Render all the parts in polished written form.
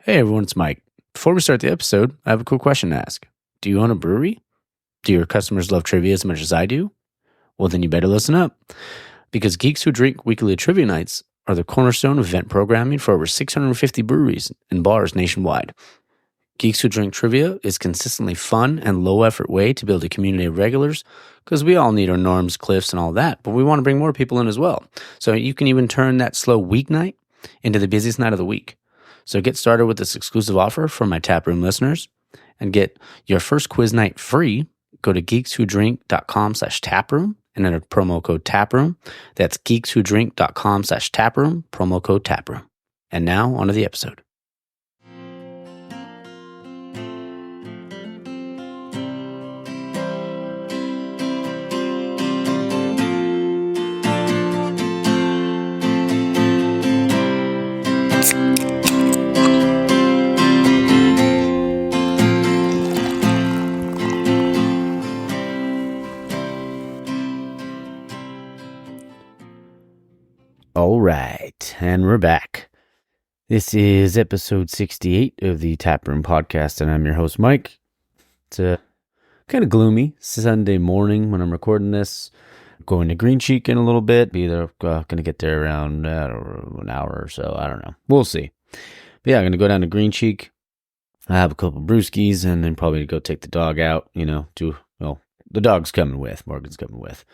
Hey everyone, it's Mike. Before we start the episode, I have a quick question to ask. Do you own a brewery? Do your customers love trivia as much as I do? Well, then you better listen up. Because Geeks Who Drink weekly trivia nights are the cornerstone of event programming for over 650 breweries and bars nationwide. Geeks Who Drink Trivia is consistently fun and low-effort way to build a community of regulars because we all need our norms, cliffs, and all that, but we want to bring more people in as well. So you can even turn that slow weeknight into the busiest night of the week. So get started with this exclusive offer for my Taproom listeners and get your first quiz night free. Go to geekswhodrink.com/taproom and enter promo code Taproom. That's geekswhodrink.com/taproom, promo code Taproom. And now, on to the episode. All right, and we're back. This is episode 68 of the Taproom podcast, and I'm your host, Mike. It's a kind of gloomy Sunday morning when I'm recording this. I'm going to Green Cheek in a little bit. Be there, going to get there around an hour or so. I don't know. We'll see. But yeah, I'm going to go down to Green Cheek. I have a couple brewskis, and then probably go take the dog out. The dog's coming with. Morgan's coming with.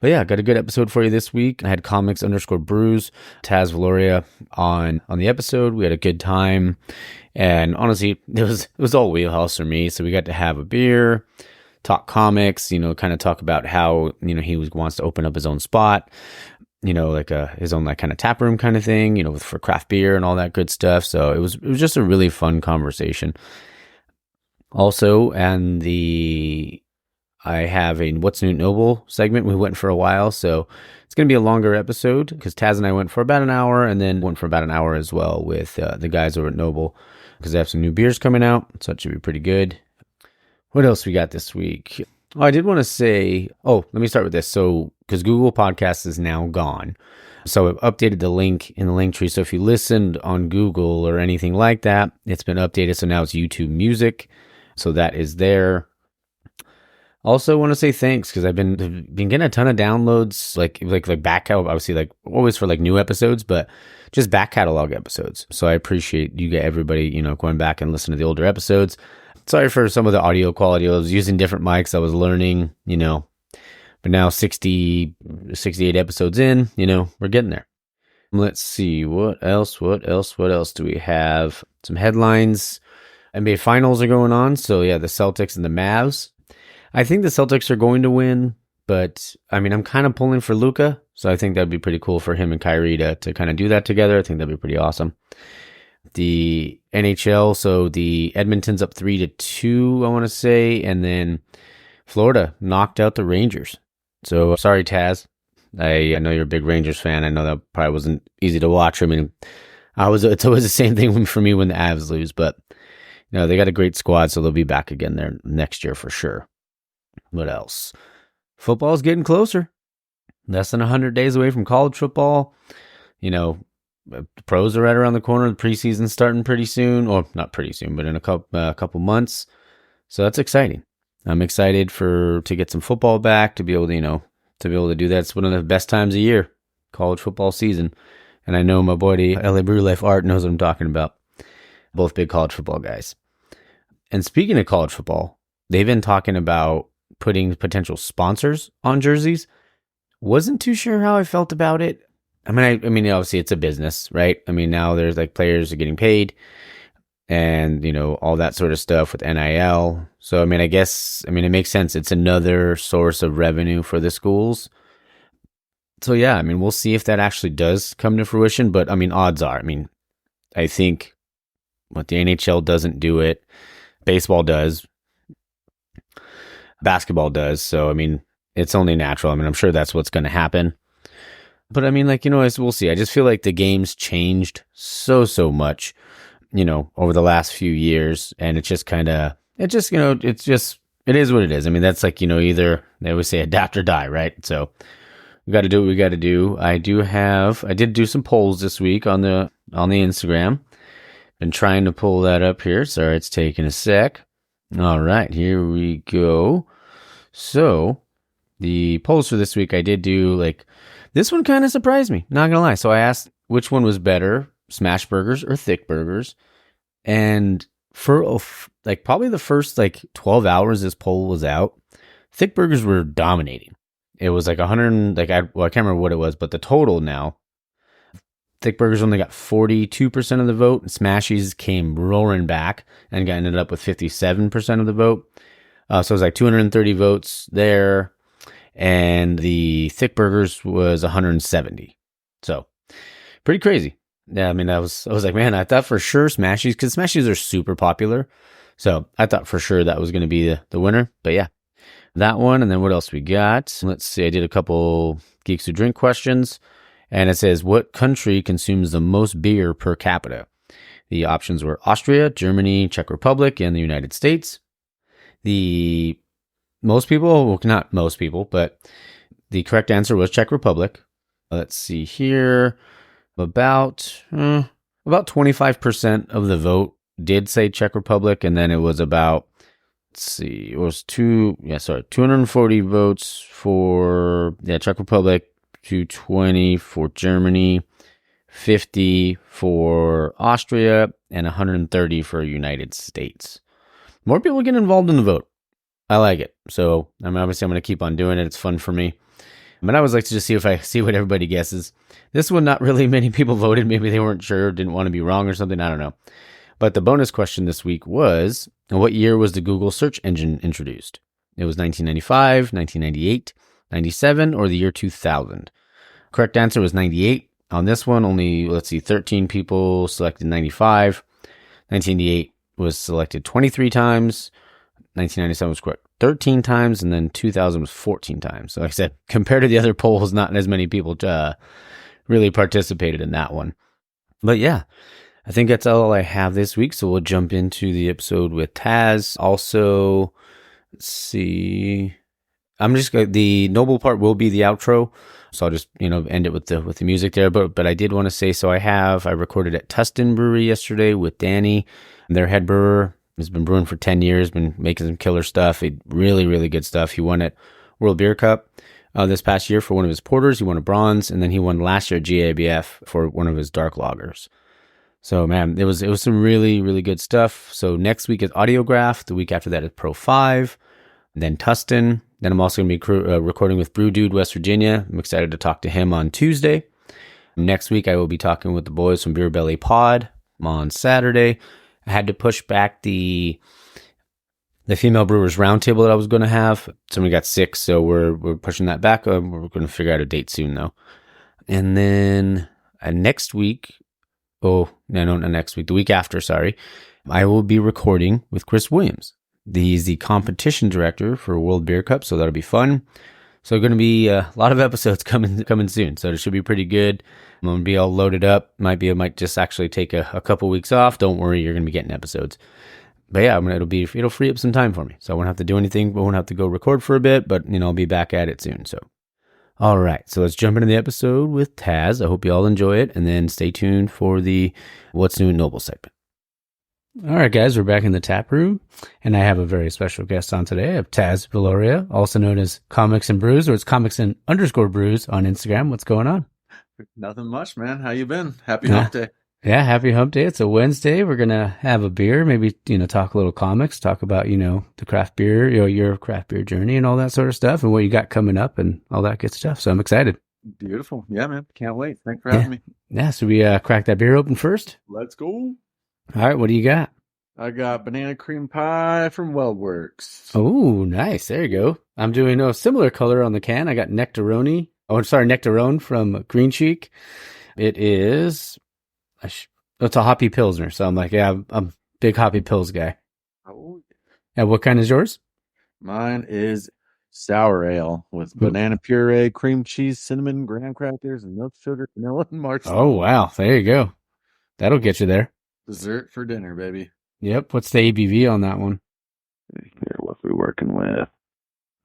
But yeah, got a good episode for you this week. I had comics_brews, Taz Viloria on the episode. We had a good time. And honestly, it was all wheelhouse for me. So we got to have a beer, talk comics, kind of talk about how, he wants to open up his own spot, his own kind of tap room kind of thing, for craft beer and all that good stuff. So it was just a really fun conversation. Also, I have a What's New Noble segment. We went for a while, so it's going to be a longer episode because Taz and I went for about an hour and then went for about an hour as well with the guys over at Noble because they have some new beers coming out, so it should be pretty good. What else we got this week? Oh, I did want to say, let me start with this. So, because Google Podcasts is now gone, so I've updated the link in the link tree. So if you listened on Google or anything like that, it's been updated. So now it's YouTube Music. So that is there. Also, want to say thanks because I've been getting a ton of downloads, like back catalog, obviously, always for new episodes, but just back catalog episodes. So I appreciate you get everybody, going back and listening to the older episodes. Sorry for some of the audio quality. I was using different mics. I was learning, but now 68 episodes in, we're getting there. Let's see what else do we have? Some headlines. NBA finals are going on. So yeah, the Celtics and the Mavs. I think the Celtics are going to win, but I'm kind of pulling for Luka, so I think that'd be pretty cool for him and Kyrie to kind of do that together. I think that'd be pretty awesome. The NHL, so the Edmonton's up 3-2, I want to say, and then Florida knocked out the Rangers. So sorry, Taz. I know you're a big Rangers fan. I know that probably wasn't easy to watch. It's always the same thing for me when the Avs lose, but they got a great squad, so they'll be back again there next year for sure. What else? Football's getting closer. Less than 100 days away from college football. The pros are right around the corner. The preseason's starting pretty soon. Or not pretty soon, but in a couple months. So that's exciting. I'm excited to get some football back, to be able to do that. It's one of the best times of year, college football season. And I know my buddy, LA Brew Life Art, knows what I'm talking about. Both big college football guys. And speaking of college football, they've been talking about putting potential sponsors on jerseys. Wasn't too sure how I felt about it. I mean, obviously it's a business, right? Now there's players are getting paid and, all that sort of stuff with NIL. So, I guess it makes sense. It's another source of revenue for the schools. So yeah, we'll see if that actually does come to fruition, but odds are, I think what the NHL doesn't do it, baseball does, basketball does. So, it's only natural. I'm sure that's what's going to happen. But we'll see. I just feel like the game's changed so much, over the last few years. And it is what it is. That's either they always say adapt or die, right? So we got to do what we got to do. I did do some polls this week on the Instagram. Been trying to pull that up here. Sorry, it's taking a sec. All right, here we go. So the polls for this week, I did do this one kind of surprised me. Not gonna lie. So I asked which one was better, smash burgers or thick burgers, and for probably the first 12 hours this poll was out, thick burgers were dominating. It was 100, I can't remember what it was, but the total now, thick burgers only got 42% of the vote. Smashies came roaring back and ended up with 57% of the vote. So it was 230 votes there, and the thick burgers was 170. So pretty crazy. Yeah, I mean, I was like, man, I thought for sure Smashies, because Smashies are super popular. So I thought for sure that was going to be the winner. But yeah, that one. And then what else we got? Let's see. I did a couple Geeks Who Drink questions. And it says, what country consumes the most beer per capita? The options were Austria, Germany, Czech Republic, and the United States. Most people, well, not most people, but the correct answer was Czech Republic. Let's see here. About 25% of the vote did say Czech Republic, and then it was about, let's see, it was 240 votes for Czech Republic, 220 for Germany, 50 for Austria, and 130 for United States. More people get involved in the vote. I like it. So obviously I'm going to keep on doing it. It's fun for me. But I always like to just see what everybody guesses. This one, not really many people voted. Maybe they weren't sure, didn't want to be wrong or something. I don't know. But the bonus question this week was, what year was the Google search engine introduced? It was 1995, 1998, 97, or the year 2000. Correct answer was 98. On this one, only, 13 people selected 95. 1988 was selected 23 times. 1997 was correct 13 times, and then 2000 was 14 times. So like I said, compared to the other polls, not as many people really participated in that one. But yeah, I think that's all I have this week. So we'll jump into the episode with Taz. Also, let's see. The Noble part will be the outro. So I'll just, end it with the music there. But I did want to say, so I recorded at Tustin Brewery yesterday with Danny, their head brewer. He's been brewing for 10 years, been making some killer stuff. Really, really good stuff. He won at World Beer Cup this past year for one of his porters. He won a bronze, and then he won last year at GABF for one of his dark lagers. So, man, it was some really, really good stuff. So next week is Audiograph. The week after that is Pro 5. Then Tustin. Then I'm also going to be recording with Brew Dude, West Virginia. I'm excited to talk to him on Tuesday. Next week, I will be talking with the boys from Beer Belly Pod on Saturday. I had to push back the female brewers roundtable that I was going to have. Somebody got sick, so we're pushing that back. We're going to figure out a date soon, though. And then next week, not next week, the week after, sorry, I will be recording with Chris Williams. He's the competition director for World Beer Cup, so that'll be fun. So going to be a lot of episodes coming soon, so it should be pretty good. I'm going to be all loaded up. I might just actually take a couple weeks off. Don't worry, you're going to be getting episodes. But yeah, it'll free up some time for me. So I won't have to do anything. I won't have to go record for a bit, but I'll be back at it soon. So, all right. So let's jump into the episode with Taz. I hope you all enjoy it, and then stay tuned for the What's New at Noble segment. All right, guys, we're back in the tap room, and I have a very special guest on today. I have Taz Viloria, also known as Comics and Brews, or it's Comics and _Brews on Instagram. What's going on? Nothing much, man. How you been? Happy hump day. Yeah, happy hump day. It's a Wednesday. We're going to have a beer, maybe, talk a little comics, talk about, the craft beer, your craft beer journey and all that sort of stuff and what you got coming up and all that good stuff. So I'm excited. Beautiful. Yeah, man. Can't wait. Thanks for having me. Yeah, so we crack that beer open first. Let's go. All right, what do you got? I got banana cream pie from Weldworks. Oh, nice. There you go. I'm doing a similar color on the can. I got Nectarone. Nectarone from Green Cheek. It is, it's a hoppy pilsner. So I'm like, yeah, I'm a big hoppy pils guy. Oh. And what kind is yours? Mine is sour ale with banana puree, cream cheese, cinnamon, graham crackers, and milk sugar, vanilla, and marshmallow. Oh, wow. There you go. That'll get you there. Dessert for dinner, baby. Yep. What's the ABV on that one? Here, what we working with?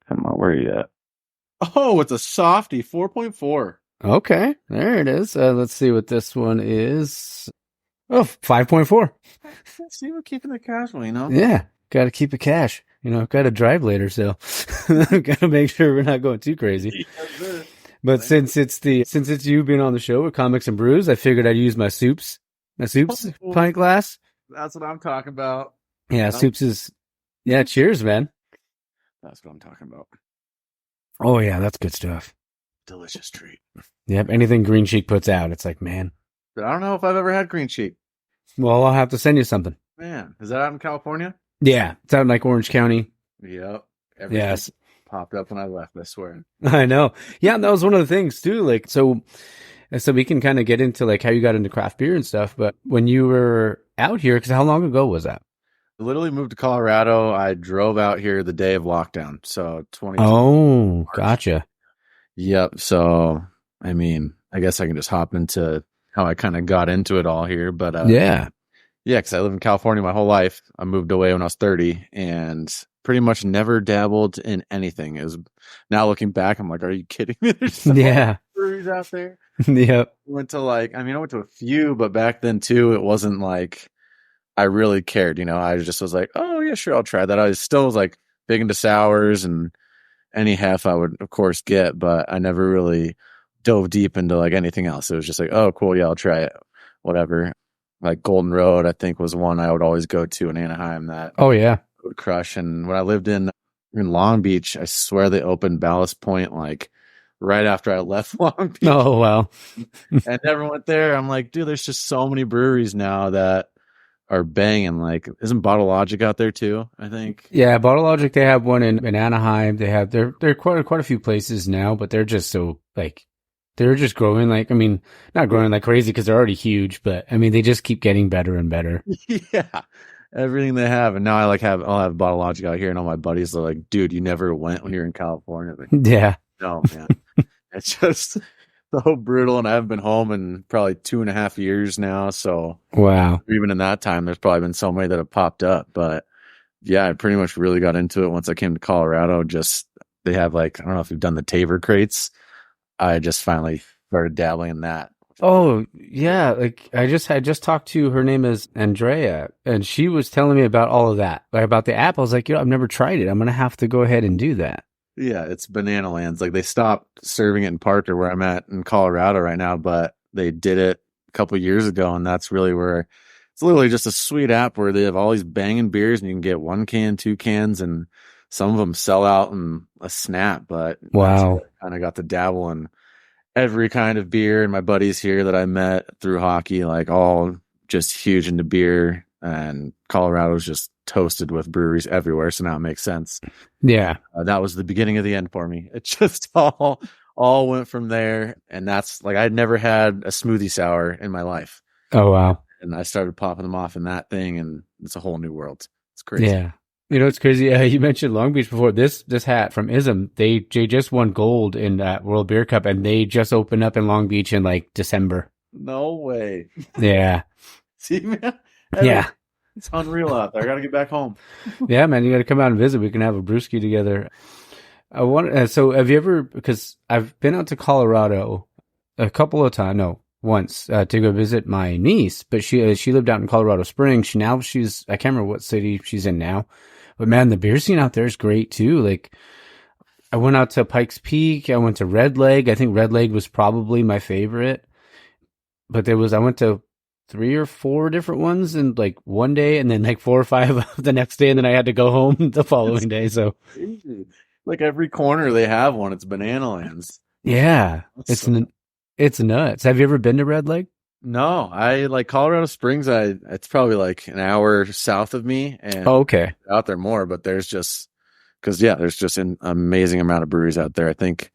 Come on, where are you at? Oh, it's a softy, 4.4. Okay, there it is. Let's see what this one is. Oh, 5.4. See, we're keeping it casual, you know? Yeah. Got to keep it cash. Got to drive later, so got to make sure we're not going too crazy. Yes, sir. But since it's you being on the show with Comics and Brews, I figured I'd use my soups pint glass. That's what I'm talking about. Yeah, Nope. soups is yeah. Cheers, man. That's what I'm talking about. Oh yeah, that's good stuff. Delicious treat. Yep. Anything Green Cheek puts out, it's like, man. But I don't know if I've ever had green sheep. Well, I'll have to send you something. Man, is that out in California? Yeah, it's out in like Orange County. Yep. Everything Yes, popped up when I left, I swear. I know. Yeah, and that was one of the things too. Like, so we can kind of get into like how you got into craft beer and stuff. But when you were out here, because how long ago was that? I literally moved to Colorado. I drove out here the day of lockdown. So 2020. Oh, March. gotcha. Yep. So, I mean, I guess I can just hop into how I kind of got into it all here. But Yeah. yeah, because I lived in California my whole life. I moved away when I was 30 and pretty much never dabbled in anything. It was now looking back, I'm like, are you kidding me? There's so many Yeah. breweries out there. Yep. Went to I went to a few, but back then too, it wasn't like I really cared. I just was like, oh yeah, sure, I'll try that. I still was like big into sours and any half I would of course get, but I never really dove deep into like anything else. It was just like, oh cool, yeah, I'll try it. Whatever. Like Golden Road, I think was one I would always go to in Anaheim that Oh yeah. I would crush. And when I lived in Long Beach, I swear they opened Ballast Point like right after I left Long Beach. Oh wow. And never went there. I'm like, dude, there's just so many breweries now that are banging. Like, isn't Bottle Logic out there too? I think. Yeah, Bottle Logic. They have one in Anaheim. They're quite a few places now, but they're just so like they're just growing. Like I mean, not growing like crazy because they're already huge, but I mean they just keep getting better and better. Yeah, everything they have. And now I'll have Bottle Logic out here, and all my buddies are like, dude, you never went when you're in California. Like, Yeah. no, man, it's just so brutal. And I haven't been home in probably 2.5 years now. So Wow. even in that time, there's probably been so many that have popped up. But yeah, I pretty much really got into it once I came to Colorado. Just they have like, I don't know if you've done the Taver crates. I just finally started dabbling in that. Oh yeah, like I just talked to her name is Andrea, and she was telling me about all of that, like about the app. I was like, I've never tried it. I'm gonna have to go ahead and do that. Yeah, it's banana lands. Like they stopped serving it in Parker, where I'm at in Colorado right now, but they did it a couple years ago, and that's really where it's literally just a sweet app where they have all these banging beers, and you can get 1 can, 2 cans, and some of them sell out in a snap. But that's Wow. where I kind of got to dabble in every kind of beer. And my buddies here that I met through hockey, like all just huge into beer, and Colorado's just toasted with breweries everywhere. So now it makes sense. Yeah. That was the beginning of the end for me. It just all went from there. And that's like, I'd never had a smoothie sour in my life. Oh wow. And I started popping them off in that thing, and it's a whole new world. It's crazy. Yeah. It's crazy. You mentioned Long Beach before. This hat from ISM, they just won gold in that World Beer Cup, and they just opened up in Long Beach in like December. No way. Yeah. See, man? Yeah. It's unreal out there. I got to get back home. Yeah, man, you got to come out and visit. We can have a brewski together. I want. So, have you ever? Because I've been out to Colorado a couple of times. No, once to go visit my niece, but she lived out in Colorado Springs. She's I can't remember what city she's in now, but man, the beer scene out there is great too. Like I went out to Pikes Peak. I went to Red Leg. I think Red Leg was probably my favorite, but I went to 3 or 4 different ones in like one day, and then like 4 or 5 the next day, and then I had to go home the following day. So Crazy. Like every corner they have one. It's banana lands. yeah, That's it's nuts. Have you ever been to Red Leg? No, I like Colorado Springs. It's probably like an hour south of me, and Oh, okay. out there more. But there's just there's just an amazing amount of breweries out there. I think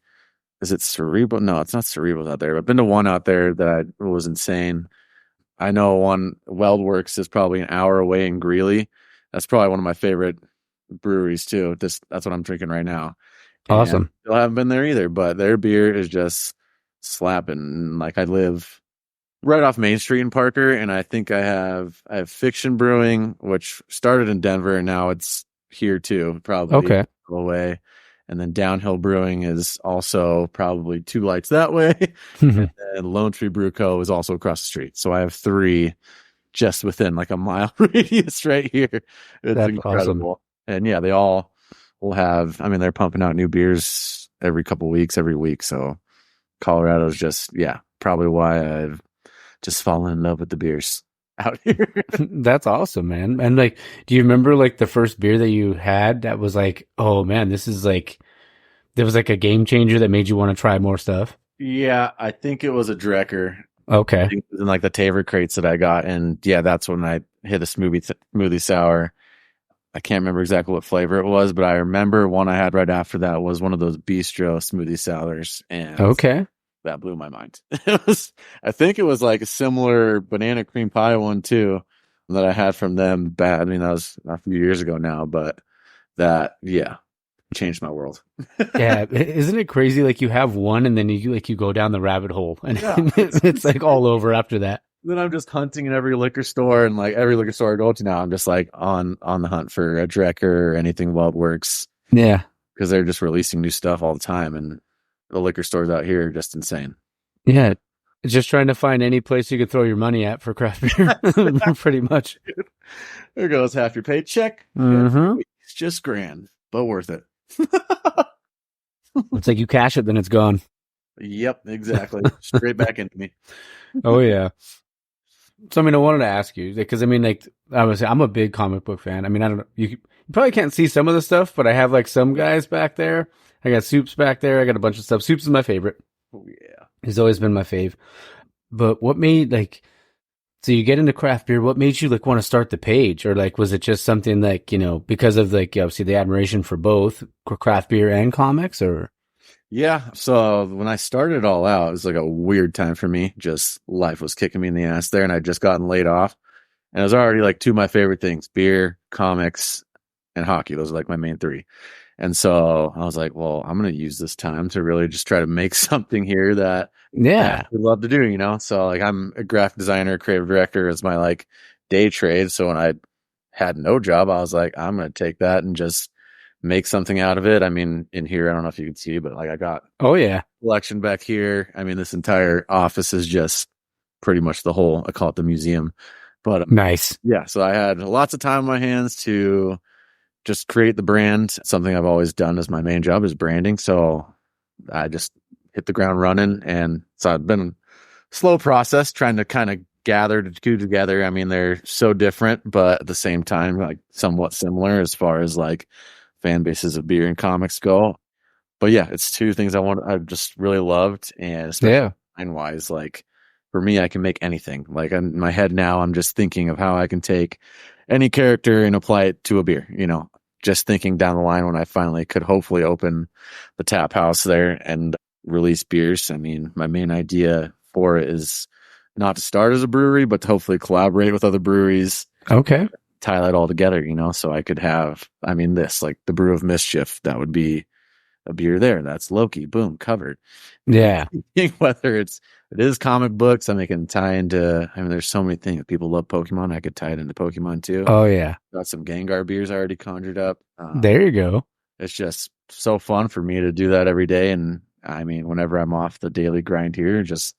is it Cerebral? No, it's not Cerebral's out there. I've been to one out there that was insane. I know one Weldworks is probably an hour away in Greeley. That's probably one of my favorite breweries too. That's what I'm drinking right now. And Awesome. still haven't been there either, but their beer is just slapping. Like I live right off Main Street in Parker, and I think I have Fiction Brewing, which started in Denver, and now it's here too, probably Okay. away. And then Downhill Brewing is also probably 2 lights that way. And Lone Tree Brew Co. is also across the street. So I have 3 just within like a mile radius right here. It's That's awesome. incredible. And yeah, they all will have, I mean, they're pumping out new beers every couple weeks, every week. So Colorado's just, yeah, probably why I've just fallen in love with the beers out here. That's awesome, man. And like, do you remember like the first beer that you had that was like, oh man, this is like, there was like a game changer that made you want to try more stuff? Yeah, I think it was a Drecker. I Okay. think it was in like the Taver crates that I got. And yeah, that's when I hit a smoothie sour. I can't remember exactly what flavor it was, but I remember one I had right after that was one of those bistro smoothie sours. And Okay. that blew my mind. I think it was like a similar banana cream pie one too that I had from them. Bad. I mean, that was a few years ago now, but that, yeah, changed my world. Yeah. Isn't it crazy? Like you have one and then you go down the rabbit hole and Yeah, it's like all over after that. then I'm just hunting in every liquor store, and like every liquor store I go to now, I'm just like on the hunt for a Drecker or anything Wild Works Yeah. because they're just releasing new stuff all the time, and the liquor stores out here are just insane. Yeah. Just trying to find any place you could throw your money at for craft beer, pretty much. There goes half your paycheck. Mm-hmm. It's just grand, but worth it. It's like you cash it, then it's gone. Yep, exactly. Straight back into me. Oh yeah. So I mean, I wanted to ask you because I mean, like I'm a big comic book fan. I mean, I don't know, you probably can't see some of the stuff, but I have like some guys back there. I got Soups back there. I got a bunch of stuff. Soups is my favorite. Oh yeah. He's always been my fave. But what made like so you get into craft beer? What made you like want to start the page, or like was it just something like because of like obviously the admiration for both craft beer and comics, or? Yeah. So when I started it all out, it was like a weird time for me. Just life was kicking me in the ass there, and I'd just gotten laid off. And it was already like two of my favorite things: beer, comics, and hockey. Those are like my main three. And so I was like, well, I'm going to use this time to really just try to make something here that Yeah. I would love to do. So like I'm a graphic designer, creative director is my like day trade. So when I had no job, I was like, I'm going to take that and just make something out of it. I mean, in here, I don't know if you can see, but like I got Oh yeah. collection back here. I mean, this entire office is just pretty much I call it the museum. But Nice. yeah, so I had lots of time on my hands to just create the brand. Something I've always done as my main job is branding. So I just hit the ground running. And so I've been a slow process trying to kind of gather the two together. I mean, they're so different, but at the same time, like somewhat similar as far as like fan bases of beer and comics go. But yeah, it's two things I've just really loved. And especially design wise, like for me, I can make anything. Like in my head now, I'm just thinking of how I can take any character and apply it to a beer, just thinking down the line when I finally could hopefully open the tap house there and release beers. I mean, my main idea for it is not to start as a brewery, but to hopefully collaborate with other breweries. Okay. Tie that all together, so I could have, I mean, this, like the Brew of Mischief, that would be a beer there. That's Loki, boom, covered. Yeah. Whether it is comic books, I can tie into, I mean, there's so many things. People love Pokemon. I could tie it into Pokemon too. Oh yeah. Got some Gengar beers already conjured up. There you go. It's just so fun for me to do that every day. And I mean, whenever I'm off the daily grind here, just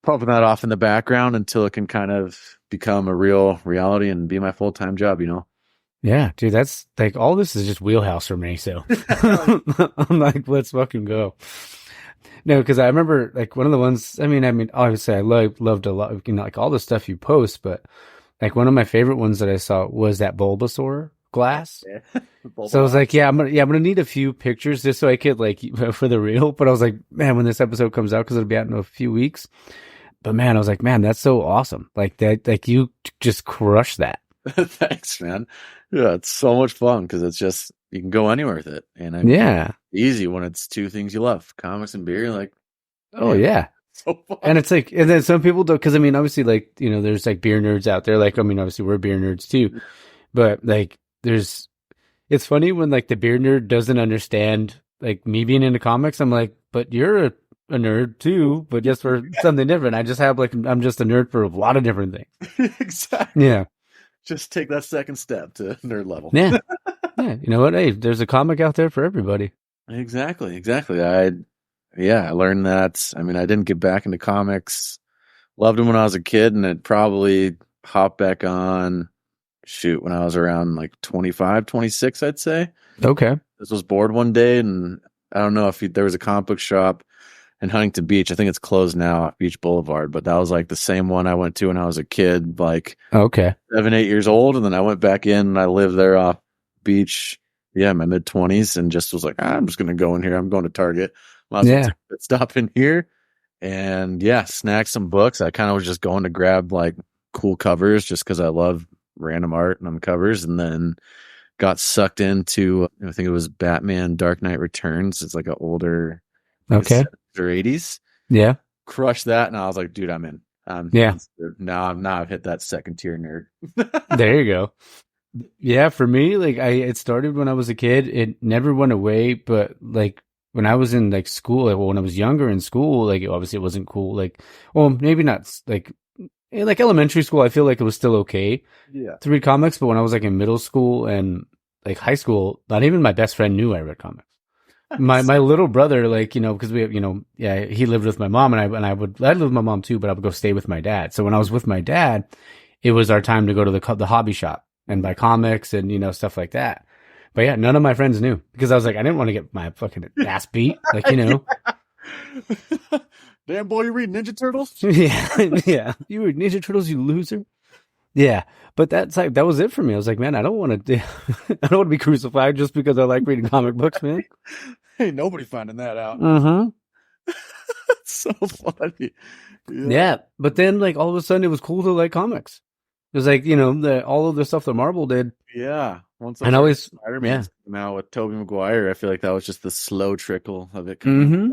pumping that off in the background until it can kind of become a real reality and be my full-time job, Yeah, dude, that's like all this is just wheelhouse for me. So I'm like, let's fucking go. No, because I remember like one of the ones. I mean, obviously, I loved a lot, like all the stuff you post, but like one of my favorite ones that I saw was that Bulbasaur glass. Yeah. So I was like, I'm gonna need a few pictures just so I could like for the real. But I was like, man, when this episode comes out, because it'll be out in a few weeks. But man, I was like, man, that's so awesome. Like that, like you just crush that. Thanks, man. Yeah, it's so much fun because it's just you can go anywhere with it, and easy when it's two things you love, comics and beer. Like, oh yeah, so fun. And it's like, and then some people don't, because I mean, obviously, like there's like beer nerds out there. Like, I mean, obviously, we're beer nerds too, but like, it's funny when like the beer nerd doesn't understand like me being into comics. I'm like, but you're a nerd too, but just for something different. I just have like I'm just a nerd for a lot of different things. Exactly. Yeah. Just take that second step to nerd level. Yeah. Yeah. You know what? Hey, there's a comic out there for everybody. Exactly. I learned that. I mean, I didn't get back into comics. Loved them when I was a kid, and it probably hopped back on, shoot, when I was around like 25, 26, I'd say. Okay. This was bored one day, and I don't know if there was a comic book shop in Huntington Beach. I think it's closed now at Beach Boulevard, but that was like the same one I went to when I was a kid, like Okay. 7, 8 years old. And then I went back in and I lived there off beach. Yeah, my mid-20s, and just was like, I'm just going to go in here. I'm going to Target. Might as well Yeah. take a stop in here. And yeah, snack some books. I kind of was just going to grab like cool covers just because I love random art on covers. And then got sucked into, I think it was Batman Dark Knight Returns. It's like an older, I think it's Okay. 70s or 80s. Yeah. Crushed that, and I was like, dude, I'm in. Yeah. Now I've hit that second tier nerd. There you go. Yeah, for me, like it started when I was a kid. It never went away, but like when I was in like school, like, well, when I was younger in school, like obviously it wasn't cool. Like, well, maybe not like in like elementary school, I feel like it was still okay Yeah. to read comics, but when I was like in middle school and like high school, not even my best friend knew I read comics. My little brother, like, you know, because we, you know, yeah, he lived with my mom, and I lived with my mom too, but I would go stay with my dad. So when I was with my dad, it was our time to go to the hobby shop and buy comics and, you know, stuff like that. But yeah, none of my friends knew because I was like, I didn't want to get my fucking ass beat, like, you know. Damn boy, you read Ninja Turtles? Yeah, yeah. You read Ninja Turtles, you loser. Yeah, but that's like that was it for me. I was like, man, I don't want to, I don't want to be crucified just because I like reading comic books, man. Ain't nobody finding that out. Mm-hmm. That's so funny. Yeah, but then like all of a sudden it was cool to like comics. It was like, you know, all of the stuff that Marvel did. Yeah. Once And always, Spider-Man came out with Tobey Maguire, I feel like that was just the slow trickle of it. Mm-hmm.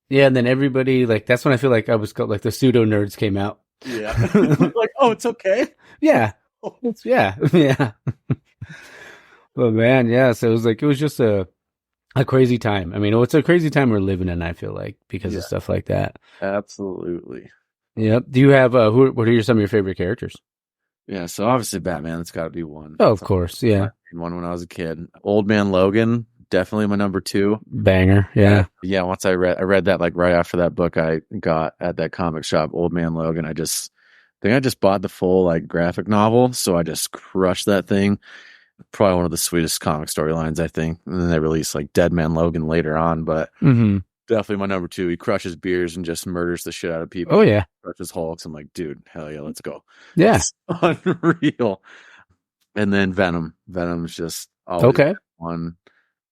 Yeah, and then everybody like that's when I feel like I was like the pseudo nerds came out. Yeah. Like, oh, it's okay. Yeah. Yeah. Yeah. But man, yeah. So it was just a crazy time. I mean, it's a crazy time we're living in, I feel like, because of stuff like that. Absolutely. Yep. Do you have what are some of your favorite characters? Yeah, so obviously Batman, that's gotta be one. Oh, of course, yeah. One when I was a kid. Old Man Logan, definitely my number 2. Banger, yeah. Yeah, once I read that like right after that book I got at that comic shop, Old Man Logan. I think I just bought the full like graphic novel, so I just crushed that thing. Probably one of the sweetest comic storylines, I think. And then they released like Dead Man Logan later on, but definitely my number 2. He crushes beers and just murders the shit out of people. Oh yeah, crushes Hulks. I'm like, dude, hell yeah, let's go. Yeah, it's unreal. And then Venom. Venom's just always one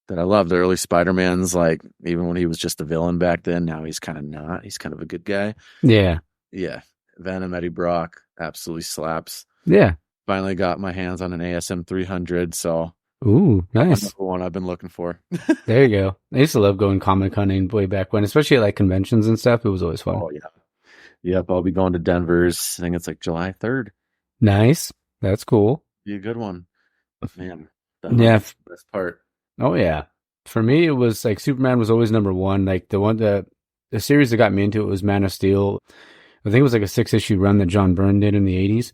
that I love. The early Spider-Man's, like, even when he was just a villain back then, now he's kind of not. He's kind of a good guy. Yeah. Yeah. Venom, Eddie Brock, absolutely slaps. Yeah. Finally got my hands on an ASM 300, so. Ooh, nice. That's the one I've been looking for. There you go. I used to love going comic hunting way back when, especially at like conventions and stuff. It was always fun. Oh, yeah. Yep, I'll be going to Denver's. I think it's like July 3rd. Nice. That's cool. Be a good one. Man. Yeah. Best part. Oh, yeah. For me, it was like Superman was always number one. Like the series that got me into it was Man of Steel. I think it was like a 6-issue run that John Byrne did in the 80s.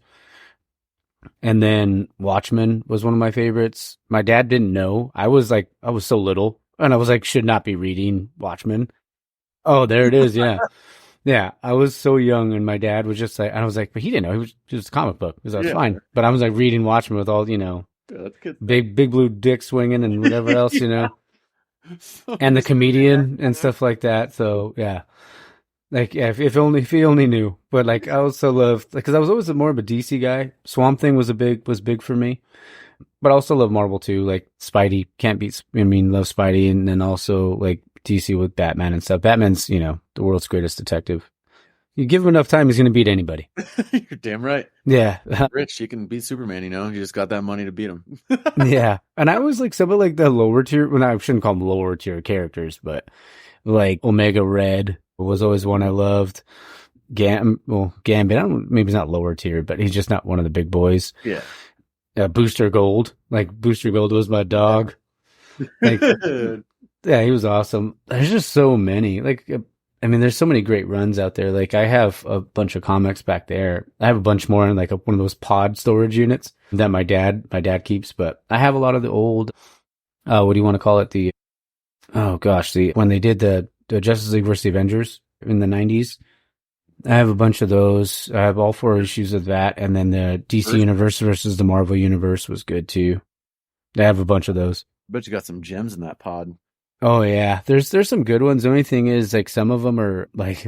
And then Watchmen was one of my favorites. My dad didn't know. I was so little, and I was like, should not be reading Watchmen. Oh, there it is. Yeah. Yeah. I was so young, and my dad was just like, and I was like, but he didn't know. He was just a comic book. It was fine. But I was like reading Watchmen with all, you know, big blue dick swinging and whatever else, you know, and the comedian and stuff like that. So yeah. Like, yeah, if he only knew. But like, I also loved, because I was always more of a DC guy. Swamp Thing was big for me. But I also love Marvel too. Like Spidey, love Spidey, and then also like DC with Batman and stuff. Batman's, you know, the world's greatest detective. You give him enough time, he's going to beat anybody. You're damn right. Yeah. Rich, you can beat Superman, you know? You just got that money to beat him. Yeah. And I was like some of like the lower tier, well, I shouldn't call them lower tier characters, but like Omega Red was always one I loved. Gambit, maybe he's not lower tier, but he's just not one of the big boys. Yeah. Booster Gold. Like, Booster Gold was my dog. Like, yeah, he was awesome. There's just so many. Like, I mean, there's so many great runs out there. Like, I have a bunch of comics back there. I have a bunch more in like one of those pod storage units that my dad keeps. But I have a lot of the old, what do you want to call it? When they did the Justice League versus the Avengers in the 90s. I have a bunch of those. I have all 4 issues of that, and then the DC First, Universe versus the Marvel Universe was good too. I have a bunch of those. bet you got some gems in that pod. Oh yeah, there's some good ones. The only thing is, like, some of them are like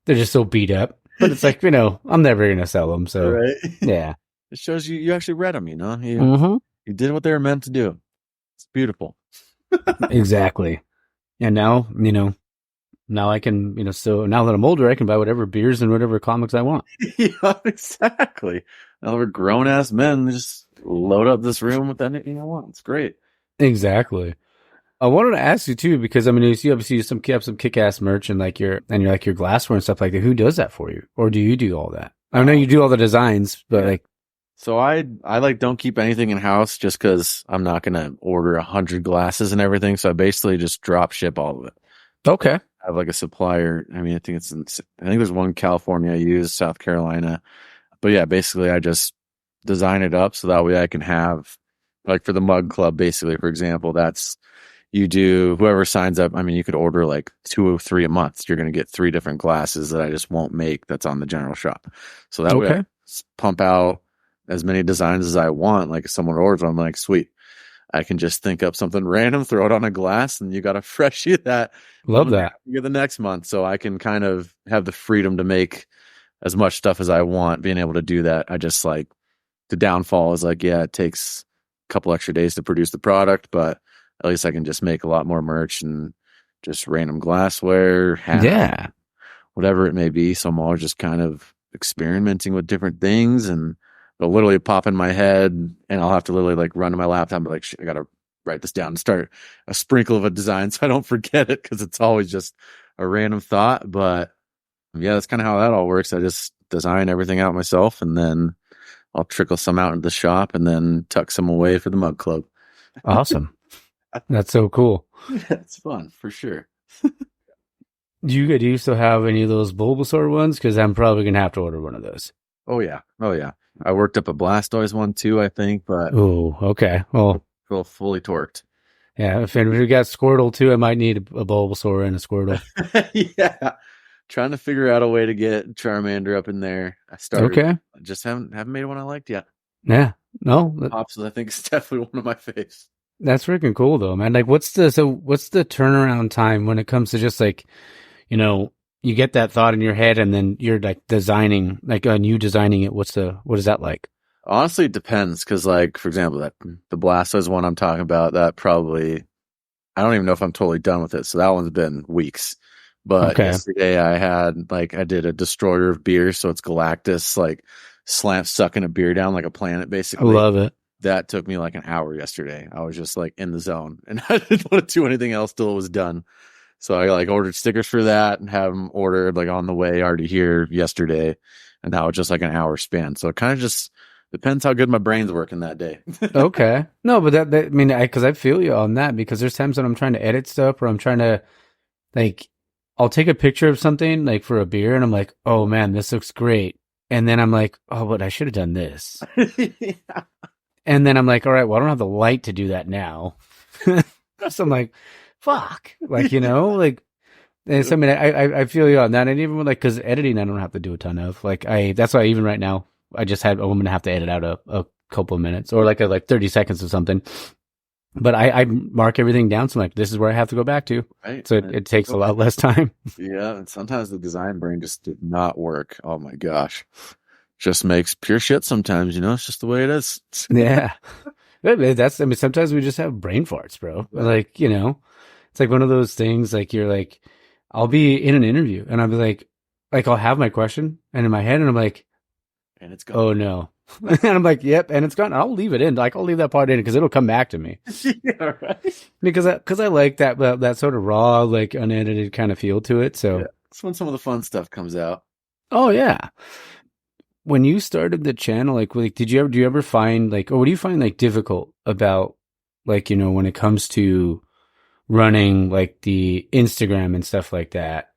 they're just so beat up. But it's like, I'm never gonna sell them. So Right. yeah. It shows you actually read them, Mm-hmm. you did what they were meant to do. It's beautiful. Exactly. And now, now I can, so now that I'm older, I can buy whatever beers and whatever comics I want. Yeah, exactly. Now we're grown ass men. Just load up this room with anything I want. It's great. Exactly. I wanted to ask you too, because I mean, you obviously have some kick ass merch and your glassware and stuff like that. Who does that for you, or do you do all that? I know you do all the designs, but Yeah. like, So I like don't keep anything in house just because I'm not gonna order 100 glasses and everything. So I basically just drop ship all of it. okay, I have like a supplier. I mean, I think there's one in California I use, South Carolina. But yeah, basically I just design it up so that way I can have, like, for the mug club, basically, for example, that's you do whoever signs up. I mean, you could order like 2 or 3 a month. You're going to get 3 different glasses that I just won't make that's on the general shop. So that way I okay, pump out as many designs as I want. Like if someone orders, I'm like, sweet. I can just think up something random, throw it on a glass, and you got a fresh sheet of that. love that. You the next month. So I can kind of have the freedom to make as much stuff as I want, being able to do that. I just like the downfall is like, yeah, it takes a couple extra days to produce the product, but at least I can just make a lot more merch and just random glassware, Yeah, whatever it may be. So I'm always just kind of experimenting with different things and they'll literally pop in my head and I'll have to literally like run to my laptop and be like, shit, I got to write this down and start a sprinkle of a design so I don't forget it because it's always just a random thought. But yeah, that's kind of how that all works. I just design everything out myself and then I'll trickle some out into the shop and then tuck some away for the mug club. awesome. That's so cool. Yeah, it's fun for sure. Do you still have any of those Bulbasaur ones? Because I'm probably gonna have to order one of those. Oh yeah. Oh yeah. I worked up a Blastoise one too, I think, but Oh, okay. Well, feel fully torqued. yeah. If we got Squirtle too, I might need a Bulbasaur and a Squirtle. Yeah. Trying to figure out a way to get Charmander up in there. I started. Okay. Just haven't made one I liked yet. Yeah. No, Pops, I think, is definitely one of my faves. that's freaking cool though, man. Like, what's the turnaround time when it comes to just like, you get that thought in your head and then you're like designing, like, you designing it. What is that like? Honestly, it depends because, like, for example, that the Blastoise one I'm talking about, that probably I don't even know if I'm totally done with it. So that one's been weeks. But Okay. yesterday I did a destroyer of beer, so it's Galactus like sucking a beer down like a planet, I basically. love it. That took me like an hour yesterday. I was just like in the zone and I didn't want to do anything else till it was done. So I like ordered stickers for that and have them ordered like on the way already here yesterday. And that was just like an hour span. So it kind of just depends how good my brain's working that day. Okay. No, but I mean, because I feel you on that because there's times when I'm trying to edit stuff or I'm trying to like, I'll take a picture of something like for a beer and I'm like, oh man, this looks great. And then I'm like, oh, but I should have done this. Yeah. And then I'm like, all right, well, I don't have the light to do that now. So I'm like, fuck, like, like, and so, I mean, I feel you on that. And even with like, cause editing, I don't have to do a ton of that's why even right now, I'm going to have to edit out a couple of minutes or like 30 seconds of something. But I mark everything down. So I'm like, this is where I have to go back to. Right. So it takes a lot less time. Yeah. And sometimes the design brain just did not work. Oh my gosh. Just makes pure shit sometimes, it's just the way it is. Yeah. Sometimes we just have brain farts, bro. Yeah. Like, it's like one of those things, like you're like, I'll be in an interview and I'll be like, I'll have my question and in my head and I'm like, And it's gone. oh no. And I'm like, yep. And it's gone. I'll leave it in. Like, I'll leave that part in because it'll come back to me. Yeah, right. Because I like that sort of raw, like unedited kind of feel to it. So, Yeah. That's when some of the fun stuff comes out. oh yeah. When you started the channel, do you ever find like, or what do you find like difficult about like, when it comes to running like the Instagram and stuff like that?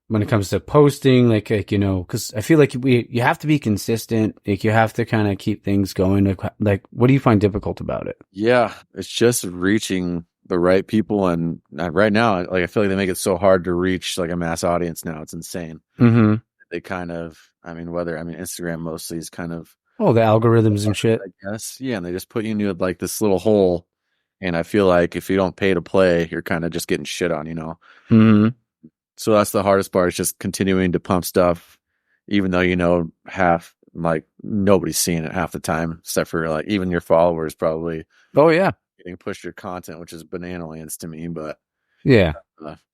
When it comes to posting, because I feel like you have to be consistent. Like you have to kind of keep things going. Like, what do you find difficult about it? Yeah. It's just reaching the right people. And right now, like, I feel like they make it so hard to reach like a mass audience now. It's insane. Mm-hmm. they kind of, Instagram mostly is kind of, Oh, the algorithms and shit. I guess, yeah, and they just put you into like this little hole. And I feel like if you don't pay to play, you're kind of just getting shit on, you know? Hmm. So that's the hardest part is just continuing to pump stuff, even though, half, like, nobody's seeing it half the time, except for like even your followers probably Oh yeah, getting pushed your content, which is banana lands to me. But yeah.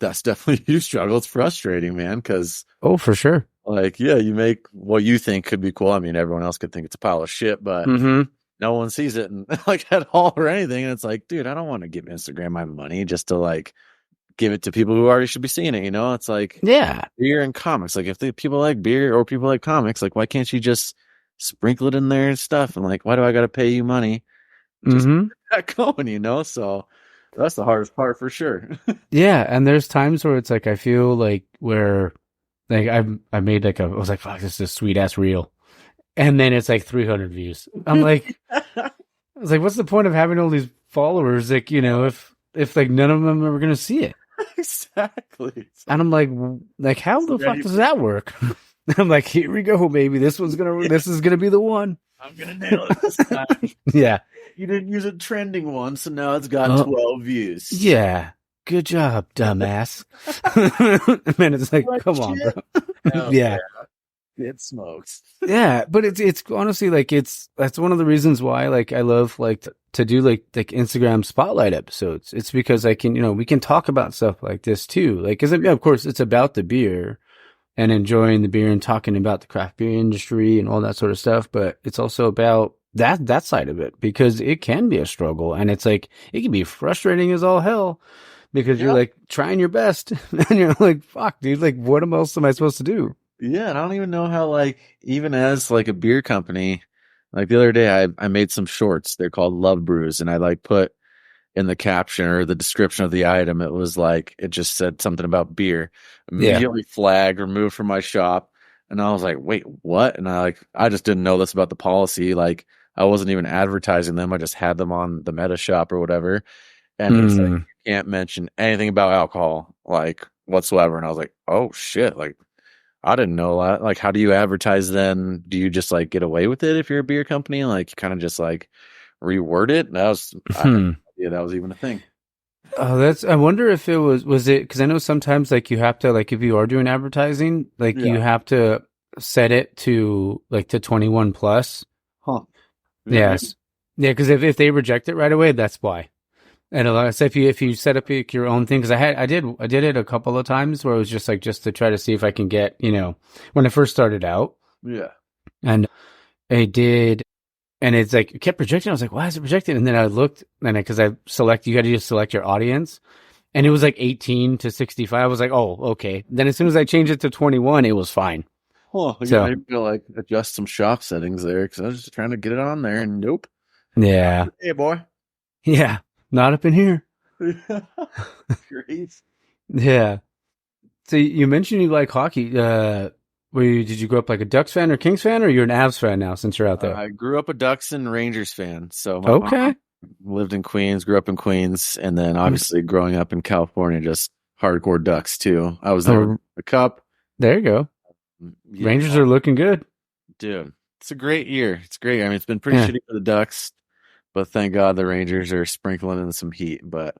that's definitely you struggle. It's frustrating, man, because Oh, for sure. like, yeah, you make what you think could be cool. I mean, everyone else could think it's a pile of shit, but Hmm. no one sees it and like at all or anything. And it's like, dude, I don't want to give Instagram my money just to like give it to people who already should be seeing it. You know, it's like Yeah. beer and comics. Like if the people like beer or people like comics, like why can't you just sprinkle it in there and stuff? And like, why do I got to pay you money just to Hmm. get that going? You know, so that's the hardest part for sure. Yeah, and there's times where it's like I feel like where like I made like I was like, fuck, this is a sweet ass reel. And then it's like 300 views. I'm like, I was like, what's the point of having all these followers? Like, if like none of them are gonna see it. Exactly. And I'm like, how the fuck does that work? I'm like, here we go, baby. This is gonna be the one. I'm gonna nail it this time. Yeah. You didn't use a trending one, so now it's got 12 views. Yeah. Good job, dumbass. Man, it's like, come on, bro. Oh, Yeah. It smokes. Yeah, but it's honestly like that's one of the reasons why like I love like to do like Instagram spotlight episodes. It's because I can we can talk about stuff like this too. Like, cause of course it's about the beer and enjoying the beer and talking about the craft beer industry and all that sort of stuff. But it's also about that side of it because it can be a struggle and it's like, it can be frustrating as all hell because you're like trying your best and you're like, fuck dude, like what else am I supposed to do? Yeah, and I don't even know how, like, even as like a beer company, like the other day I made some shorts. They're called Love Brews, and I like put in the caption or the description of the item, it was like it just said something about beer. Yeah. Immediately flagged, removed from my shop. And I was like, wait, what? And I just didn't know this about the policy. Like I wasn't even advertising them. I just had them on the Meta shop or whatever. And it's like you can't mention anything about alcohol, like whatsoever. And I was like, oh shit, like I didn't know that. Like, how do you advertise then? Do you just like get away with it if you're a beer company? Like, you kind of just like reword it? That was, yeah, that was even a thing. Oh, I wonder if it was it, because I know sometimes like you have to, like if you are doing advertising, like you have to set it to like to 21 plus. Huh. Yes. Yeah, because if they reject it right away, that's why. And a lot of stuff, if you set up your own thing, because I did it a couple of times where it was just to try to see if I can get, when I first started out. Yeah. And I did, and it's like it kept projecting. I was like, why is it projected? And then I looked, and because you got to just select your audience, and it was like 18 to 65. I was like, oh, okay. Then as soon as I changed it to 21, it was fine. Oh, so maybe to like adjust some shop settings there because I was just trying to get it on there, and nope. Yeah. Hey, boy. Yeah. Not up in here. Great. Yeah. So you mentioned you like hockey. Did you grow up like a Ducks fan or Kings fan, or you're an Avs fan now since you're out there? I grew up a Ducks and Rangers fan. So my okay. mom lived in Queens, grew up in Queens, and then obviously growing up in California, just hardcore Ducks too. I was there with the Cup. There you go. Yeah. Rangers are looking good. Dude, it's a great year. It's great. I mean, it's been pretty shitty for the Ducks, but thank God the Rangers are sprinkling in some heat. But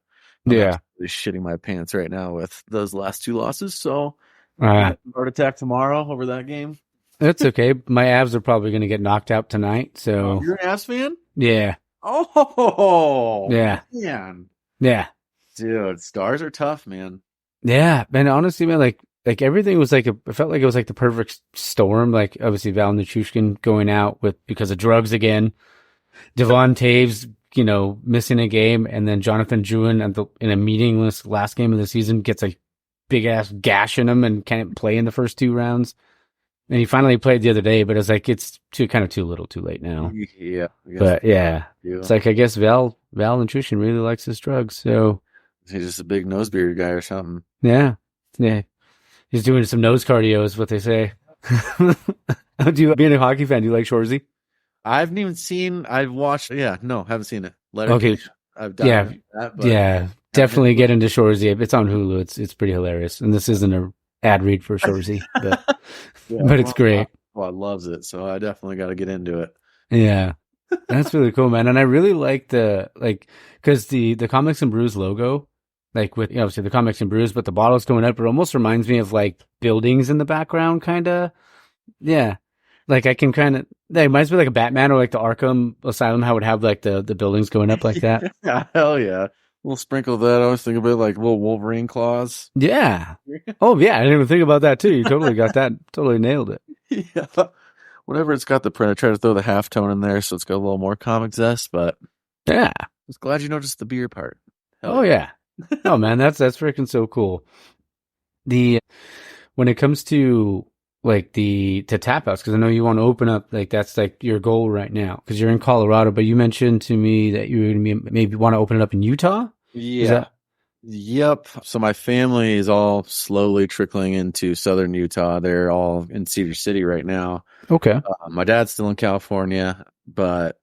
I'm really shitting my pants right now with those last two losses. So heart attack tomorrow over that game. That's okay. My Avs are probably going to get knocked out tonight. So you're an Avs fan? Yeah. Oh yeah, man. Yeah, dude, Stars are tough, man. Yeah, man. Honestly, man, like everything was it felt like it was like the perfect storm. Like obviously Val Nichushkin going out because of drugs again. Devon Taves, missing a game, and then Jonathan Drouin in a meaningless last game of the season gets a big ass gash in him and can't play in the first two rounds. And he finally played the other day, but it's like it's kind of too little, too late now. Yeah, but it's like I guess Val Nichushkin really likes his drugs, so he's just a big nose beard guy or something. Yeah. He's doing some nose cardio, is what they say. Being a hockey fan, do you like Shoresy? I haven't even seen. I've watched. Yeah, no, haven't seen it. Okay. I've done that. Definitely get into Shoresy. It's on Hulu. It's pretty hilarious, and this isn't ad read for Shorzy, Yeah, but it's great. well, loves it, so I definitely got to get into it. Yeah. That's really cool, man. And I really like because the Comics and Brews logo, like with, obviously the Comics and Brews, but the bottle's going up, it almost reminds me of like buildings in the background, kind of. Yeah. Like I can kind of, that reminds me like a Batman or like the Arkham Asylum, how it would have like the buildings going up like that. Yeah, hell yeah. We'll sprinkle that. I was thinking about like little Wolverine claws. Yeah. Oh, yeah. I didn't even think about that too. You totally got that. Totally nailed it. Yeah. Whenever it's got the print, I try to throw the halftone in there so it's got a little more comic zest, but Yeah. I was glad you noticed the beer part. Hell Oh, yeah. yeah. Oh, man. That's freaking so cool. The, when it comes to like to tap house, because I know you want to open up, like that's like your goal right now, because you're in Colorado, but you mentioned to me that you were going to be maybe want to open it up in Utah. Is Yeah. that Yep. So my family is all slowly trickling into southern Utah. They're all in Cedar City right now. okay? My dad's still in California, but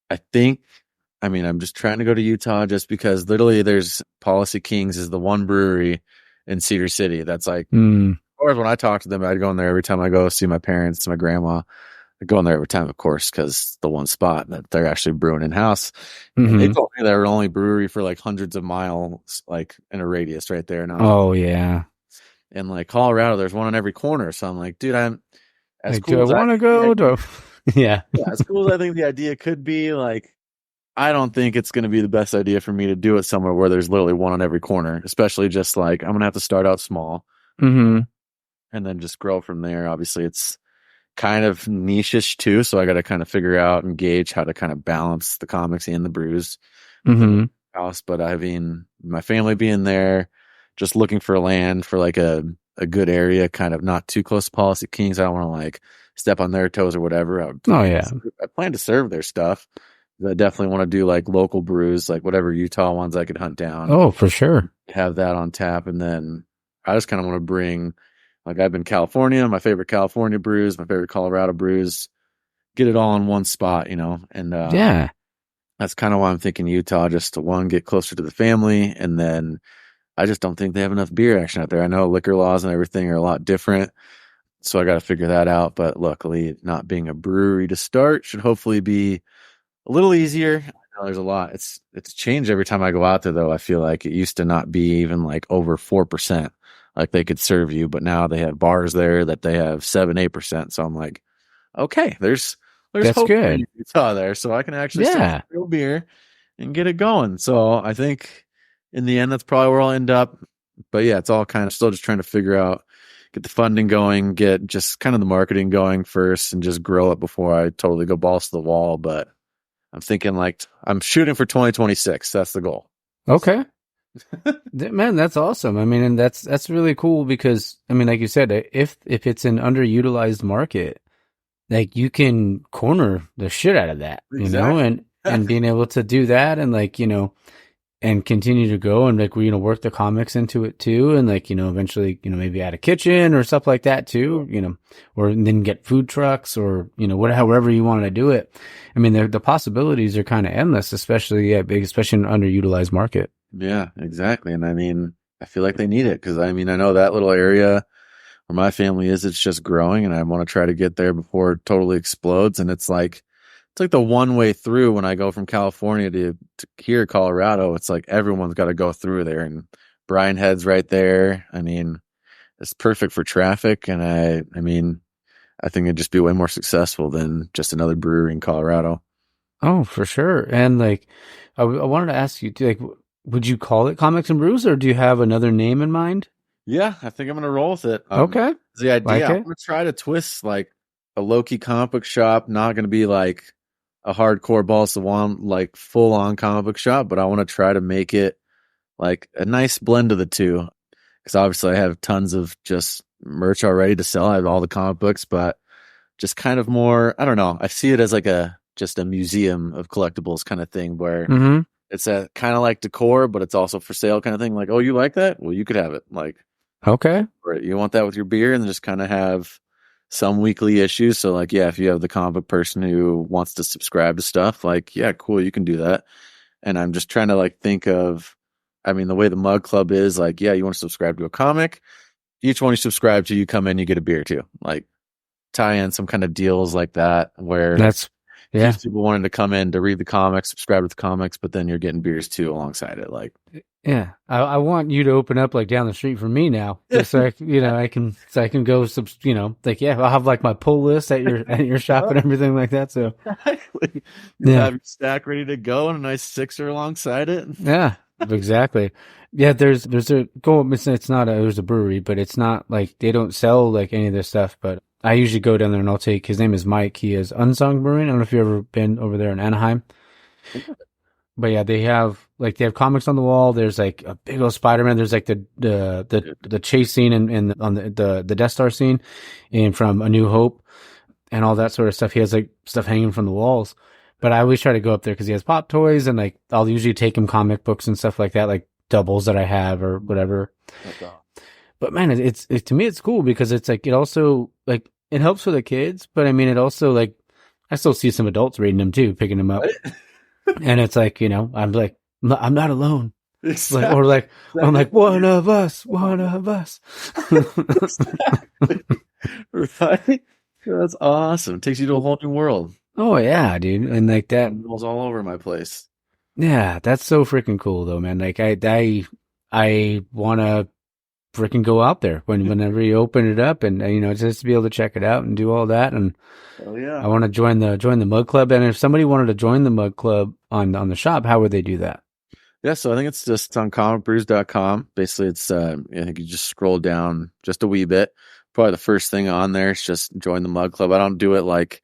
I think, I mean, I'm just trying to go to Utah just because literally there's Policy Kings is the one brewery in Cedar City that's like, Mm, or when I talk to them, I'd go in there every time I go see my parents, my grandma. I go in there every time, of course, because the one spot that they're actually brewing in house. And they hmm. told me they were only brewery for like hundreds of miles, like in a radius right there. And I was Oh, yeah. in like Colorado, there's one on every corner. So I'm like, dude, I'm as Like, do cool I as I want to think go? Yeah. yeah, as cool as I think the idea could be, like I don't think it's going to be the best idea for me to do it somewhere where there's literally one on every corner, especially just like I'm going to have to start out small Hmm. and then just grow from there. Obviously, it's kind of niche-ish too, so I got to kind of figure out and gauge how to kind of balance the comics and the brews within the Hmm. house. But I mean, my family being there, just looking for land for like a good area, kind of not too close to Policy Kings. I don't want to like step on their toes or whatever. Oh, yeah. I plan to serve their stuff. I definitely want to do like local brews, like whatever Utah ones I could hunt down, Oh, for sure. have that on tap. And then I just kind of want to bring, like, I've been California, my favorite California brews, my favorite Colorado brews, get it all in one spot, you know? And Yeah. that's kind of why I'm thinking Utah, just to one, get closer to the family. And then I just don't think they have enough beer action out there. I know liquor laws and everything are a lot different. So I got to figure that out. But luckily, not being a brewery to start should hopefully be a little easier. I know there's a lot. It's changed every time I go out there though. I feel like it used to not be even like over 4%. Like they could serve you, but now they have bars there that they have 7, 8%. So I'm like, okay, there's That's hope for good. Utah there. So I can actually start Yeah. some real beer and get it going. So I think in the end that's probably where I'll end up. But yeah, it's all kind of still just trying to figure out, get the funding going, get just kind of the marketing going first and just grow it before I totally go balls to the wall. But I'm thinking like I'm shooting for 2026. That's the goal. Okay. Man, that's awesome. I mean, and that's really cool because I mean, like you said, if it's an underutilized market, like you can corner the shit out of that, Exactly. and being able to do that and like, and continue to go and like work the comics into it too, and like, eventually, maybe add a kitchen or stuff like that too, or then get food trucks or, however you want to do it. I mean, the possibilities are kind of endless, especially, yeah, big, especially in an underutilized market. Yeah, exactly. And I mean, I feel like they need it because I mean, I know that little area where my family is, it's just growing and I want to try to get there before it totally explodes. And it's like the one way through when I go from California to here, Colorado. It's like everyone's got to go through there. And Brian Head's right there. I mean, it's perfect for traffic. And I mean, I think it'd just be way more successful than just another brewery in Colorado. Oh, for sure. And like, I wanted to ask you, like, would you call it Comics and Brews, or do you have another name in mind? Yeah, I think I'm gonna roll with it. Okay, The idea like I'm it. gonna try to twist like a low-key comic book shop, not gonna be like a hardcore balls to one like full on comic book shop, but I want to try to make it like a nice blend of the two. Because obviously I have tons of just merch already to sell. I have all the comic books, but just kind of more, I don't know. I see it as like a just a museum of collectibles kind of thing where Mm-hmm. it's a kind of like decor, but it's also for sale kind of thing. Like, oh, you like that? Well, you could have it. Like, Okay. or you want that with your beer and just kind of have some weekly issues. So like, yeah, if you have the comic book person who wants to subscribe to stuff, like, yeah, cool, you can do that. And I'm just trying to like think of, I mean, the way the mug club is like, yeah, you want to subscribe to a comic. each one you subscribe to, you come in, you get a beer too. Like tie in some kind of deals like that where That's yeah. keeps people wanting to come in to read the comics, subscribe to the comics, but then you're getting beers too alongside it. Like, Yeah, I want you to open up like down the street from me now, just so I can go, like yeah, I'll have like my pull list at your shop and everything like that. So exactly. You'll yeah, have your stack ready to go and a nice sixer alongside it. yeah, exactly. Yeah, there's a go. It's not there's a brewery, but it's not like they don't sell like any of this stuff. But I usually go down there and I'll take his name is Mike. He is Unsung Brewing. I don't know if you've ever been over there in Anaheim. But yeah, they have comics on the wall. There's like a big old Spider-Man. There's like the chase scene and on the Death Star scene, and from A New Hope and all that sort of stuff. He has like stuff hanging from the walls. But I always try to go up there because he has pop toys and like I'll usually take him comic books and stuff like that, like doubles that I have or whatever. Okay. But man, it's to me it's cool because it's like it also like it helps for the kids, but I mean it also like I still see some adults reading them too, picking them up. Right? And it's like, I'm like, I'm not alone. Exactly. Like, or like, I'm like, one of us. Exactly. Right? That's awesome. Takes you to a whole new world. Oh yeah, dude. And like that, Animals all over my place. yeah, that's so freaking cool though, man. Like I want to freaking go out there whenever you open it up and, just to be able to check it out and do all that. And Oh yeah. I want to join the mug club. And if somebody wanted to join the mug club on the shop, how would they do that? Yeah, so I think it's just on comicbrews.com. Basically, it's I think you just scroll down just a wee bit. Probably the first thing on there is just join the mug club. I don't do it like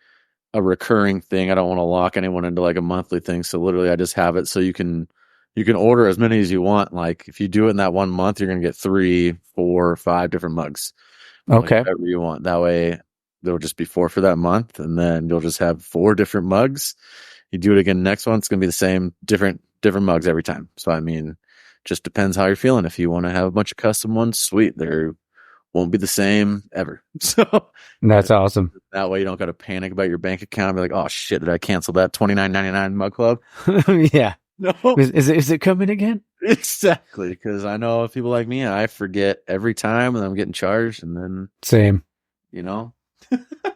a recurring thing. I don't want to lock anyone into like a monthly thing. So literally, I just have it so you can order as many as you want. Like if you do it in that 1 month, you're gonna get 3, 4, 5 different mugs. Like Okay. whatever you want. That way, there'll just be 4 for that month, and then you'll just have 4 different mugs. You do it again next one, it's gonna be the same, different mugs every time. So I mean, just depends how you're feeling. If you want to have a bunch of custom ones, sweet. They won't be the same ever. So That's awesome. that way you don't got to panic about your bank account. Be like, oh shit, did I cancel that $29.99 mug club? Yeah. No, Is it coming again? exactly. Because I know people like me, I forget every time, and I'm getting charged, and then Same. you know,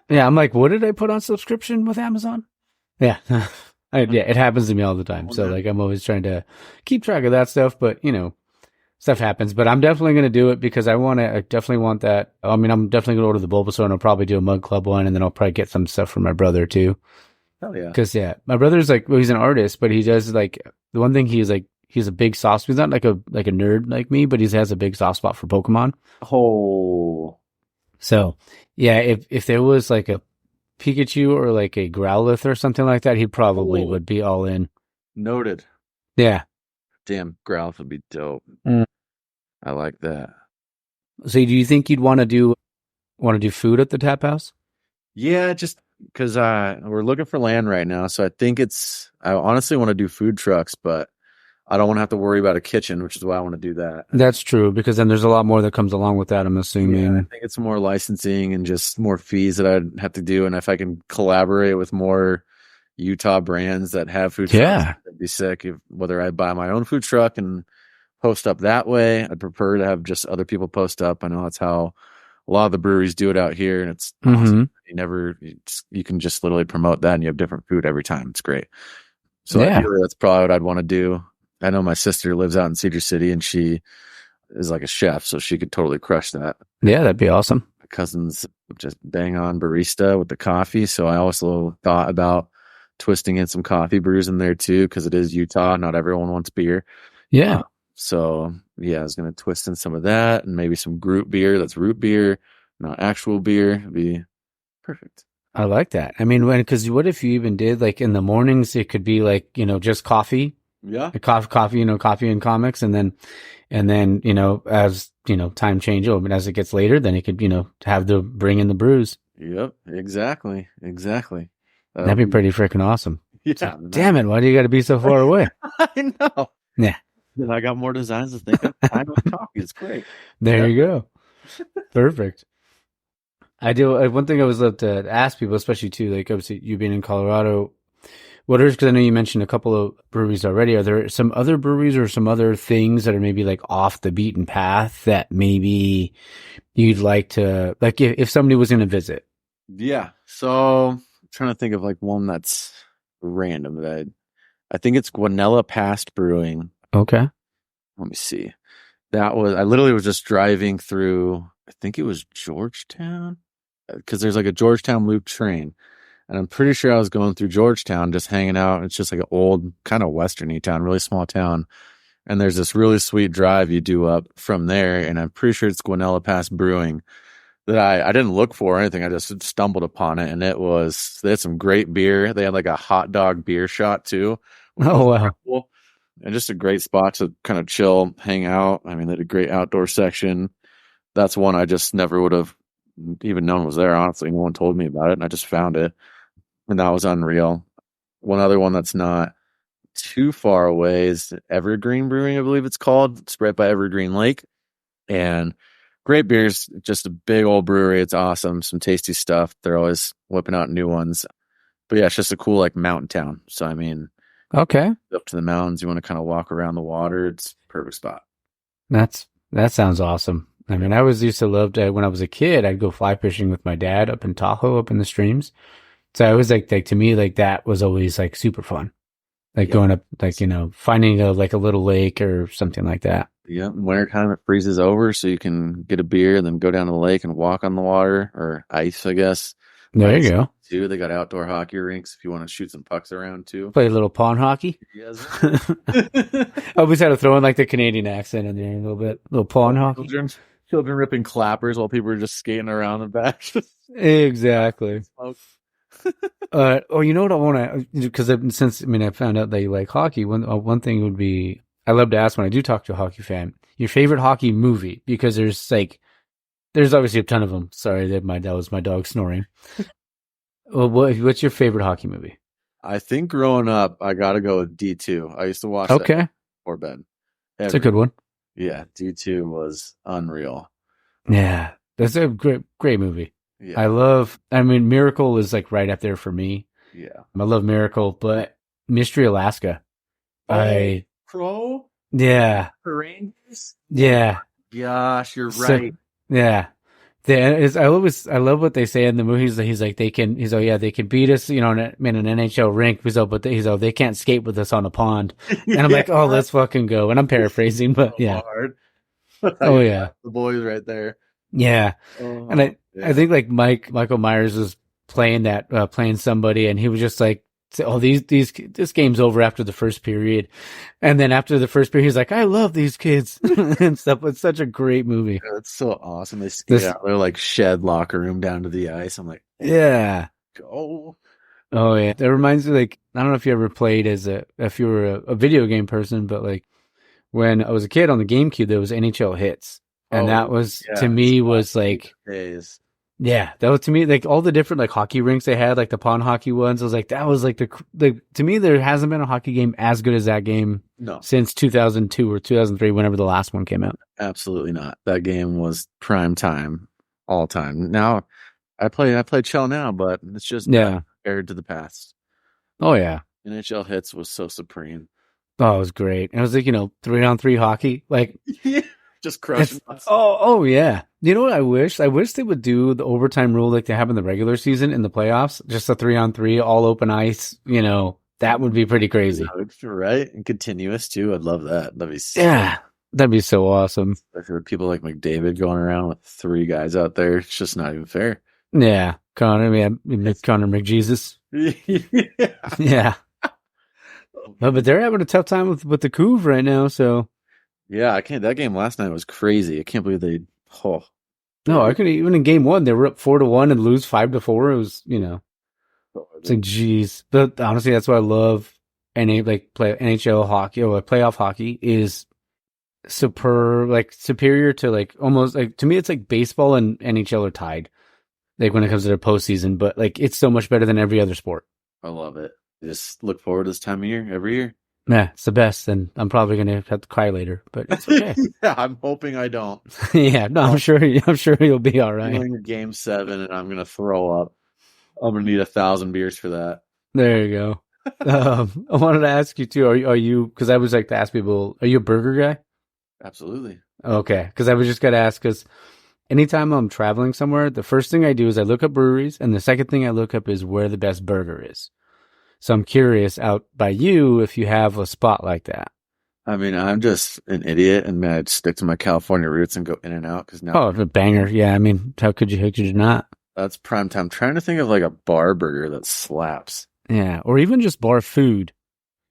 Yeah, I'm like, what did I put on subscription with Amazon? Yeah. Yeah, it happens to me all the time. So like I'm always trying to keep track of that stuff, but stuff happens. But I'm definitely going to do it because I definitely want that. I mean, I'm definitely going to order the Bulbasaur and I'll probably do a Mug Club one and then I'll probably get some stuff for my brother too. hell yeah. Cause yeah, my brother's like, well, he's an artist, but he does like the one thing he's a big soft, he's not like a nerd like me, but he has a big soft spot for Pokemon. Oh, So yeah, if there was like a Pikachu or like a Growlithe or something like that, he probably would be all in. noted. Yeah. Damn, Growlithe would be dope. Mm. I like that. So do you think you'd want to do food at the tap house? Yeah, just because we're looking for land right now, so I think I honestly want to do food trucks, but I don't want to have to worry about a kitchen, which is why I want to do that. That's true, because then there's a lot more that comes along with that, I'm assuming. Yeah, I think it's more licensing and just more fees that I'd have to do. And if I can collaborate with more Utah brands that have food trucks, Yeah. that'd be sick. Whether I buy my own food truck and post up that way, I'd prefer to have just other people post up. I know that's how a lot of the breweries do it out here, and it's awesome. You can just literally promote that, and you have different food every time. It's great. So Yeah. ideally, that's probably what I'd want to do. I know my sister lives out in Cedar City, and she is like a chef, so she could totally crush that. Yeah, that'd be awesome. My cousin's just bang on barista with the coffee, so I also thought about twisting in some coffee brews in there too, because it is Utah. Not everyone wants beer. Yeah. So yeah, I was gonna twist in some of that and maybe some Groot beer. That's root beer, not actual beer. It'd be perfect. I like that. I mean, because what if you even did like in the mornings, it could be like, just coffee. Yeah. Coffee, coffee and comics. And then, as, time changes, I mean, as it gets later, then it could, have to bring in the brews. Yep. Exactly. That'd be pretty freaking awesome. Yeah. So, damn it. Why do you got to be so far away? I know. Yeah. Then I got more designs to think of. I know coffee is great. There you go. Perfect. I do. One thing I was love to ask people, especially too, like obviously you being in Colorado, What are, because I know you mentioned a couple of breweries already. Are there some other breweries or some other things that are maybe like off the beaten path that maybe you'd like to, like if somebody was going to visit? Yeah. So I'm trying to think of like one that's random. That I think it's Guanella Past Brewing. Okay. Let me see. That was I literally was just driving through. I think it was Georgetown because there's like a Georgetown loop train, and I'm pretty sure I was going through Georgetown, just hanging out. It's just like an old kind of westerny town, really small town. And there's this really sweet drive you do up from there, and I'm pretty sure it's Guanella Pass Brewing that I didn't look for or anything. I just stumbled upon it, and they had some great beer. They had like a hot dog beer shot too, which Oh, was wow. cool. And just a great spot to kind of chill, hang out. I mean, they had a great outdoor section. That's one I just never would have even known was there. Honestly, no one told me about it, and I just found it, and that was unreal. One other one that's not too far away is Evergreen Brewing, I believe it's called. It's right by Evergreen Lake, and great beers. Just a big old brewery. It's awesome. Some tasty stuff. They're always whipping out new ones. But yeah, it's just a cool like mountain town. So I mean, Okay. up to the mountains, you want to kind of walk around the water. It's a perfect spot. That sounds awesome. I mean, I was used to love to, when I was a kid, I'd go fly fishing with my dad up in Tahoe, up in the streams. So I was like to me, like that was always like super fun. Like Yeah. going up, like, finding like a little lake or something like that. Yeah, in wintertime it freezes over, so you can get a beer and then go down to the lake and walk on the water or ice, I guess. There you Ice go. too. They got outdoor hockey rinks if you want to shoot some pucks around too. Play a little pond hockey. Yes. I always had to throw in like the Canadian accent in there a little bit. Little pond hockey. Children ripping clappers while people are just skating around the back. Exactly. You know what I want to, because since I found out that you like hockey. One thing would be, I love to ask when I do talk to a hockey fan, your favorite hockey movie, because there's obviously a ton of them. Sorry, that was my dog snoring. Well, what's your favorite hockey movie? I think growing up, I got to go with D2. I used to watch that Okay, before bed. it's a good one. Yeah, D2 was unreal. Yeah, that's a great movie. Yeah. Miracle is like right up there for me. Yeah. I love Miracle, but Mystery Alaska. Pro Yeah. Rangers? Yeah. Gosh, you're So, right. yeah. I love what they say in the movies. He's like, they can beat us, in an NHL rink. But they can't skate with us on a pond. And I'm like, oh, let's fucking go. And I'm paraphrasing, but yeah. Hard. Oh yeah. The boys right there. Yeah. Oh, And I think like Michael Myers was playing somebody, and he was just like, oh, this game's over after the first period. And then after the first period, he's like, I love these kids and stuff. It's such a great movie. That's so awesome. They skate out their like shed locker room down to the ice. I'm like, yeah. go. Oh yeah. That reminds me, like, I don't know if you ever played if you were a video game person, but like when I was a kid on the GameCube, there was NHL Hits. And that was, to me, was like, days. Yeah, that was to me like all the different like hockey rinks they had, like the pond hockey ones. I was like, that was like to me there hasn't been a hockey game as good as that game since 2002 or 2003, whenever the last one came out. Absolutely not. That game was prime time, all time. Now I play Chell now, but it's just compared to the past. Oh yeah, NHL Hits was so supreme. Oh, it was great. And it was like 3-on-3 hockey, like. Just crushing. Oh yeah. You know what I wish? I wish they would do the overtime rule like they have in the regular season in the playoffs. Just a 3-on-3, all open ice. That would be pretty crazy. Right? And continuous too. I'd love that. That'd be so awesome. Especially with people like McDavid going around with 3 guys out there. It's just not even fair. Yeah. Connor McJesus. Yeah. But they're having a tough time with the Couve right now, so. Yeah, I can't. That game last night was crazy. I can't believe they. No, I could even in game 1 they were up 4-1 and lose 5-4. It was it's like geez. But honestly, that's what I love. NHL hockey or playoff hockey is superior to like almost like to me it's like baseball and NHL are tied. Like when it comes to their postseason, but like it's so much better than every other sport. I love it. Just look forward to this time of year every year. Yeah, it's the best, and I'm probably gonna have to cry later, but it's okay. Yeah, I'm hoping I don't. Yeah, no, I'm sure you'll be all right. I'm Game 7, and I'm gonna throw up. I'm gonna need 1,000 beers for that. There you go. I wanted to ask you too. Are you? Because I was like to ask people, are you a burger guy? Absolutely. Okay, because I was just gonna ask. Because anytime I'm traveling somewhere, the first thing I do is I look up breweries, and the second thing I look up is where the best burger is. So I'm curious out by you if you have a spot like that. I mean, I'm just an idiot, and I'd stick to my California roots and go in and out because now Oh, a banger. Yeah, I mean, how could you not? that's prime time. I'm trying to think of like a bar burger that slaps. Yeah, or even just bar food.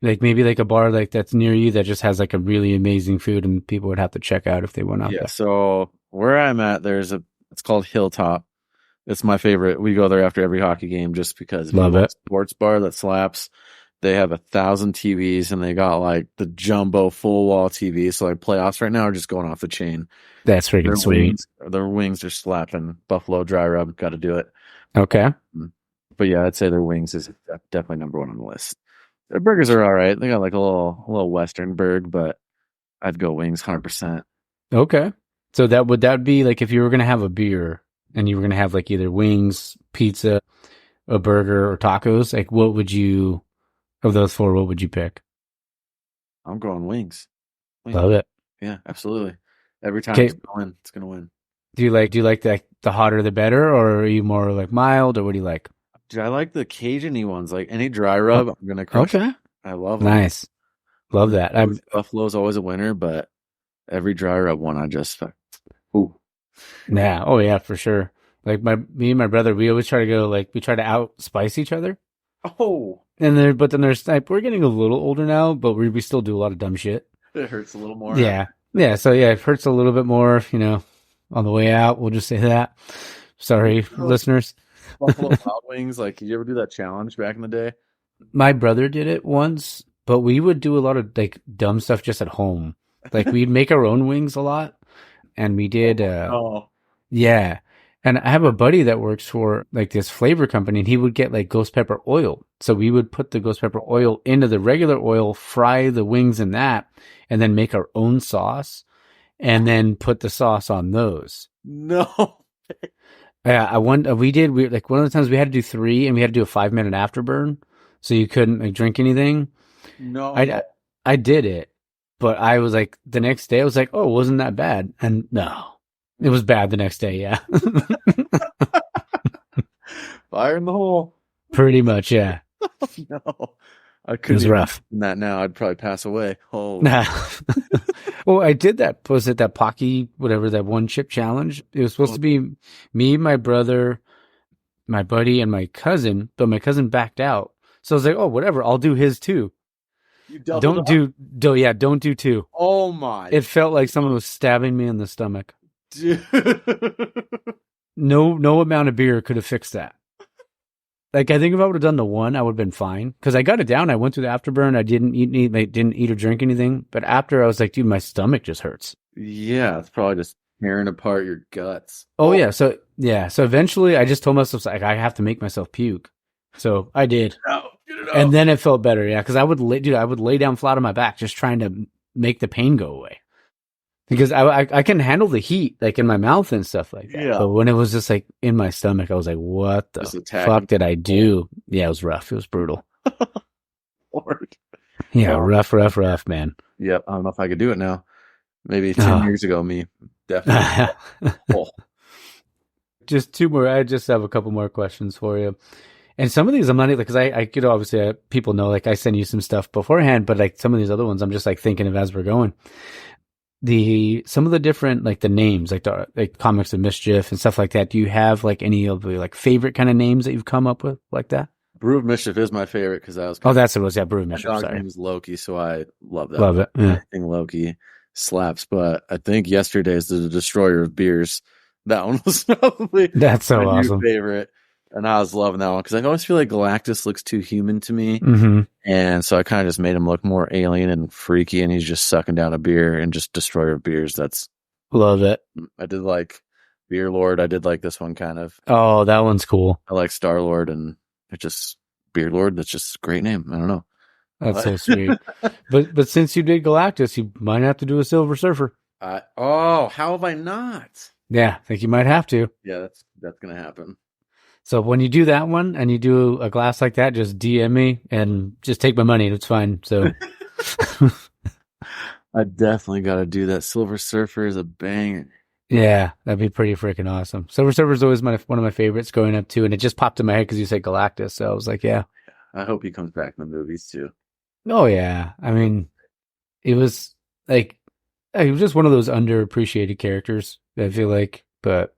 Like maybe like a bar like that's near you that just has like a really amazing food and people would have to check out if they went out Yeah. there. So where I'm at, it's called Hilltop. It's my favorite. We go there after every hockey game just because if you Love want a it. sports bar that slaps, they have 1,000 TVs and they got like the jumbo full wall TV. So like playoffs right now are just going off the chain. That's freaking sweet. Their wings are slapping. Buffalo dry rub, got to do it. Okay. But yeah, I'd say their wings is definitely number one on the list. Their burgers are all right. They got like a little Western burg, but I'd go wings 100%. Okay. So that be like if you were gonna have a beer and you were gonna have like either wings, pizza, a burger, or tacos, like what would you of those four, what would you pick? I'm going wings. Wings. Love it. Yeah, absolutely. Every time Okay. it's gonna win. It's gonna win. Do you like the hotter the better, or are you more like mild, or what do you like? Dude, I like the Cajun-y ones. Like any dry Oh, rub, I'm gonna crush it. okay. I love them. Nice. Love that. Buffalo's always a winner, but every dry rub one, I just ooh. Yeah. Oh yeah, for sure. Like me and my brother, we always try to go like we try to out spice each other. Oh, But then there's like we're getting a little older now, but we still do a lot of dumb shit. it hurts a little more. Yeah. Yeah. So yeah, it hurts a little bit more, on the way out. We'll just say that. Sorry, listeners. Buffalo Wild Wings. Like, did you ever do that challenge back in the day? My brother did it once, but we would do a lot of like dumb stuff just at home. Like we'd make our own wings a lot, and we did. Oh, Yeah. And I have a buddy that works for like this flavor company and he would get like ghost pepper oil. So we would put the ghost pepper oil into the regular oil, fry the wings in that, and then make our own sauce and then put the sauce on those. no. Yeah, we like one of the times we had to do three and we had to do a 5 minute afterburn. So you couldn't like drink anything. No. I did it, but I was like, the next day I was like, oh, wasn't that bad? And no. It was bad the next day, yeah. Fire in the hole. Pretty much, yeah. No. I It couldn't was even rough. imagine that now. I'd probably pass away. Oh, Nah. Well, I did that. Was it that Pocky, whatever, that one chip challenge? It was supposed to be me, my brother, my buddy, and my cousin, but my cousin backed out. So I was like, oh, whatever, I'll do his too. you doubled up? Don't do two. Oh my It felt like someone was stabbing me in the stomach. dude. No amount of beer could have fixed that. Like, I think if I would have done the one, I would have been fine. Because I got it down. I went through the afterburn. I didn't eat or drink anything. But after, I was like, dude, my stomach just hurts. Yeah, it's probably just tearing apart your guts. Oh, yeah. So eventually, I just told myself, like, I have to make myself puke. So I did. No, get it out. And then it felt better. Yeah. Because I would lay down flat on my back just trying to make the pain go away. Because I can handle the heat, like in my mouth and stuff like that. Yeah. But when it was just like in my stomach, I was like, what the fuck did I do? Yeah, it was rough. It was brutal. Lord. Yeah, Oh. rough, man. Yep, I don't know if I could do it now. Maybe 10 years ago, me. Definitely. Oh. Just two more. I just have a couple more questions for you. And some of these I'm not because I obviously people know, like I send you some stuff beforehand, but like some of these other ones I'm just like thinking of as we're going. Some of the different like the names like Comics of Mischief and stuff like that. Do you have like any of the like favorite kind of names that you've come up with like that? Brew of Mischief is my favorite because I was. Oh, that's what it was. Yeah, Brew of my Mischief. dog's Sorry, name is Loki, so I love that. love it. Yeah. I think Loki slaps, but I think yesterday's the Destroyer of Beers. That one was probably That's so my new awesome. favorite, and I was loving that one because I always feel like Galactus looks too human to me. Mm-hmm. And so I kind of just made him look more alien and freaky, and he's just sucking down a beer and just Destroyer of Beers. Love it. I did like Beer Lord. I did like this one kind of. Oh, that one's cool. I like Star Lord, and it's just Beer Lord. That's just a great name. I don't know. That's so sweet. But since you did Galactus, you might have to do a Silver Surfer. How have I not? Yeah, I think you might have to. Yeah, that's gonna happen. So when you do that one and you do a glass like that, just DM me and just take my money. It's fine. So I definitely got to do that. Silver Surfer is a banger. yeah, that'd be pretty freaking awesome. Silver Surfer is always one of my favorites growing up too, and it just popped in my head because you said Galactus. So I was like, yeah, I hope he comes back in the movies too. oh yeah. I mean, it was like he was just one of those underappreciated characters. I feel like, but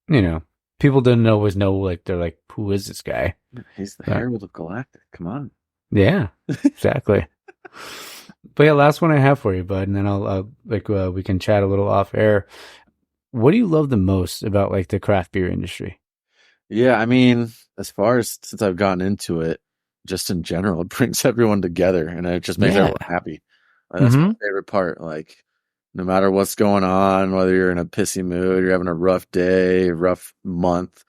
you know, people didn't always know. Like they're like, who is this guy? He's the But, Herald of Galactic. Come on. yeah, exactly. But yeah, last one I have for you, bud, and then I'll we can chat a little off air. What do you love the most about like the craft beer industry? Yeah, I mean, as far as since I've gotten into it, just in general, it brings everyone together and it just makes Yeah. everyone happy. That's my favorite part. Like, no matter what's going on, whether you're in a pissy mood, you're having a rough day, rough month,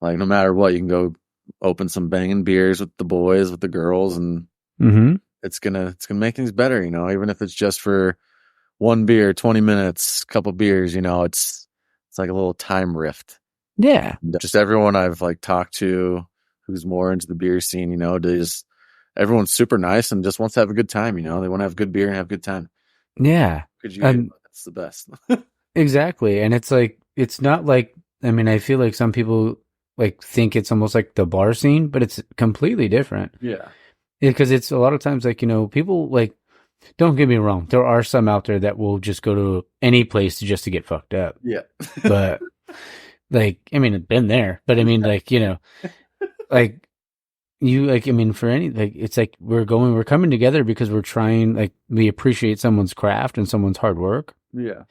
like no matter what, you can go open some banging beers with the boys, with the girls, and Mm-hmm. it's gonna make things better, even if it's just for one beer, 20 minutes, couple beers, it's like a little time rift. Yeah. Just everyone I've like talked to who's more into the beer scene, everyone's super nice and just wants to have a good time, they want to have good beer and have a good time. Yeah. Could you And that's the best. exactly. And it's like it's not like I mean, I feel like some people like think it's almost like the bar scene, but it's completely different. Yeah. Because it's a lot of times like, people like don't get me wrong, there are some out there that will just go to any place just to get fucked up. Yeah. But like I mean, I've been there, but I mean like, like you like I mean for any like it's like we're coming together because we're trying like we appreciate someone's craft and someone's hard work Yeah.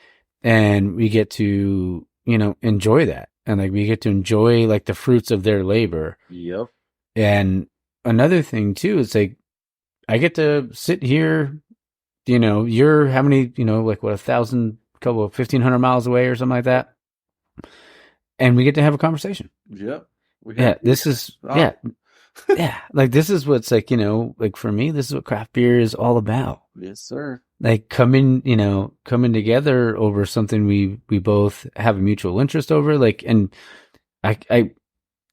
and we get to enjoy that and like we get to enjoy like the fruits of their labor. Yep. And another thing too is like I get to sit here, you're how many, like what 1,000 couple of 1,500 miles away or something like that, and we get to have a conversation. Yep. Yeah, this is yeah, like this is what's like, like for me, this is what craft beer is all about. Yes, sir. Like coming together over something we both have a mutual interest over. Like, and I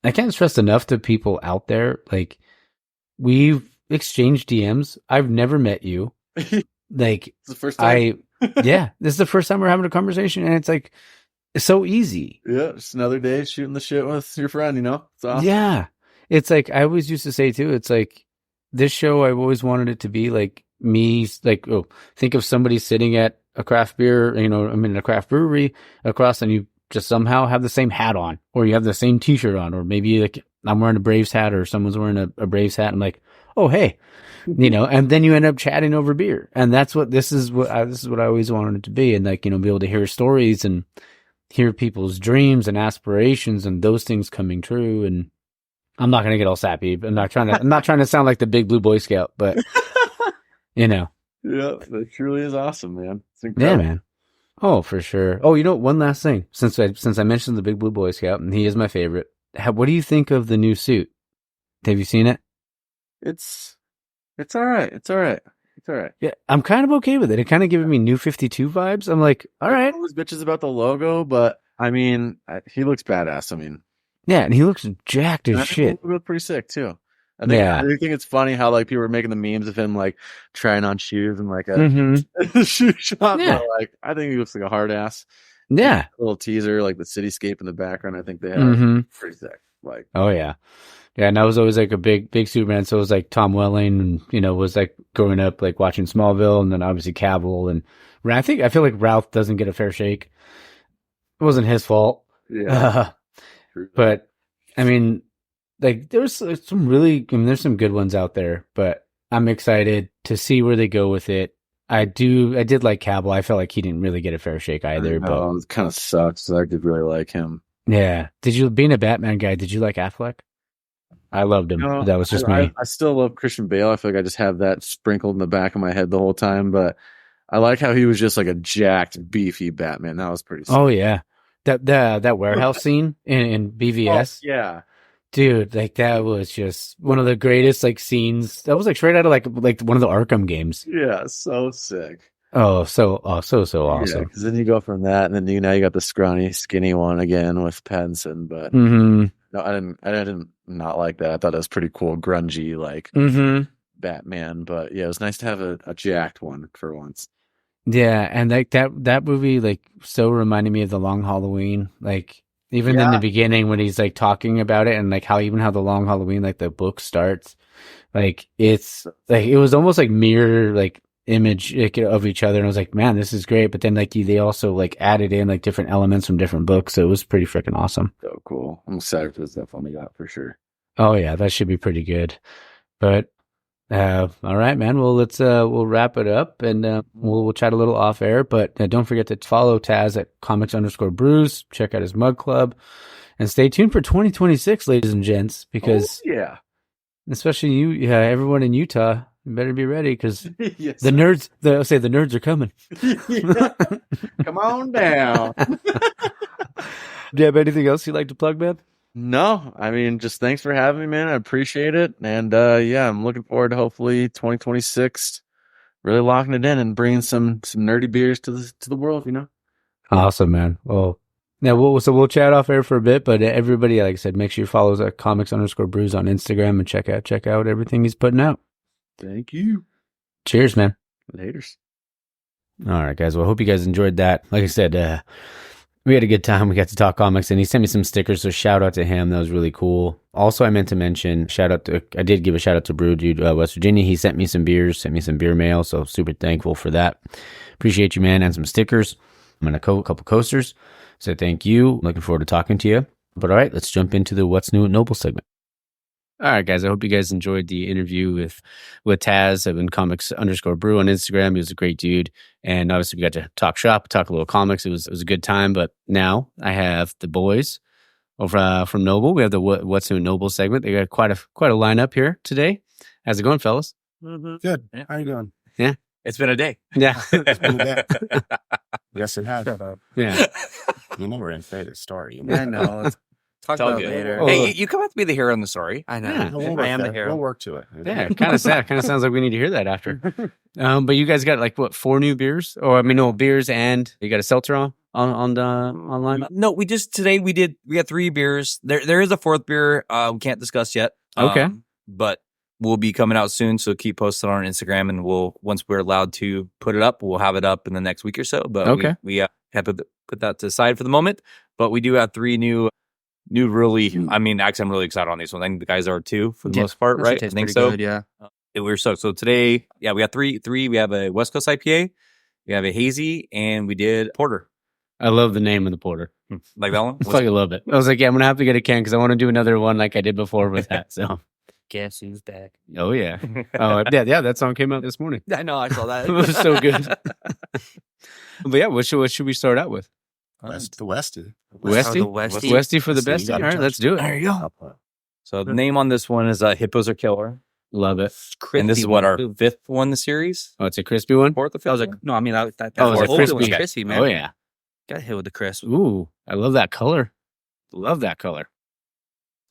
can't stress enough to people out there. Like, we've exchanged DMs. I've never met you. Like, It's the first time. Yeah, this is the first time we're having a conversation, and it's like it's so easy. Yeah, just another day shooting the shit with your friend. It's awesome. Yeah. It's like I always used to say too, it's like this show I've always wanted it to be like me like think of somebody sitting at a craft beer, I'm in a craft brewery across and you just somehow have the same hat on or you have the same t-shirt on or maybe like I'm wearing a Braves hat or someone's wearing a Braves hat. I'm like, "Oh, hey." And then you end up chatting over beer. And this is what I always wanted it to be and like, be able to hear stories and hear people's dreams and aspirations and those things coming true. And I'm not going to get all sappy. I'm not trying to sound like the big blue Boy Scout, but Yeah, that truly is awesome, man. It's incredible. yeah, man. Oh, for sure. Oh, one last thing. Since I mentioned the big blue Boy Scout and he is my favorite. What do you think of the new suit? Have you seen it? It's all right. It's all right. It's all right. Yeah, I'm kind of okay with it. It kind of giving me New 52 vibes. I'm like, all right. All those bitches about the logo, but I mean, he looks badass. I mean, yeah, and he looks jacked as shit. He looked pretty sick too. I think it's funny how like people were making the memes of him like trying on shoes and like a shoe shop. Yeah. But, like I think he looks like a hard ass. Yeah. A little teaser, like the cityscape in the background. I think they have pretty sick. Like, oh yeah. Yeah, and I was always like a big Superman. So it was like Tom Welling, and was like growing up like watching Smallville, and then obviously Cavill, and I feel like Ralph doesn't get a fair shake. It wasn't his fault. Yeah, but I mean, like there's some there's some good ones out there, but I'm excited to see where they go with it. I did like Cavill. I felt like he didn't really get a fair shake either. But it kind of sucks. I did really like him. Yeah. Being a Batman guy, did you like Affleck? I loved him. That was just me. I still love Christian Bale. I feel like I just have that sprinkled in the back of my head the whole time. But I like how he was just like a jacked, beefy Batman. That was pretty sick. Oh yeah, that warehouse scene in BVS. Oh, yeah, dude, like that was just one of the greatest like scenes. That was like straight out of like one of the Arkham games. Yeah, so sick. Oh, so awesome. Yeah, because then you go from that, and then now you got the scrawny, skinny one again with Pattinson. But No, I didn't not like that. I thought it was pretty cool, grungy, like Mm-hmm. Batman. But yeah, it was nice to have a jacked one for once. Yeah, and like that movie like so reminded me of The Long Halloween. Like even in the Yeah. beginning when he's like talking about it and like how The Long Halloween like the book starts, like it's like it was almost like mirror like image like, of each other, and I was like, man, this is great. But then like they also like added in like different elements from different books, so it was pretty freaking awesome. So cool. I'm excited for the stuff on the got for sure. Oh yeah, that should be pretty good. But all right, man. Well, let's we'll wrap it up, and we'll chat a little off air. But don't forget to follow Taz at comics_brews. Check out his mug club, and stay tuned for 2026, ladies and gents, because Yeah. especially you, yeah, everyone in Utah, you better be ready because Yes, the sir. nerds. I'll say the nerds are coming. Yeah. Come on down. Do you have anything else you'd like to plug, man? No, I mean, just thanks for having me, man. I appreciate it. And yeah, I'm looking forward to hopefully 2026 really locking it in and bringing some nerdy beers to the world, you know. Awesome, man. Well, yeah, we'll chat off air for a bit, but everybody, like I said, make sure you follow us at comics_brews on Instagram and check out everything he's putting out. Thank you. Cheers, man. Laters. All right, guys. Well, I hope you guys enjoyed that. Like I said, we had a good time. We got to talk comics, and he sent me some stickers, so shout out to him. That was really cool. Also, I meant to mention, I did give a shout out to Brew Dude, West Virginia. He sent me some beers, sent me some beer mail, so super thankful for that. Appreciate you, man, and some stickers. I'm a couple coasters. So thank you. Looking forward to talking to you. But all right, let's jump into the What's New at Noble segment. All right, guys. I hope you guys enjoyed the interview with Taz of comics_brew on Instagram. He was a great dude, and obviously we got to talk shop, talk a little comics. It was a good time. But now I have the boys over from Noble. We have the What's New at Noble segment. They got quite a lineup here today. How's it going, fellas? Mm-hmm. Good. Yeah. How you doing? Yeah, it's been a day. Yeah, it's been a day. Yes, it has. Shut up. Yeah, you know we're in the story. I know. Let's talk about it later. Oh. Hey, you come out to be the hero in the story. I know. Yeah, I am the hero. We'll work to it. Yeah, kind of sad. Kind of sounds like we need to hear that after. But you guys got like what 4 new beers? Or I mean, no beers, and you got a seltzer on the online. No, we got 3 beers. There is a 4th beer we can't discuss yet. Okay, but we'll be coming out soon, so keep posted on our Instagram, and once we're allowed to put it up, we'll have it up in the next week or so. But okay, we have to put that to the side for the moment. But we do have 3 new really. I mean, actually, I'm really excited on these ones. I think the guys are too for the most part, right? I think so. Good, yeah. We're so today. Yeah, we got three. We have a West Coast IPA, we have a hazy, and we did porter. I love the name of the porter. Like that one? I fucking love it. I was like, yeah, I'm gonna have to get a can because I want to do another one like I did before with that. So, Guess who's back? oh yeah, oh yeah, that song came out this morning. I know, I saw that. It was so good. But yeah, what should we start out with? The Westy. Westy? The Westy. Westy for the So you bestie. gotta All right, touch let's do it. There you go. So the name on this one is Hippos Are Killer. Love it. And this is what our 5th one in the series. Oh, it's a crispy one. 4th or 5th? I was like, no, I mean, that Oh, it's a old one was crispy. crispy, man. Oh yeah. Got hit with the crisp. Ooh, I love that color. Love that color.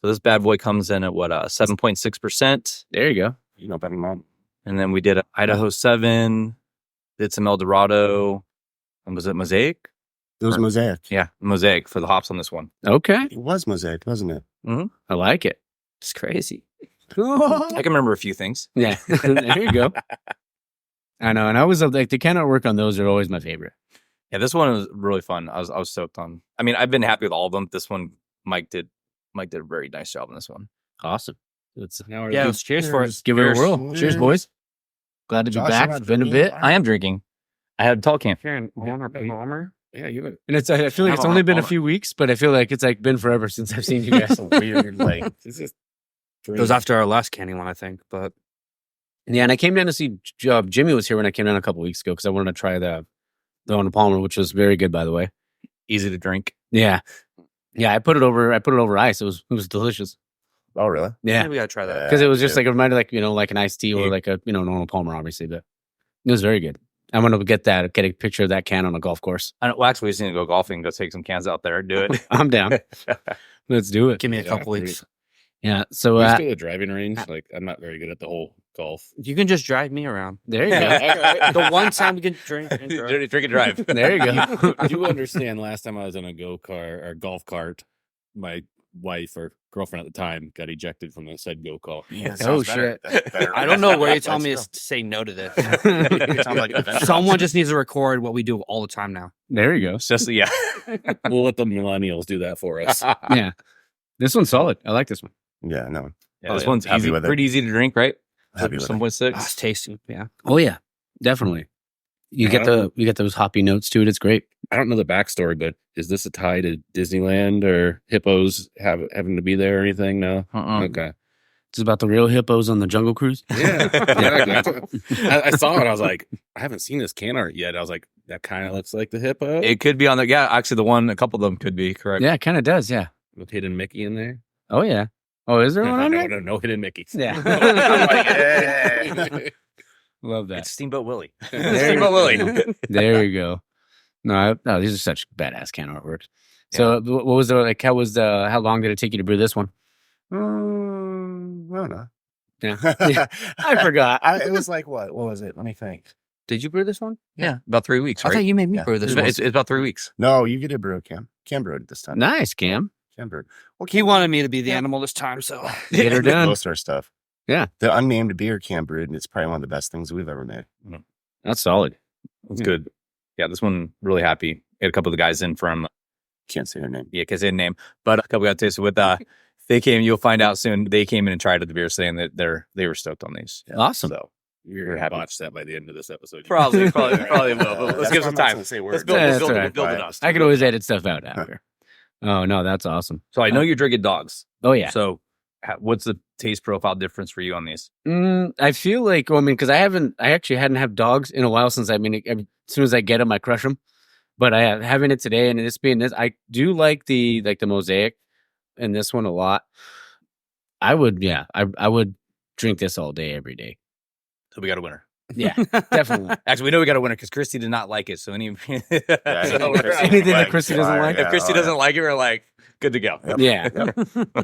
So this bad boy comes in at 7.6%. There you go. You know better than mom. And then we did Idaho 7, did some El Dorado, and was it Mosaic? It was Mosaic. Yeah, Mosaic for the hops on this one. Okay, It was Mosaic, wasn't it? I like it. It's crazy. I can remember a few things. Yeah, there you go. I know, and I was like the can artwork on those are always my favorite. Yeah, this one was really fun. I was stoked on. I mean, I've been happy with all of them. This one, Mike did a very nice job on this one. Awesome. Now Yeah, cheers for it. Give it a Cheers. whirl. Cheers, boys. Glad to be Josh, back. you're It's been a not bit. drinking? I am drinking. I had a tall can. Yeah, you. And it's. I feel like it's only been a few weeks, but I feel like it's like been forever since I've seen you guys. That's a weird, like, this is. It was after our last candy one, I think. But Yeah, and I came down to see Jimmy was here when I came down a couple weeks ago because I wanted to try the Arnold Palmer, which was very good, by the way. Easy to drink. Yeah, I put it over ice. It was delicious. Oh, really? Yeah, we gotta try that. because it was just like it reminded like like an iced tea or like a Arnold Palmer, obviously, but it was very good. I'm gonna get a picture of that can on a golf course. I know, well, actually, we just need to go golfing. Go take some cans out there. Do it. I'm down. Let's do it. Give me a couple weeks. Yeah. So Can we just go to the driving range? Like, I'm not very good at the whole golf. You can just drive me around. there you go. The one time we can drink and drive. Drink and drive. There you go. You understand? Last time I was in a golf cart, my wife or girlfriend at the time got ejected from the said go call. Yeah, Oh, sounds better. shit. That's better. I don't know where you're telling me Let's to say no to this. go. Sounds like an event. Someone just needs to record what we do all the time now. There you go. It's just yeah. We'll let the millennials do that for us. Yeah. This one's solid. I like this one. Yeah, no. Yeah, this yeah. one's Happy easy, with it. pretty easy to drink, right? Happy with it. 7.6. Ah, it's tasty. Yeah. Oh yeah, definitely. You get those hoppy notes to it. It's great. I don't know the backstory, but is this a tie to Disneyland or hippos having to be there or anything? No. Okay. It's about the real hippos on the Jungle Cruise. Yeah. Exactly. I saw it. I was like, I haven't seen this can art yet. I was like, that kind of looks like the hippo. It could be on the actually a couple of them could be correct. Yeah, it kind of does. Yeah. With hidden Mickey in there. Oh yeah. Oh, is there one on there? No hidden Mickey. Yeah. I'm like, yeah. Love that. It's Steamboat Willie. There Steamboat Willie. There you go. No, these are such badass can artwork. So, what was the how long did it take you to brew this one? I don't know. Yeah. I forgot. It was like what? What was it? Let me think. Did you brew this one? Yeah, about 3 weeks. I Right? thought you made me Yeah. brew this It's, one. it's about 3 weeks. No, you get a brew, Cam. Cam brewed it this time. Nice, Cam. Cam brewed. He wanted me to be the animal this time, so Get her done. Most of our stuff. Yeah. The unnamed beer Cam brewed, and it's probably one of the best things we've ever made. That's solid. It's good. Yeah, this one really happy. Had a couple of the guys in from Can't say her name. because they didn't name, but a couple got tasted with. They came. You'll find out soon. They came in and tried the beer, saying that they were stoked on these. Awesome. So You're We're going to happy. botch that by the end of this episode. probably will. But let's give some time. Say Let's words. build, Yeah, let's that's build, right. build it up. I could always edit stuff out after. Oh no, that's awesome. So I know you're drinking dogs. Oh yeah. So what's the taste profile difference for you on these? I feel like, because I actually hadn't had dogs in a while since, as soon as I get them, I crush them. But having it today and this being this, I do like the mosaic in this one a lot. I would drink this all day, every day. So we got a winner. Yeah, definitely. Actually, we know we got a winner because Christy did not like it. So Anything that Christy doesn't like? if Christy doesn't like it, we're like good to go. Yep. Yeah.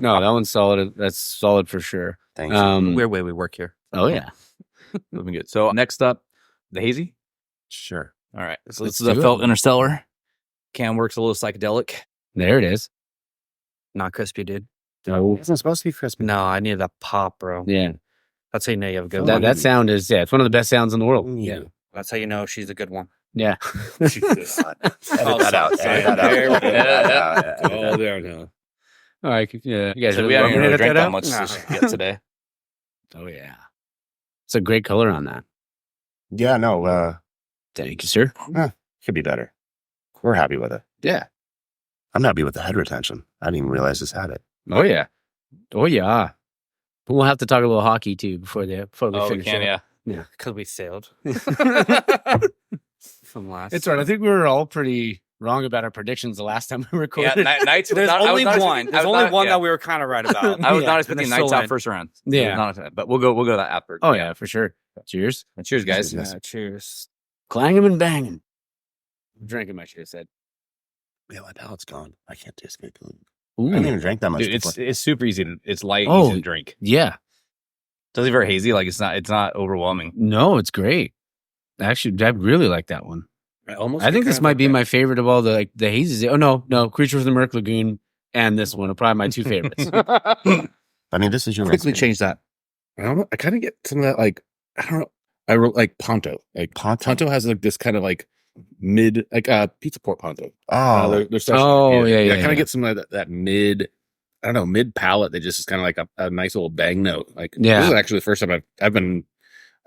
No, that one's solid. That's solid for sure. Thank you. weird way we work here. Oh yeah. Looking good. So next up, the hazy. Sure. All right. So Let's this is do a it. Felt Interstellar. Cam works a little psychedelic. There it is. Not crispy, dude. Oh Isn't it supposed to be crispy? No, I needed that pop, bro. yeah. That's how you know you have a good That one. that sound is it's one of the best sounds in the world. Yeah. That's how you know she's a good one. Yeah. Edit that out. Edit that out. There we go. Yeah. All downhill. All right. Yeah. You guys So really we haven't want me to really edit drank that that out? much Nah. yet today. Oh yeah. It's a great color on that. Yeah, no, Thank you, sir. could be better. We're happy with it. Yeah. I'm happy with the head retention. I didn't even realize this had it. Oh yeah. Oh yeah. But we'll have to talk a little hockey too before we Oh, we finish. can, up. yeah. Because we sailed from last. It's all right. I think we were all pretty wrong about our predictions the last time we recorded. Yeah, Knights. There's only one. There's only one yeah. that we were kind of right about. I was Yeah. not expecting And they're Knights still out in. first round. Yeah. But we'll go to that after. Oh yeah, for sure. Cheers. And cheers, guys. Yes. Cheers. Clanging and banging. Drinking, I should have said. Yeah, my palate's gone. I can't taste it. I Ooh. didn't even drink that much. Dude, before. it's super easy. It's light, Oh. easy to drink. Yeah. Doesn't very hazy. Like it's not overwhelming. No, it's great. Actually, I really like that one. I think this might be my favorite of all the hazes. Oh no, Creature from the Murk Lagoon and this one are probably my two favorites. I mean, this is your Quickly recipe. change that. I don't know. I kind of get some of that, like, I don't know. I wrote like Ponto. Like Ponto has like this kind of like mid, like pizza port Ponto. Oh, They're such, Oh, yeah, I yeah, kind of yeah. get some of that mid, I don't know, mid palate that just is kind of like a nice little bang note. Like, Yeah. this is actually the first time I've been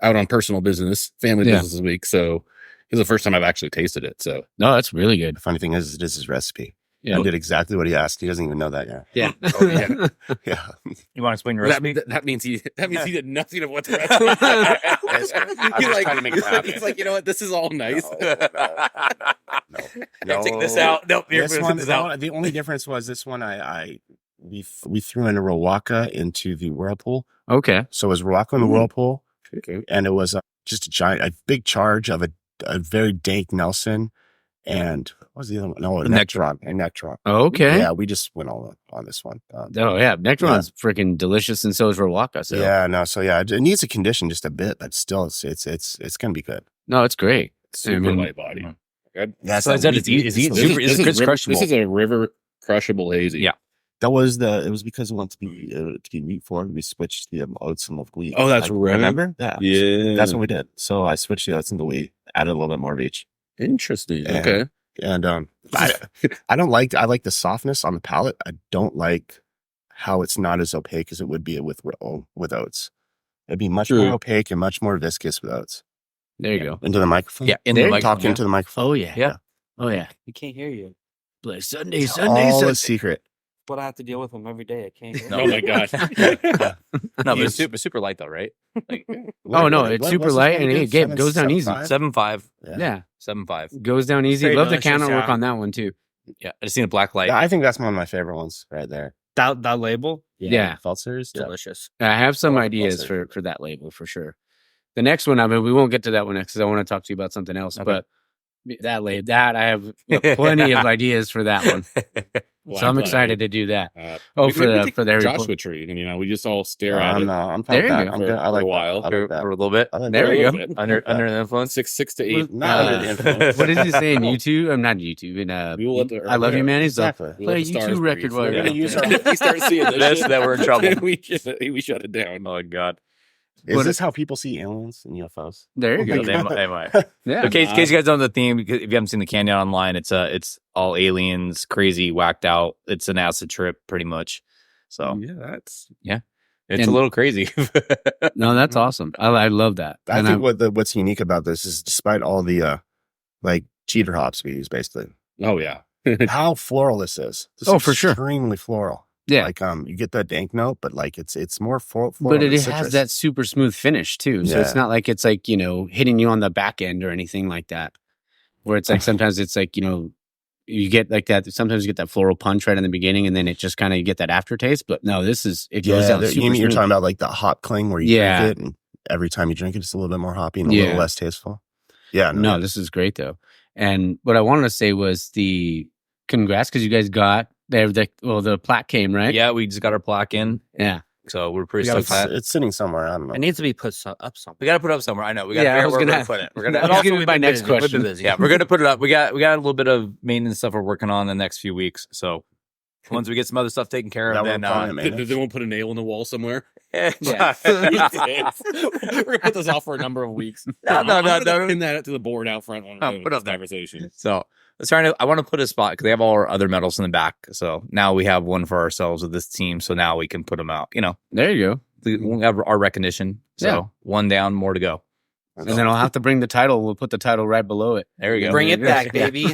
out on personal business, family Yeah. business this week. So it's the first time I've actually tasted it. So No, that's really good. the funny thing is, it is his recipe. Yeah. I did exactly what he asked. He doesn't even know that yet. Yeah. Oh, yeah. Yeah. You want to explain your that, recipe? that means he did nothing of what the recipe is. I'm He's just trying to make it happen. he's like, you know what? This is all nice. No. Take this out. Nope. Here, This take one, this out. the only difference was this one. We threw in a Rowaka into the whirlpool. Okay. So it was Rowaka in the whirlpool, Okay. and it was just a big charge of a very dank Nelson, and what was the other one? No, a Nectron. A Nectron. Okay. Yeah, we just went all on this one. Oh yeah, Nectron's freaking delicious, and so is Rowaka. So Yeah, no, so yeah, it needs to condition just a bit, but still, it's gonna be good. no, it's great. Super I mean- light body. Yeah, So is that it's easy? This It's is crushable. This is a river crushable hazy. Yeah. It was because we wanted to be wheat forward. We switched the oats and the wheat. Oh, that's right. Remember? Yeah. Yeah. That's what we did. So I switched the oats and the wheat, added a little bit more of each. Interesting. And- Okay. And I like the softness on the palate. I don't like how it's not as opaque as it would be with oats. It'd be much more opaque and much more viscous with oats. There you go. Into the microphone? Yeah, in There the you mic. Talking into the microphone. Oh yeah. Yeah. Oh yeah. We can't hear you. Like Sunday, It's Sunday, all Sunday. a secret. But I have to deal with them every day. I can't hear. Oh my god. No, but it's super light though, right? Like Oh, no, it's super light, and it goes down easy. 7.5, Yeah. 7.5. Goes down easy. Very Love the delicious, counter work yeah. on that one too. Yeah, I just seen a black light. Yeah, I think that's one of my favorite ones right there. That label. Yeah. Feltzer's. Yeah. Delicious. I have some Oh, ideas awesome. for that label for sure. The next one, I mean, we won't get to that one next because I want to talk to you about something else. Okay. But that I have plenty of ideas for that one. Well, So I'm glad. excited to do that. We For the Harry Joshua Potter. tree, and we just all stare at it I'm fine There with you that. go. I'm for- good. I for like a while. That. I for, like that. for a little bit. I like There that. we go. Bit. Under the influence. 6 to 8. Not the influence. What is he saying? YouTube? I'm not YouTube. We will let the I love you, man. He's Exactly. We'll play let a the stars YouTube record breathe. while We're you're gonna at use it. our. If we start seeing This, shit, that we're in trouble. we shut it down. Oh god. Is What- this how people see aliens and UFOs? There you Oh go. my They God. might- they might. Yeah. So, in case you guys don't know the theme, because if you haven't seen the Canyon online, it's all aliens, crazy, whacked out. It's an acid trip, pretty much. So Yeah, that's it's And- a little crazy. No, that's awesome. I love that. I And think what's unique about this is, despite all the like cheater hops we use, basically, oh yeah. how floral this is. This Oh, is for sure. extremely floral. Yeah. Like you get that dank note, but like it's more floral. But than it citrus. has that super smooth finish too. So Yeah. it's not like it's like, hitting you on the back end or anything like that. Where it's like sometimes it's like, you get like that. Sometimes you get that floral punch right in the beginning and then it just kind of, you get that aftertaste. But no, it goes Yeah, down you're super smooth. talking about like the hop cling where you Yeah. drink it, and every time you drink it, it's a little bit more hoppy and a Yeah. little less tasteful. Yeah, No, this is great though. And what I wanted to say was the congrats because you guys got the plaque came, right? Yeah, we just got our plaque in, Yeah. so we're pretty it's, stoked. it's sitting somewhere. I don't know. It needs to be put up somewhere. We got to put it up somewhere. I know. We got to Yeah, I figure out was where we're gonna- gonna put it. We're That gonna. was and also gonna be we've my been next busy. We've been question. busy. Yeah, we're gonna put it up. We got a little bit of maintenance stuff we're working on in the next few weeks. So once we get some other stuff taken care of, That then we're calling it, man. They won't put a nail in the wall somewhere. yeah. We're gonna put this off for a number of weeks. No. I'm gonna pin that to the board out front. On Put up there. conversation. So I want to put a spot because they have all our other medals in the back. So now we have one for ourselves with this team. So now we can put them out. There you go. We have our recognition. So Yeah. one down, more to go. And then I'll have to bring the title. We'll put the title right below it. There we go. Bring it back, baby.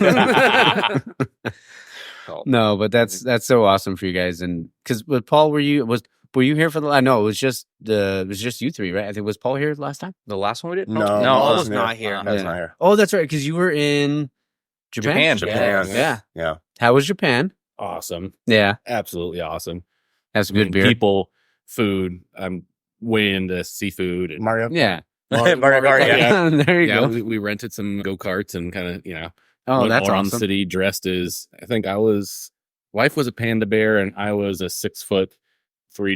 No, but that's so awesome for you guys. And because with Paul, were you here for the? I know it was just you three, right? I think was Paul here last time. The last one we did? No, no, Paul I was not here. I was Yeah. not here. Oh, that's right. Because you were in Japan. Japan. Yeah. Yeah. How was Japan? Awesome. Yeah, Absolutely awesome. that's some good beer. People, food. I'm way into seafood. And, Mario. Yeah. Mario Kart, yeah. There you yeah, go. we rented some go karts and kind of Oh, went that's around awesome. the city dressed as wife was a panda bear and I was a 6'3"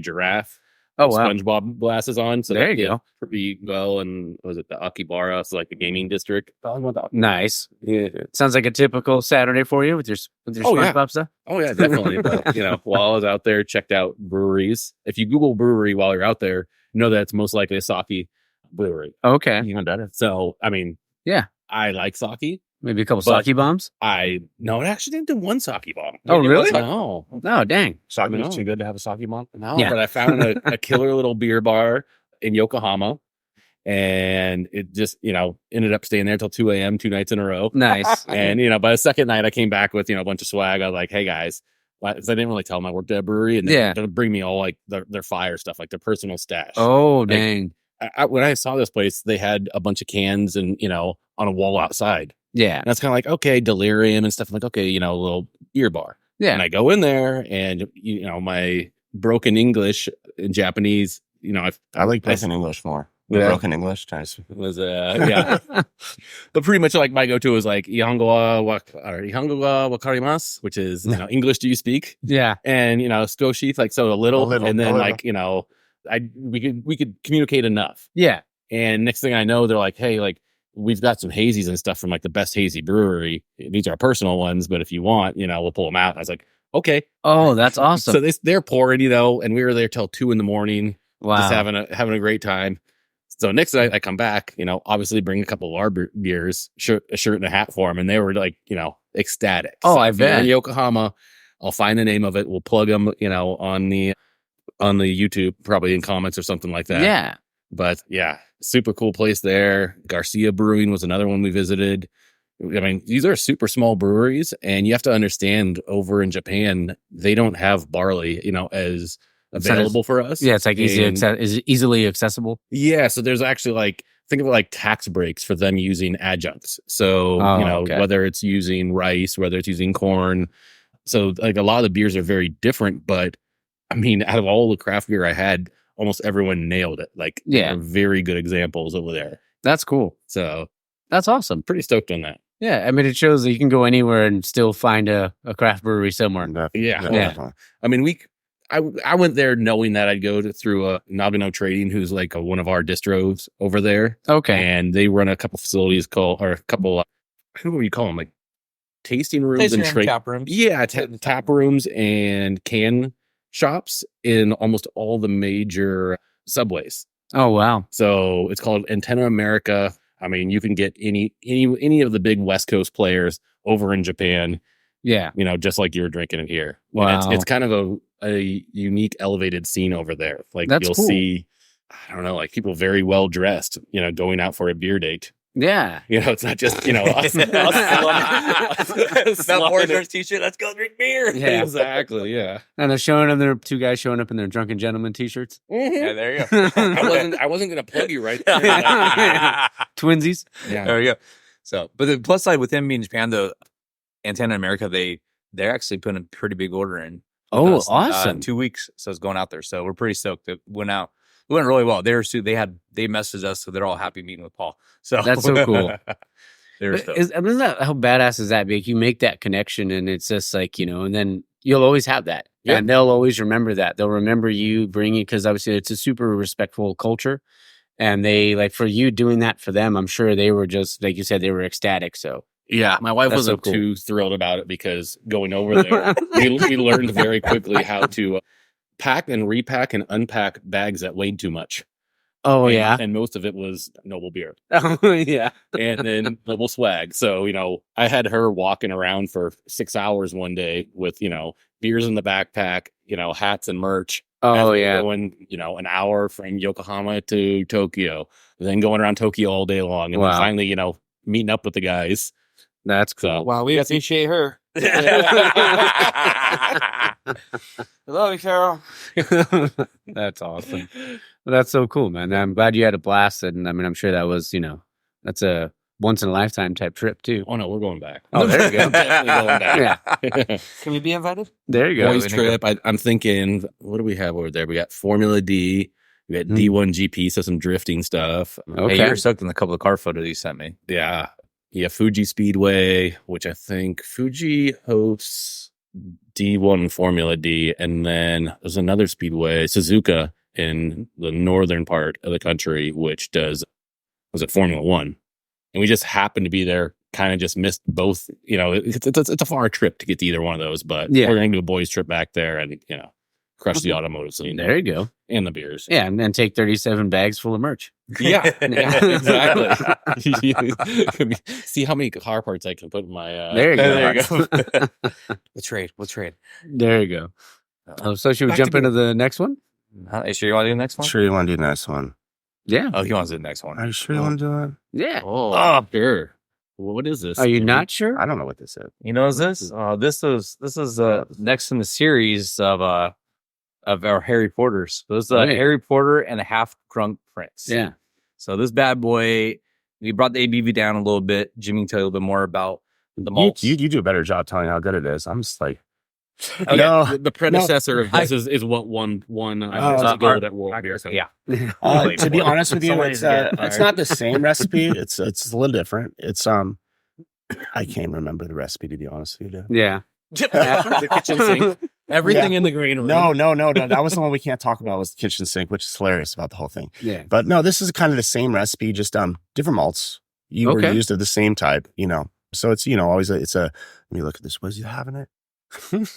giraffe. Oh wow. SpongeBob glasses on. So There that you did go. pretty well. And was it the Akibara? So like the gaming district. Nice. Yeah. Sounds like a typical Saturday for you with your Oh, yeah. SpongeBob stuff. Oh yeah, definitely. But while I was out there, checked out breweries. If you Google brewery while you're out there, you know that it's most likely a sake brewery. Okay. Even better. So I mean, Yeah. I like sake. Maybe a couple But- sake bombs. I actually didn't do one sake bomb. Oh, really? No, Oh, dang. Sake No. is too good to have a sake bomb. no. Yeah. But I found a killer little beer bar in Yokohama, and it just ended up staying there till 2 a.m. 2 nights in a row. Nice. And by the second night, I came back with a bunch of swag. I was like, "Hey guys," 'cause I didn't really tell them I worked at a brewery, and Yeah. they'll bring me all like their fire stuff, like their personal stash. Oh, dang. When I saw this place, they had a bunch of cans and on a wall outside. Yeah. And that's kind of like, okay, delirium and stuff. I'm like, okay, a little beer bar. Yeah. And I go in there, and my broken English and Japanese, I like broken English more. Yeah. Broken English. Nice. was yeah. But pretty much like my go-to was like Ihongo wa wakarimasu, which is English do you speak? Yeah. And skoshi, like so a little, and a then little. like we could communicate enough. Yeah. And next thing I know, they're like, hey, like we've got some hazies and stuff from like the best hazy brewery. These are our personal ones, but if you want, we'll pull them out. I was like, okay. Oh, that's awesome. So they're pouring, and we were there till 2 a.m, wow. just having a great time. So next night I come back, obviously bring a couple of our beers, a shirt and a hat for them, and they were like, ecstatic. Oh, So I if you're bet. in Yokohama, I'll find the name of it. We'll plug them, on the YouTube, probably in comments or something like that. Yeah. But yeah, super cool place there. Garcia Brewing was another one we visited. I mean, these are super small breweries, and you have to understand over in Japan, they don't have barley, as available for us. Yeah, it's like And- easily accessible. Yeah, so there's actually think of it like tax breaks for them using adjuncts. So, Okay. whether it's using rice, whether it's using corn. So like a lot of the beers are very different, but I mean, out of all the craft beer I had, almost everyone nailed it. Yeah. they're very good examples over there. That's cool. So That's awesome. pretty stoked on that. Yeah, I mean, it shows that you can go anywhere and still find a craft brewery somewhere. Yeah. Definitely. I mean, I went there knowing that I'd go through Nagano Trading, who's like one of our distros over there. Okay. And they run a couple facilities who do you call them? Like tasting rooms and tap rooms. Yeah, tap rooms and can shops in almost all the major subways. Oh, wow. So it's called Antenna America. I mean, you can get any of the big West Coast players over in Japan, Yeah. just like you're drinking it here. Wow. And it's kind of a unique elevated scene over there. Like That's you'll cool. see, I don't know, like people very well dressed, going out for a beer date. Yeah. It's not just, us That Warriors t-shirt. Let's go drink beer. Yeah. Exactly. Yeah. And they're showing them, their two guys showing up in their drunken gentleman t-shirts. Yeah, there you go. I wasn't going to plug you right there. Twinsies. Yeah. There we go. So, but the plus side with them being Japan, though, Antenna America, they're actually putting a pretty big order in. with Oh, us, awesome. 2 weeks, so it's going out there. So we're pretty stoked. It went really well. They messaged us, so they're all happy meeting with Paul. So That's so cool. They're stoked. Isn't that how badass is that? Like you make that connection, and it's just like and then you'll always have that, Yeah. and they'll always remember that. They'll remember you bringing, because obviously it's a super respectful culture, and they like for you doing that for them. I'm sure they were just like you said, they were ecstatic. So Yeah, my wife That's wasn't so cool. too thrilled about it because going over there, we learned very quickly how to pack and repack and unpack bags that weighed too much. oh And- yeah, and most of it was Noble beer oh yeah, and then Noble swag. So I had her walking around for 6 hours one day with beers in the backpack, hats and merch. oh After yeah. going an hour from Yokohama to Tokyo, then going around Tokyo all day long, and Wow. then finally meeting up with the guys. That's So cool. Wow, we appreciate her. Love you, Carol. That's awesome. Well, that's so cool, man. I'm glad you had a blast, and I mean, I'm sure that was that's a once in a lifetime type trip too. Oh no, we're going back. Oh, there you go. Definitely going back. Yeah, Can we be invited? there you go. Boys trip. I'm thinking, what do we have over there? We got Formula D. We got Hmm. D1 GP, so some drifting stuff. Okay. Hey, you were stoked in a couple of car photos you sent me. Yeah. Fuji Speedway, which I think Fuji hosts D1 Formula D. And then there's another speedway, Suzuka, in the northern part of the country, which was it Formula One? And we just happened to be there, kind of just missed both. It's a far trip to get to either one of those, but Yeah. we're going to do a boys trip back there and, crush the automotive scene There you go. and the beers. Yeah, and then take 37 bags full of merch. Yeah, exactly. See how many car parts I can put in my. There you There you go. We'll trade. There you go. So should we Back jump to into the next one? Are you sure you want to do the next one? Sure, you want to do the next one? Yeah. Oh, he wants to do the next one. Are you sure you want to do it? Yeah. Oh, sure. Well, what is this? Are you not sure? I don't know what this is. You know, this is next in the series of our Harry Potters. So this is Oh, yeah. Harry Potter and the Half Drunk Prince. Yeah. So this bad boy, we brought the ABV down a little bit. Jimmy can tell you a little bit more about the malts. You do a better job telling how good it is. I'm just like, Okay, No. the predecessor of this is what won Oh, gold at World Beer. So. Yeah. to be honest with you, Somebody's getting it's fired. not the same recipe. It's a little different. It's I can't remember the recipe to be honest with you. Yeah. The kitchen sink. Everything in the green room. No. That was the one we can't talk about was the kitchen sink, which is hilarious about the whole thing. Yeah. But no, this is kind of the same recipe, just different malts. You were Okay. used of the same type, So it's always let me look at this. What does it have in it? Read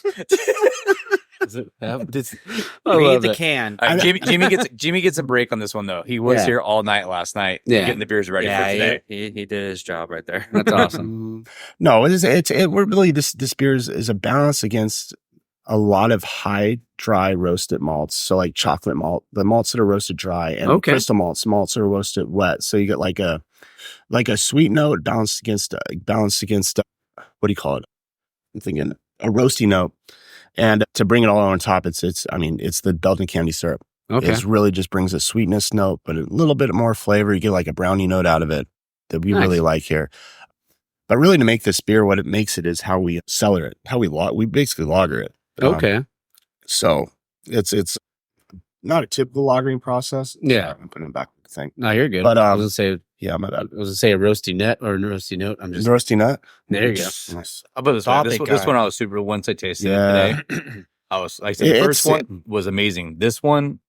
the can. All right, Jimmy gets a break on this one though. He was here all night last night, getting the beers ready for today. He did his job right there. That's awesome. No, we're really this beer is a balance against a lot of high dry roasted malts. So like chocolate malt, the malts that are roasted dry, and crystal malts that are roasted wet. So you get like a sweet note balanced against what do you call it? I'm thinking a roasty note. And to bring it all on top, it's the Belgian candy syrup. Okay. It really just brings a sweetness note, but a little bit more flavor. You get like a brownie note out of it that we really like here. But really to make this beer, what it makes it is how we cellar it, we basically lager it. Okay. So it's not a typical lagering process. Yeah. I'm putting it back to the thing. No, you're good. But I was gonna say, yeah, my bad. I was gonna say a roasty nut or a roasty note. I'm just Roasty nut. there. You go. Nice. How about this one? Topic This guy. one I was super. Once I tasted Yeah. it today, I was like, the first one was amazing. This one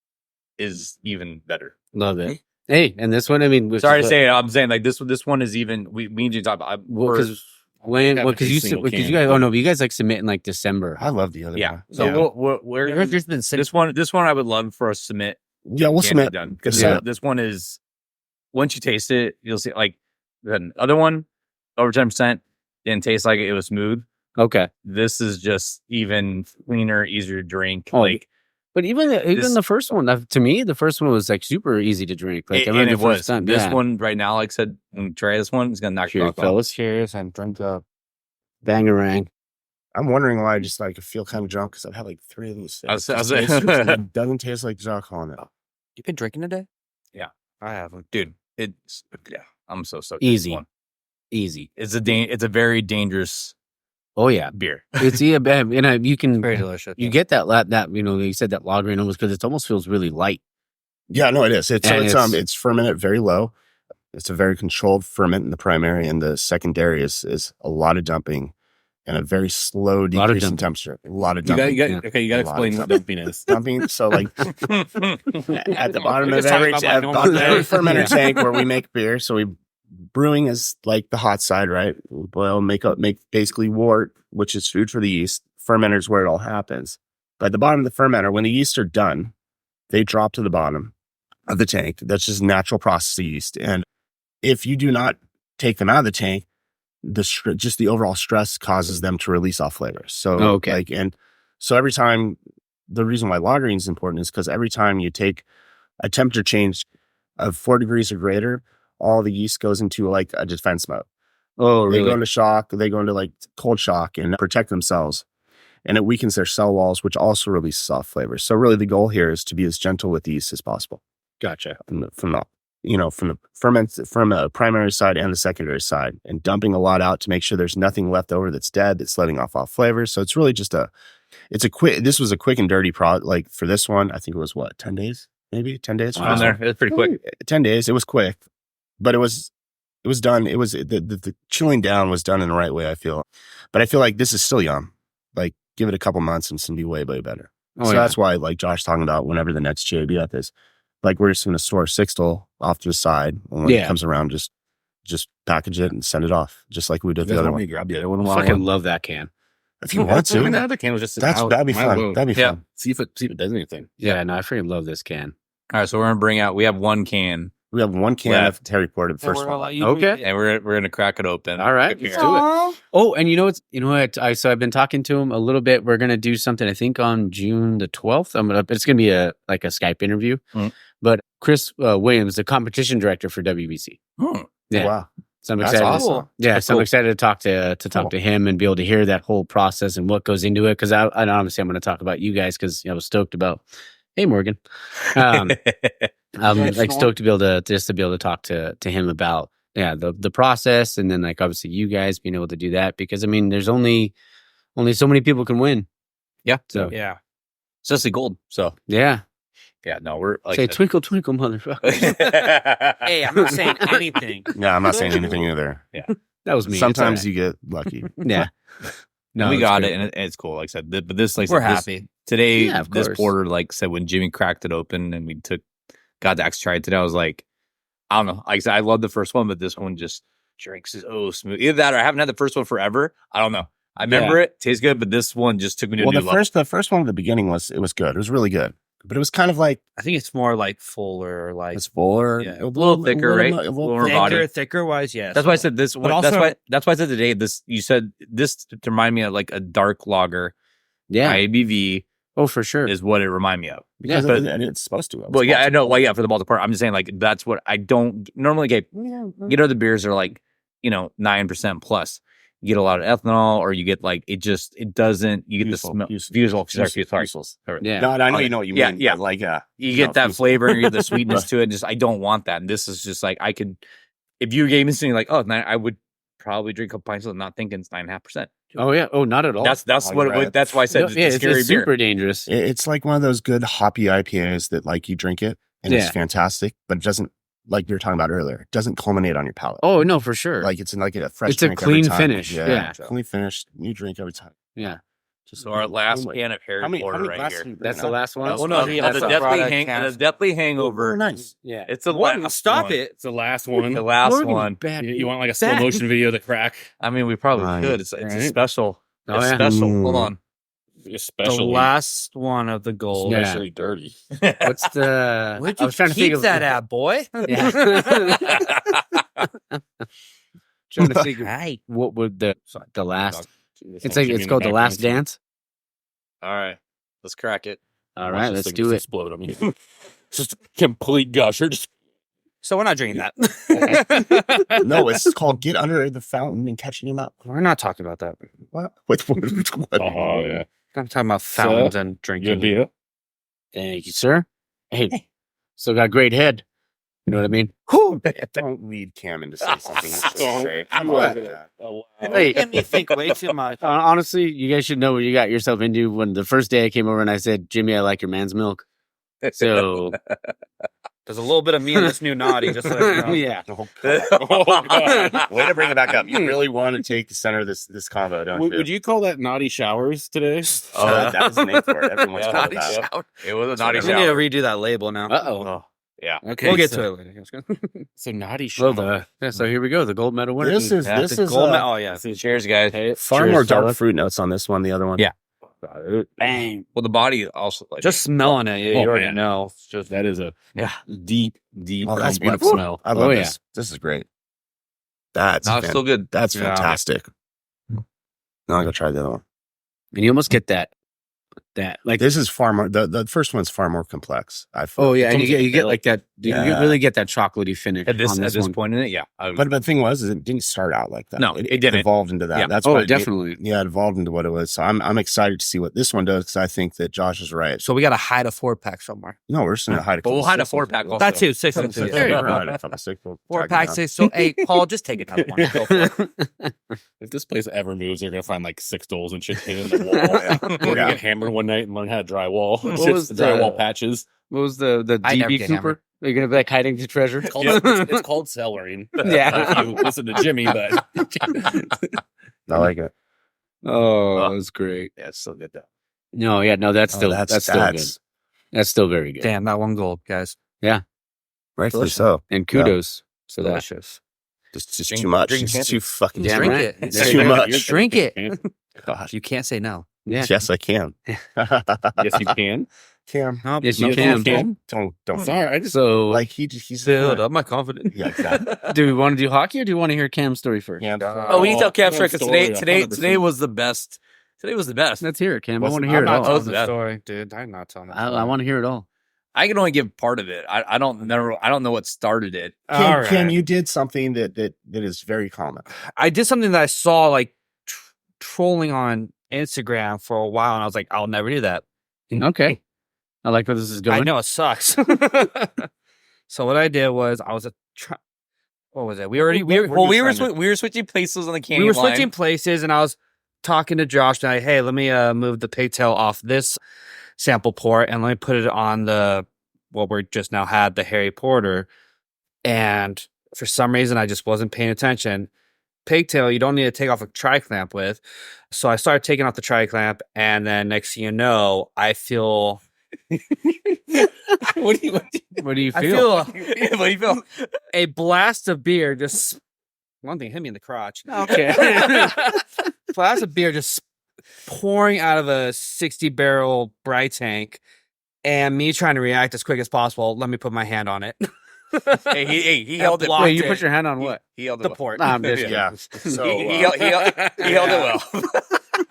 is even better. Love it. Hey, and this one, I mean, Sorry to say it. I'm saying like this one is even. We need to talk about. because single you can. guys, but you guys like submit in like December. I love the other Yeah. one. So we're There's been this one I would love for us to submit. Yeah, we'll Can be submit. done Good because submit. this one is once you taste it, you'll see like the other one over 10% didn't taste like it was smooth. Okay. This is just even cleaner, easier to drink. Oh, like, But even This- the first one, to me, the first one was like super easy to drink. Like I and remember it the first was. time. This yeah. one right now, like I said, when you try this one, it's gonna knock you Cheers, off. fellas. Cheers and drink up. Bangarang. I'm wondering why I just like feel kind of drunk because I've had like 3 of these. I was- It doesn't taste like Jack on it. You been drinking today? Yeah. I haven't. Dude, it's I'm so stoked. Easy. This one. Easy. It's a very dangerous Oh yeah. beer. It's you can Very delicious. you get that you said that lagering almost because it almost feels really light. Yeah, no, it is. And It's fermented very low. It's a very controlled ferment in the primary, and the secondary is a lot of dumping and a very slow decrease in temperature. A lot of You dumping. got okay. You got to A lot of explain what dumping. dumping is. Dumping. So like at the bottom We're of just talking every, about at my bottom of normal every day. fermenter tank where we make beer. So brewing is like the hot side, right? We boil, make basically wort, which is food for the yeast. Fermenter is where it all happens. But at the bottom of the fermenter, when the yeast are done, they drop to the bottom of the tank. That's just natural process of yeast. And if you do not take them out of the tank, just the overall stress causes them to release off flavors. So so every time, the reason why lagering is important is because every time you take a temperature change of 4 degrees or greater, all the yeast goes into like a defense mode. Oh, They really? go into shock. They go into like cold shock and protect themselves. And it weakens their cell walls, which also releases soft flavors. So really the goal here is to be as gentle with the yeast as possible. Gotcha. From a primary side and the secondary side, and dumping a lot out to make sure there's nothing left over that's dead, that's letting off flavors. So it's really just this was a quick and dirty like for this one, I think it was 10 days, maybe 10 days. On there. It's pretty quick. 10 days. It was quick, but it was done. It was the chilling down was done in the right way, I feel. But I feel like this is still young. Like give it a couple months and it's gonna be way, way better. So that's why, like Josh talking about, whenever the next GAB up is, like we're just going to store a sixtel off to the side. And when it comes around, just package it and send it off, just like we did the other one. Grab the other one. I fucking love that can. If you want I mean, the to, other can was just that'd be fun. That'd be Yeah. fun. See if it does anything. Yeah, no, I freaking love this can. All right, so we're gonna bring out. We have one can, We have one can Left. of Terry Porter, the first one. Okay. and we're gonna crack it open. All right, Here. let's do it. Oh, and you know what? So I've been talking to him a little bit. We're gonna do something. I think on June the 12th. It's gonna be a Skype interview. Mhm. But Chris Williams, the competition director for WBC. Hmm. Yeah. Wow. So I'm That's excited. awesome. Yeah, That's so cool. I'm excited to talk to him and be able to hear that whole process and what goes into it. Because obviously I'm going to talk about you guys because I was stoked about. Hey, Morgan. I'm stoked to be able to talk to him about the process, and then obviously you guys being able to do that, because I mean there's only so many people can win. Yeah. So Yeah. It's just a gold. So yeah. no, we're like Say twinkle twinkle motherfucker. Hey, I'm not saying anything. Yeah, I'm not saying anything either. That was me. Sometimes you get lucky. yeah. No, we it's got great. it, and it's cool. Like I said, but this, like I We're said, this- happy. today. Yeah, of this course. porter, like I said, when Jimmy cracked it open and we got to actually try it today, I was like, I don't know. Like I said, I love the first one, but this one just drinks so smooth. Either that or I haven't had the first one forever. I don't know. I remember it. Tastes good, but this one just took me to a new level. The first one at the beginning was good. It was really good, but it was kind of like I think it's more like fuller, like it's fuller, Yeah. A little thicker, right? A little More body. thicker wise, yes. That's why I said this one. also- That's why I said today. You said this to remind me of like a dark lager. Yeah. ABV Oh, for sure. is what it reminded me of. because but- and it's supposed to. Well, yeah, I know. Well, yeah, for the Baltic part, I'm just saying like that's what I don't normally get. The beers are like 9% plus. You get a lot of ethanol, or you get like it doesn't. You get the smell. Fusel. Sorry. Yeah. No, I know you know what you Yeah, mean. yeah. But like You get that flavor and you get the sweetness to it. Just I don't want that. And this is just like I could. If you gave me something like I would probably drink a couple pints of it, not thinking it's 9.5%. Oh yeah. Oh, not at all. That's Oh, what. you're right. That's why I said yeah, it's a scary it's beer. super dangerous. It's like one of those good hoppy IPAs that like you drink it and Yeah. it's fantastic, but it doesn't, like you were talking about earlier, it doesn't culminate on your palate. Oh no, for sure. Like it's like a fresh It's a drink every clean time. finish. Yeah. Clean finish, new drink every time. yeah. So our last Oh my- can of Harry Porter right glasses here. we bring That's the up? last one. Oh no, he the also brought a Deathly Hangover. Oh, nice. Yeah. It's the What? last Stop one. it. It's the last one. The last Morgan, one. bad. You want like a slow Bad. motion video of the crack? I mean, we probably Right. could. It's a Right. special. Oh, It's yeah. special. Hold Mm. on. Especially, The last one of the gold. Yeah. especially dirty. What's the? Where'd I you was trying to keep think of that at, boy? Yeah. Trying to think of Right. what would the last. It's It's like it's called the Last Dance. All right. Let's crack it. All right, let's do it. Explode on me. It's just a complete gusher. Just So we're not drinking that. No, it's called Get Under the Fountain and Catching Him Up. We're not talking about that. What? What? oh yeah, I'm talking about fountains and drinking. good beer. Thank you, sir. Hey, still got great head. You know what I mean? Don't lead Cam into saying something. he shouldn't say. How What? about that? Oh, Hey. Making me think way too much. Honestly, you guys should know what you got yourself into when the first day I came over and I said, Jimmy, I like your man's milk. So, There's a little bit of me in this new naughty. Just so you know. yeah. Oh, Oh, God. way to bring it back up. You really want to take the center of this convo, don't you? Would you call that naughty showers today? That was the name for it. Everyone's Yeah. called Naughty that. shower. It was a naughty We need to shower. redo that label now. Uh-oh. Yeah. Okay. We'll get so, to it later. So naughty Well, shower. so here we go. The gold medal winner. This is Yeah, this The is gold medal. Oh yeah. Cheers, guys. far Cheers, more dark fella. fruit notes on this one. The other one, Yeah. Bang. Well, the body also like Just smelling it, you Oh, already man. know. It's just That is a yeah. deep Oh, that's dark beautiful. smell. I love Oh, this. This is great. That's No, it's still good. that's Yeah. fantastic. Now I'm gonna try the other one. And you almost get that like. This is far more. The first one's far more complex. I feel. Oh yeah, and almost you get like like that. You Yeah. really get that chocolatey finish At this on this one. point in it, yeah. But the thing was, is it didn't start out like that. No, it didn't. evolved into that. Yeah. That's Oh, what it definitely. yeah, it evolved into what it was. So I'm excited to see what this one does because I think that Josh is right. so we got to hide a 4-pack somewhere. No, we're just gonna hide a But we'll couple hide a sixes. 4-pack also. That too, 6 Couple sixes. There you We'll go. hide a couple sixes. We'll track it 4-pack down. 6. So hey, Paul, just take another one. Go for it. If this place ever moves, they're gonna find like 6 doors and shit hidden in the wall. We're gonna get hammered one night and learn how to drywall. What Shit's was the- drywall patches? What was the I never DB get Cooper? hammered. Are you gonna be like hiding the treasure? It's called, it's called cellaring. Yeah. If you listen to Jimmy, but I like it. Oh, that was great. Yeah, it's still good though. No, yeah, no, that's still that's still good. That's still very good. Damn, that one gold, guys. Rightfully Delicious. so. And kudos for that. Delicious. Just Drink- too much. drink It's champion. too fucking Damn Drink right. it. It's too much. Drink it. God. You can't say no. Yeah. Yes, I can. Yes, you can. Cam. Nope. Yes, you No, can. you can. Don't. Sorry, I just So, Like he's Build up my confidence. Yeah, exactly. do we want to do hockey or do you want to hear Cam's story first? Cam. Oh, we need to tell Cam Oh, because story, today 100%. was the best. Today was the best. Let's hear it, Cam. I What's- want to hear I'm it not all. telling Yeah. the story, dude. I'm not telling the story. I want to hear it all. I can only give part of it. I don't know what started it. All right. Cam, you did something that is very common. I did something that I saw like trolling on Instagram for a while, and I was like, I'll never do that. Okay. I like where this is going. I know it sucks. So what I did was I was what was it? We were switching places on the candy we were line. switching places, and I was talking to Josh. And hey, let me move the pigtail off this sample port, and let me put it on what we just now had, the Harry Porter. And for some reason, I just wasn't paying attention. Pigtail, you don't need to take off a tri-clamp with. So I started taking off the tri-clamp, and then next thing you know, I feel. What do you feel? I feel What do you feel? a blast of beer just one thing hit me in the crotch. Okay. glass of beer just pouring out of a 60-barrel Bry tank, and me trying to react as quick as possible. Let me put my hand on it. He held it. Wait, you put your hand on what? He held The it. port. Nah, I'm just Yeah. So He held it well.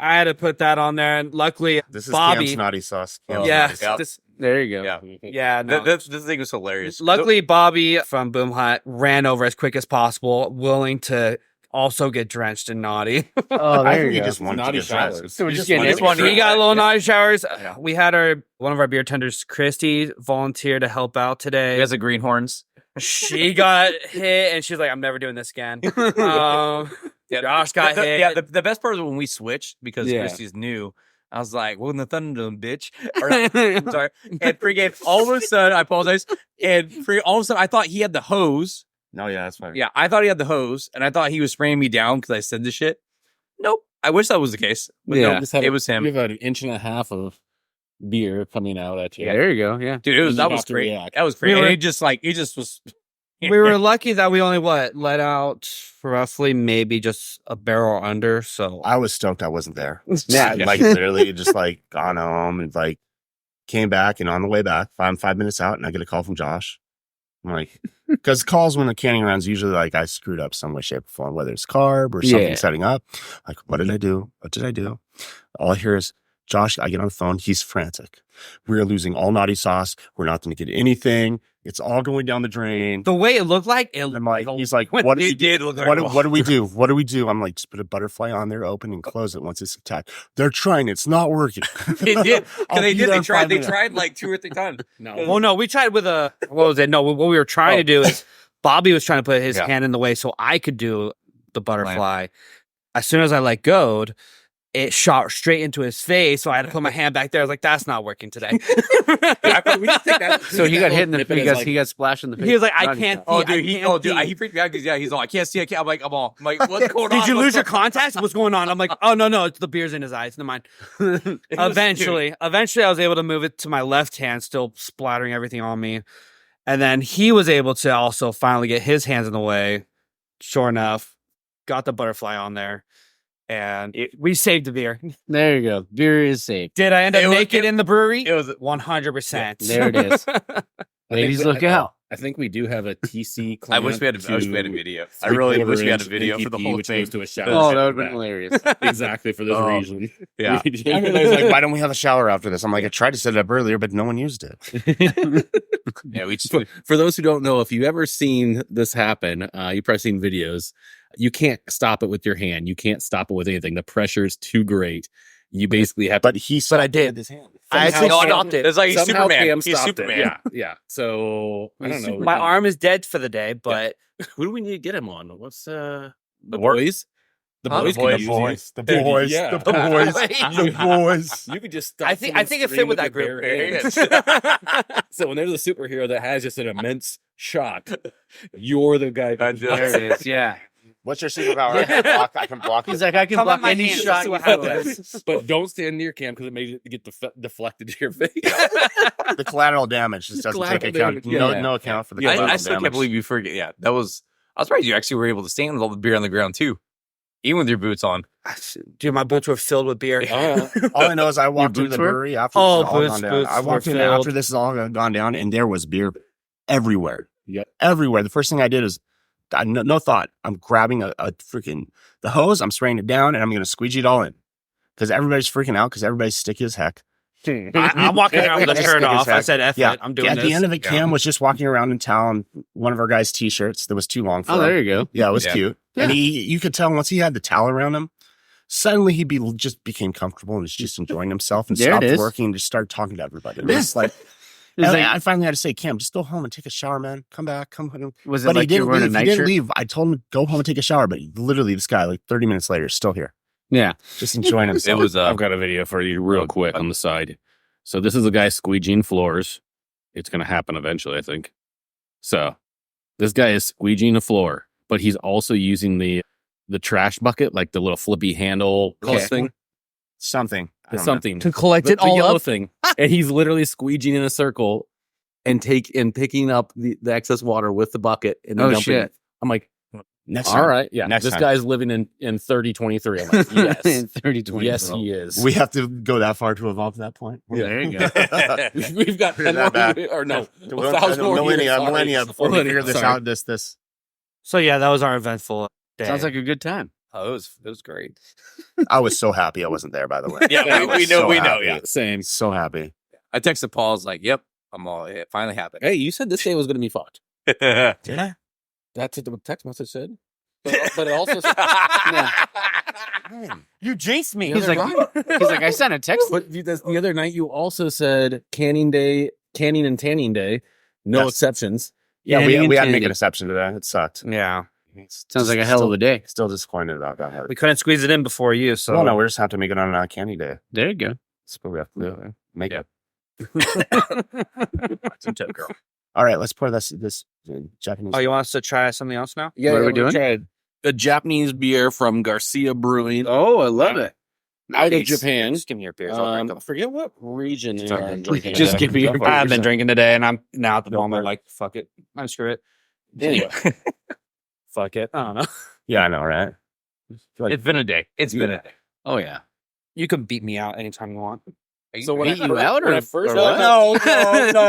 I had to put that on there, and luckily, this is Bobby. Cam's naughty sauce. Yeah, Yep. there you go. yeah. No. This thing was hilarious. Luckily, Bobby from Boom Hut ran over as quick as possible, willing to also get drenched in naughty. Oh, I there think you he go. just wanted to Naughty get showers. dressed. So we're He just just getting wanted to everything. get He got a little dressed. naughty showers. We had one of our beer tenders, Christy, volunteer to help out today. He has the greenhorns. She got hit, and she's like, "I'm never doing this again." Josh got hit. Yeah, the best part was when we switched because Yeah. Christy's new. I was like, "Welcome to Thunderdome, bitch." Or, I'm sorry. And pregame, all of a sudden, I apologize. And all of a sudden, I thought he had the hose. No, yeah, that's fine. Yeah, I thought he had the hose, and I thought he was spraying me down because I said this shit. Nope. I wish that was the case. But Yeah. no, it was him. You have an inch and a half of beer coming out at you. Yeah, there you go. Yeah. Dude, You that have was to great. react. That was great. We And were- he just was. We were lucky that we only let out roughly maybe just a barrel under. So I was stoked I wasn't there. Yeah. I, like literally just like gone home and like came back, and on the way back, I'm 5 minutes out and I get a call from Josh. I'm like, because calls when the canning around is usually like I screwed up some way, shape, or form, whether it's carb or something Yeah. setting up. Like, what did I do? What did I do? All I hear is Josh. I get on the phone. He's frantic. We're losing all naughty sauce. We're not going to get anything. It's all going down the drain. the way it looked like, it I'm like, he's like, What what He did did look like what do we do? What do we do? I'm like, just put a butterfly on there, open and close it once it's attached. They're trying. It's not working. They did. I'll They be did. there They in tried. 5 They minutes. tried like 2 or 3 times. No. Well, no, we tried with a what was it? No, what we were trying to do is Bobby was trying to put his Yeah. hand in the way so I could do the butterfly. As soon as I let go, it shot straight into his face. So I had to put my hand back there. I was like, "That's not working today." We just take that- So he got hit in the Nip it face. as, like, He got splashed in the face. He was like, "I Naughty can't." sauce. Oh, see, dude, I he can't see." freaked me out because he's all, I can't see. I'm like, I'm like, what's going on? Did you What's lose your going- contacts? What's going on? I'm like, "Oh no, it's the beers in his eyes." Never mind. Eventually, I was able to move it to my left hand, still splattering everything on me. And then he was able to also finally get his hands in the way. Sure enough, got the butterfly on there, and we saved the beer. There you go. Beer is safe. Did I end up It was- naked in the brewery? It was 100%. There it is. Ladies, look out. I think we do have a TC. I wish we had a video. I really wish we had a video for the whole which thing. goes to a shower. Oh, that would have been hilarious. Exactly for this Oh. reason. Yeah. Everybody's like, why don't we have a shower after this? I'm like, I tried to set it up earlier, but no one used it. Yeah, we just For those who don't know, if you've ever seen this happen, you've probably seen videos. You can't stop it with your hand. You can't stop it with anything. The pressure is too great. You basically have. But he But I did. his hand. I actually Somehow- stopped it. It's like he's somehow Superman. Cam He's stopped Superman. it. Yeah. So I don't know. My arm is dead for the day, but Who do we need to get him on? What's the work- boys? The Huh? boys. The can boys. use boys, you. the boys, Yeah. the boys, the boys. You could just. I think it fit with that group. So when there's a superhero that has just an immense shot, you're the guy. That's There it is. Yeah. What's your superpower? I can block He's it. like, I can Come block on my any hand, shot see you what have. happens. But don't stand near Cam because it may get deflected to your face. The collateral damage just doesn't take Collateral account. damage, yeah. No account for the I collateral still damage. can't believe you forget. Yeah, that was. I was surprised you actually were able to stand with all the beer on the ground too, even with your boots on. dude, my boots were filled with beer. All I know is I walked into boots the were? brewery after Oh, this has all boots- gone down. boots I walked were in filled. after this has all gone down, and there was beer everywhere. Yep. Everywhere. The first thing I did is, no thought. I'm grabbing a freaking the hose. I'm spraying it down, and I'm going to squeegee it all in because everybody's freaking out because everybody's sticky as heck. I'm walking around with a shirt off. I said, "F Yeah. it, I'm doing At this." the end of it, Cam was just walking around in town. One of our guys' t-shirts that was too long for Oh, him. there you go. Yeah, it was Yeah. cute. And you could tell once he had the towel around him, suddenly just became comfortable and was just enjoying himself and There it stopped is. working and just started talking to everybody. It was like, It was and like- I finally had to say, Cam, just go home and take a shower, man. Come back, come home. Was it But he like you didn't were wearing a leave. He night didn't shirt? leave. I told him to go home and take a shower, but literally this guy, like 30 minutes later, is still here, Yeah. just enjoying It himself. was. I've got a video for you real quick on the side. So this is a guy squeegeeing floors. It's going to happen eventually, I think. So this guy is squeegeeing a floor, but he's also using the trash bucket, like the little flippy handle Okay. thing. something. I don't know. Something. to collect The it all yellow up. thing. And he's literally squeegeeing in a circle and picking up the excess water with the bucket and then Oh, dumping shit. it. I'm like, Next All time. right. Yeah. Next this time. guy's living in 3023. I'm like, yes. 3020. Yes, he is. We have to go that far to evolve to that point. There you go. We've got 10 that back. more, or no, Well, 1,000 more millennia years. before we figure this Sorry. out. This. So yeah, that was our eventful day. Sounds like a good time. Oh, it was great. I was so happy I wasn't there. By the way. Yeah, we was know, so we know. happy. Yeah, Same. So happy. I texted Paul. I was like, "Yep, it finally happened." Hey, you said this day was going to be fucked. Did I? That's what the text message said. But it also said, you jinxed me. He's like, I sent a text. but the other night you also said canning and tanning day, no Yes. exceptions. Yeah, Canning we and had to make tanning. an exception to that. It sucked. Yeah, Sounds like a hell of a day. Still disappointed about that. we couldn't squeeze it in before you. So Well, no, we just have to make it on a candy day. There you go. That's what we have to do. Make it. Some tip girl. All right, let's pour this Japanese. Oh, you want us to try something else now? Yeah, What are we we're doing? trying a Japanese beer from Garcia Brewing Oh, I love it. out of Japan. Just give me your beers. I forget what region they are drinking. Just today. give me your Go for it. I've been drinking today, and I'm now at the Go moment for it. like, fuck it, I'm screw it. Anyway, Fuck it. I don't know. Yeah, I know, right? It's been a day. It's been a day. Oh yeah. You can beat me out anytime you want. so when beat you out, when or- I first or got what? no.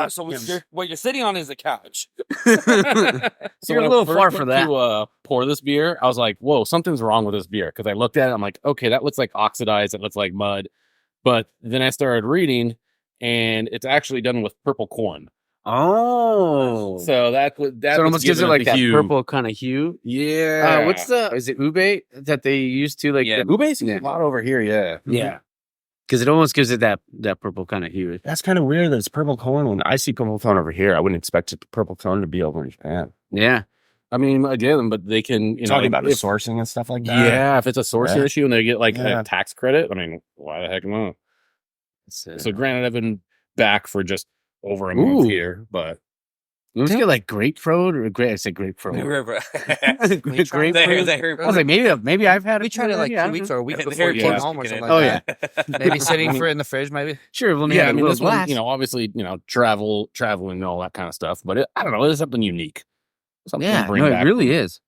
So what you're sitting on is a couch. So You're when a I little first far went for that. To pour this beer, I was like, "Whoa, something's wrong with this beer." Because I looked at it, I'm like, "Okay, that looks like oxidized. It looks like mud." But then I started reading, and it's actually done with purple corn. Oh. So So that it almost gives it like that purple kind of hue. Yeah. What's the? Is it ube that they used to like? Yeah. Ube seems Yeah. a lot over here? Yeah. Yeah. Because it almost gives it that purple kind of hue. That's kind of weird that it's purple corn. When I see purple corn over here, I wouldn't expect purple corn to be over in Japan. Yeah. I mean, I did them, but they can Talking about the if, sourcing and stuff like that. yeah, if it's a sourcing Yeah. issue and they get like Yeah. a tax credit, I mean, why the heck not? So granted, I've been back for just over a month Ooh. here, but Let's get like grapefruit or grape. I said grapefruit. Grapefruit. I was like, maybe I've had it. We tried it like already, I 2 don't weeks know. or a week Yeah, before you Harry came Potter's home or kicking something in. like Oh yeah. that. Maybe sitting for it in the fridge, maybe. Sure. Let me yeah, have I a mean, little this one, glass. obviously, traveling and all that kind of stuff, but I don't know, it's something unique. Something Yeah. to bring No, it back. really is.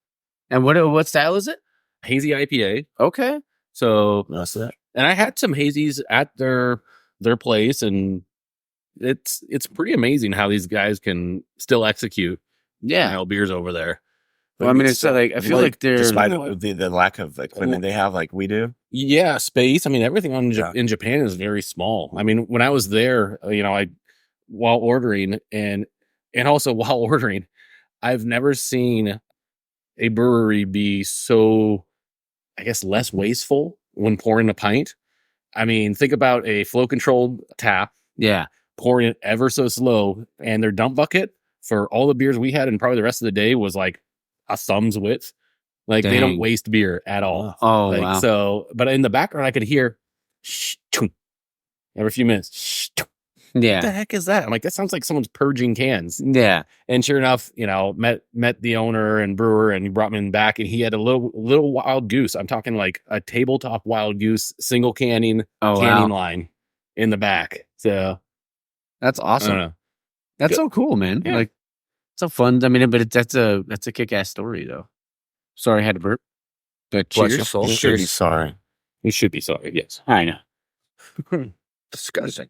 And what style is it? Hazy IPA. Okay. So, That's it. and I had some hazies at their place, and it's pretty amazing how these guys can still execute Yeah. beers over there. Well, I mean, it's like I feel like they're despite the lack of equipment they have, like we do. Yeah, space. I mean, everything Yeah. in Japan is very small. I mean, when I was there, while ordering and also while ordering, I've never seen a brewery be so, I guess, less wasteful when pouring a pint. I mean, think about a flow controlled tap, yeah. pouring it ever so slow, and their dump bucket for all the beers we had and probably the rest of the day was like a thumb's width. Like they don't Dang. waste beer at all. Oh Like, wow. So, but in the background, I could hear every few minutes. What the Yeah. heck is that? I'm like, that sounds like someone's purging cans. Yeah. And sure enough, met the owner and brewer, and he brought me back, and he had a little wild goose. I'm talking like a tabletop wild goose, single canning Oh line in the back. So That's I don't awesome. know. That's so cool, man. Yeah. Like, it's so fun. I mean, but that's a kick ass story, though. Sorry, I had to burp. But Bless your cheers. soul. You should be sorry. You should be sorry. Yes, I know. Disgusting.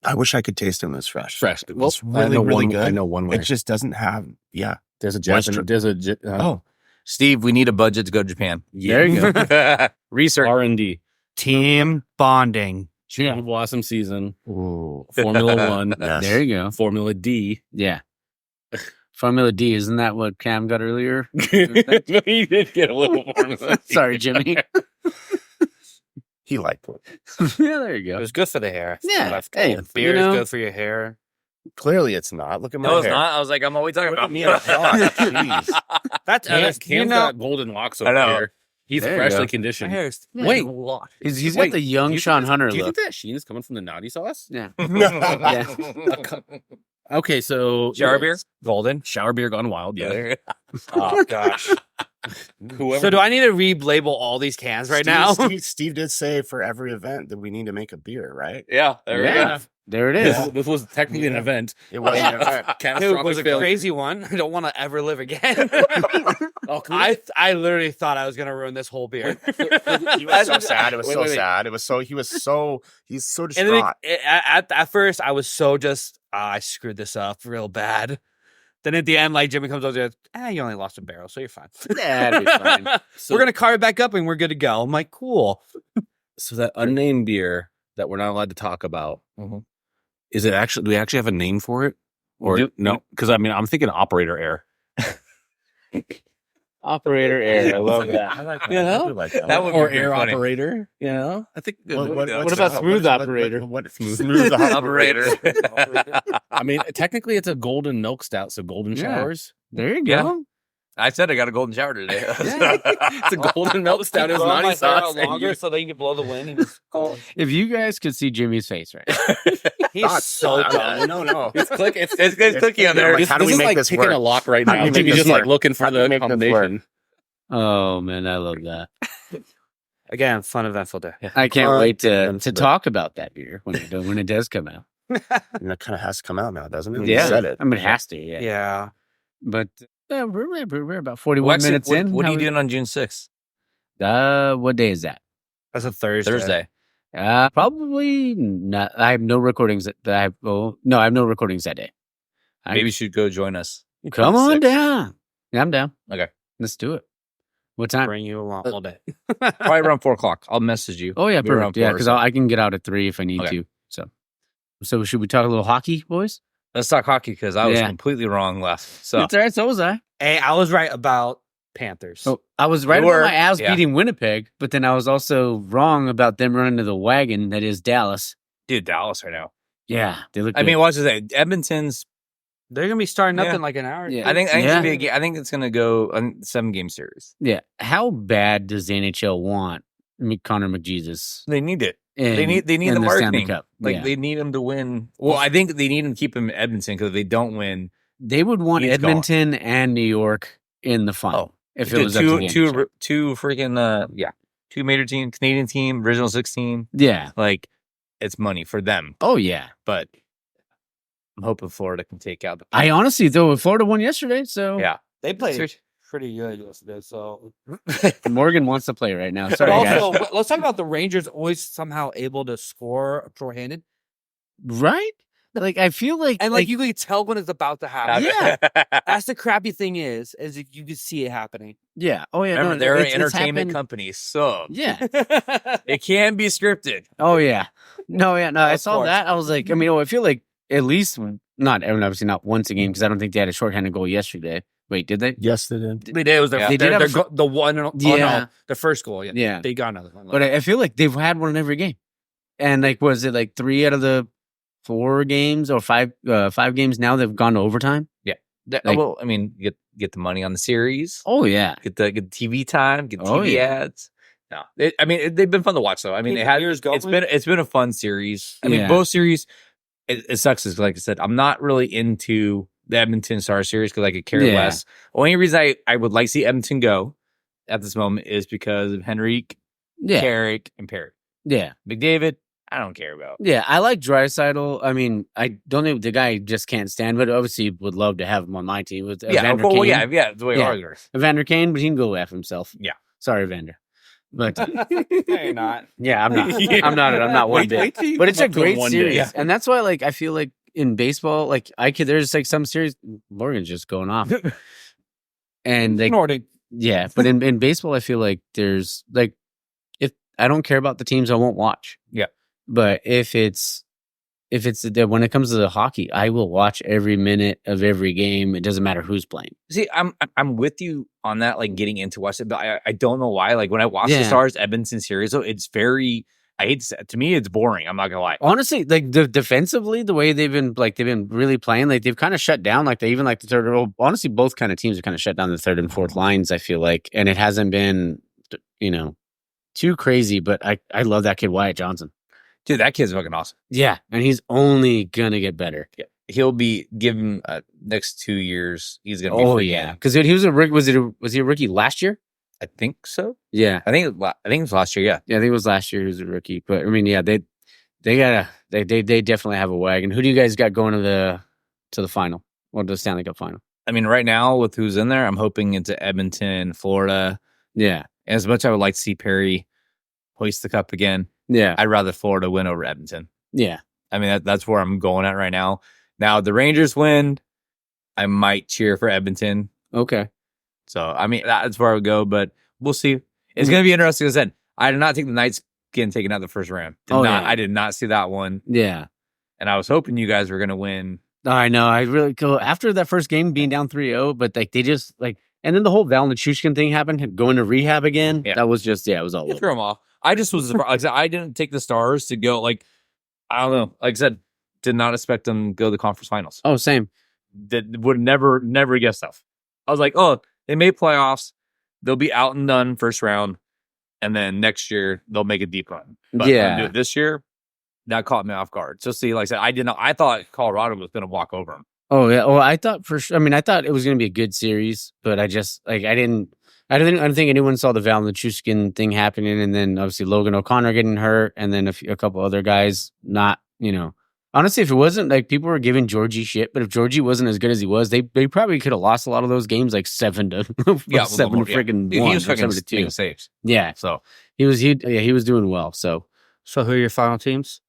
I wish I could taste them this fresh. fresh. Well, it's I really, know really one- good. I know one way. It just doesn't have. Yeah. There's a Moisture. Japanese. Oh, Steve, we need a budget to go to Japan. There you go. Research. R&D. Team bonding. Cherry blossom season. ooh. Formula One. Yes. There you go. Formula D. Yeah. Formula D, isn't that what Cam got earlier? He did get a little Formula D. Sorry, Jimmy. He liked it. Yeah, there you It go. was good for the hair. Yeah. That's Hey, cool. Beer you know- is good for your hair. Clearly, it's not. Look at my No, it's hair. not. I was like, I'm always talking Look about at me in a frock. Jeez. That's Cam's got golden locks over I know. here. He's There you freshly go. conditioned. hair's Wait. a lot. He's Wait, got the young do you Sean think Hunter Do you look. think that sheen is coming from the naughty sauce? Yeah. Okay, so Shower beer? Golden. shower beer gone wild. Yeah. Oh gosh. whoever. So do I need to relabel all these cans right now? Steve did say for every event that we need to make a beer, right? Yeah, there we Yeah. go. There it is. This was technically an event. It was an event. Dude, Catastrophic was a failure. crazy one. I don't want to ever live again. Oh, can we- I literally thought I was gonna ruin this whole beer. He was so sad. It was Wait, so wait, wait. sad. It was so he's so And then distraught. at first, I was so just I screwed this up real bad. Then at the end, like Jimmy comes over, you only lost a barrel, so you're fine. That'd be fine. So- We're gonna carve it back up and we're good to go. I'm like, cool. So that unnamed beer that we're not allowed to talk about, Mhm. is it actually? Do we actually have a name for it? Or Do- no? Because I mean, I'm thinking operator air. Operator air. I love that. I like that. You know? I do like that. That would Or be air funny. operator. You know, I think. What about smooth operator? What smooth Operator. I mean, technically, it's a golden milk stout, so golden Yeah. showers. There you Yeah. go. I said I got a golden shower today. It's a golden milk stout. Is Monty sauce. so they can blow the wind. And just, If you guys could see Jimmy's face right now. he's so dumb. No. It's click. It's clicking on there. Like, how do this we is make like this picking work? a lock right How do now. we make Jimmy's this just like work? looking for How do we the make this combination. Oh man, I love that. Again, fun eventful day. I can't wait to Eventful day. talk about that beer when it does come out. And that kind of has to come out now, doesn't it? Yeah. You said it. I mean, it has to. Yeah. Yeah. But we're about 41 Well, actually, minutes in. what are How you we- doing on June 6th? What day is that? That's a Thursday. Thursday. Probably not. I have no recordings. I have no recordings that day. Maybe you should go join us. Come on 6th. down. Yeah, I'm down. Okay. Let's do it. What time? Bring you along all day. Probably around 4 o'clock. I'll message you. Oh yeah, Be around perfect. Yeah, 4 or because so. I can get out at 3 if I need Okay. to. So should we talk a little hockey, boys? Let's talk hockey because I was Yeah. completely wrong last. So It's all right. So was I. Hey, I was right about Panthers. Oh, I was right You about were. my Avs Yeah. beating Winnipeg, but then I was also wrong about them running to the wagon that is Dallas. dude, Dallas right now. Yeah, they look. I mean, watch this. Edmonton's. They're gonna be starting up Yeah. in like an hour. Yeah. I think it's Yeah. gonna be a game. I think it's gonna go a 7-game series. yeah. How bad does the NHL want Connor McJesus? They need it. In, They need in the Stanley marketing. Cup? Like Yeah. they need him to win. Well, I think they need him to keep him in Edmonton because if they don't win, They would want He's Edmonton and New York in the final. If it dude, was up to the NHL. two freaking 2 major team, Canadian team, original 16. Yeah. Like it's money for them, Oh yeah. but I'm hoping Florida can take out the. I honestly though Florida won yesterday, so Yeah. They played Seriously. pretty good yesterday. So, Morgan wants to play right now. but Sorry, guys. also let's talk about the Rangers always somehow able to score shorthanded, Right? Like I feel like and like you can tell when it's about to happen. Yeah. That's the crappy thing is you can see it happening. yeah. Oh yeah. Remember, no, they're an it's entertainment happened- company, so Yeah. it can be scripted. Oh yeah. No, yeah, no. I Of saw course. that. I was like, I mean, I feel like at least not, I mean, obviously not once a game because I don't think they had a shorthanded goal yesterday. Wait, did they? Yes, they did. They did. It was their, Yeah. They did their, have their a go- the one. Oh, Yeah. no, the first goal. Yeah. Yeah. They got another one. But I feel like they've had one in every game. And like, was it like 3 out of the 4 games or 5 games now they've gone to overtime? Like- Well, I mean, get the money on the series, Oh yeah. get the TV time, get Oh, TV yeah. ads. No, they've been fun to watch though. I mean, they had Years going. it's been a fun series. I mean, Yeah. both series. It sucks is like I said, I'm not really into the Edmonton Star series because I could care Yeah. less. Only reason I would like to see Edmonton go at this moment is because of Henrique, Yeah. Carrick, and Perry. Yeah. McDavid, I don't care about. Yeah. I like Draisaitl. I mean, I don't think the guy just can't stand, but obviously would love to have him on my team with Evander well, Kane. yeah, the way Yeah. Arthur. Evander Kane, but he can go after himself. Yeah. Sorry, Evander. But you're not. yeah, I'm not. Yeah. I'm not one bit. till you But it's come a up to him great one series, day. and that's why, like, I feel like in baseball, like, there's like some series, Morgan's just going off, and like, Nordic. yeah, but in baseball, I feel like there's like, if I don't care about the teams, I won't watch. Yeah. But if it's when it comes to the hockey, I will watch every minute of every game. It doesn't matter who's playing. See, I'm with you on that, like getting into watch it, but I don't know why. Like when I watch the Yeah. Stars Edmonton series, though, it's very. I hate to say, to me, it's boring. I'm not gonna lie. Honestly, like defensively, the way they've been really playing, like they've kind of shut down. Like they even like the third. Well, honestly, both kind of teams have kind of shut down the third and fourth lines. I feel like, and it hasn't been, too crazy. But I love that kid Wyatt Johnson. Dude, that kid's fucking awesome. Yeah, and he's only gonna get better. He'll be given next 2 years. He's gonna be. Oh freaking- yeah, because he was a rookie. Was he a rookie last year? I think so. Yeah. I think it was last year. Yeah. Yeah, I think it was last year he was a rookie. But I mean, yeah, they definitely have a wagon. Who do you guys got going to the final or the Stanley Cup final? I mean, right now with who's in there, I'm hoping into Edmonton, Florida. Yeah. And as much as I would like to see Perry hoist the cup again, Yeah. I'd rather Florida win over Edmonton. Yeah. I mean, that's where I'm going at right now. Now, the Rangers win, I might cheer for Edmonton. Okay. So, I mean, that's where I would go, but we'll see. It's going to be interesting. As I said, I did not take the Knights getting taken out the first round. I did not see that one. Yeah. And I was hoping you guys were going to win. I know. I really go after that first game being down 3-0, but like they just like, and then the whole Val Nichushkin thing happened, going to rehab again. Yeah. That was just, it was all You over. threw them off. I just was surprised. Like I said, I didn't take the Stars to go, like, I don't know. Like I said, did not expect them to go to the conference finals. Oh, same. That would never guess stuff. I was like, oh, they made playoffs. They'll be out and done first round. And then next year, they'll make a deep run. But Yeah. this year, that caught me off guard. So see, like I said, I thought Colorado was going to walk over them. Oh, yeah. Well, I thought for sure. I mean, I thought it was going to be a good series, but I just, like, I don't think anyone saw the Val Nichushkin thing happening. And then obviously Logan O'Connor getting hurt. And then a couple other guys not, honestly, if it wasn't like people were giving Georgie shit, but if Georgie wasn't as good as he was, they probably could have lost a lot of those games like 7 to freaking He 1 was or 7 to fucking 2. making saves. Yeah. So He was doing well. So who are your final teams?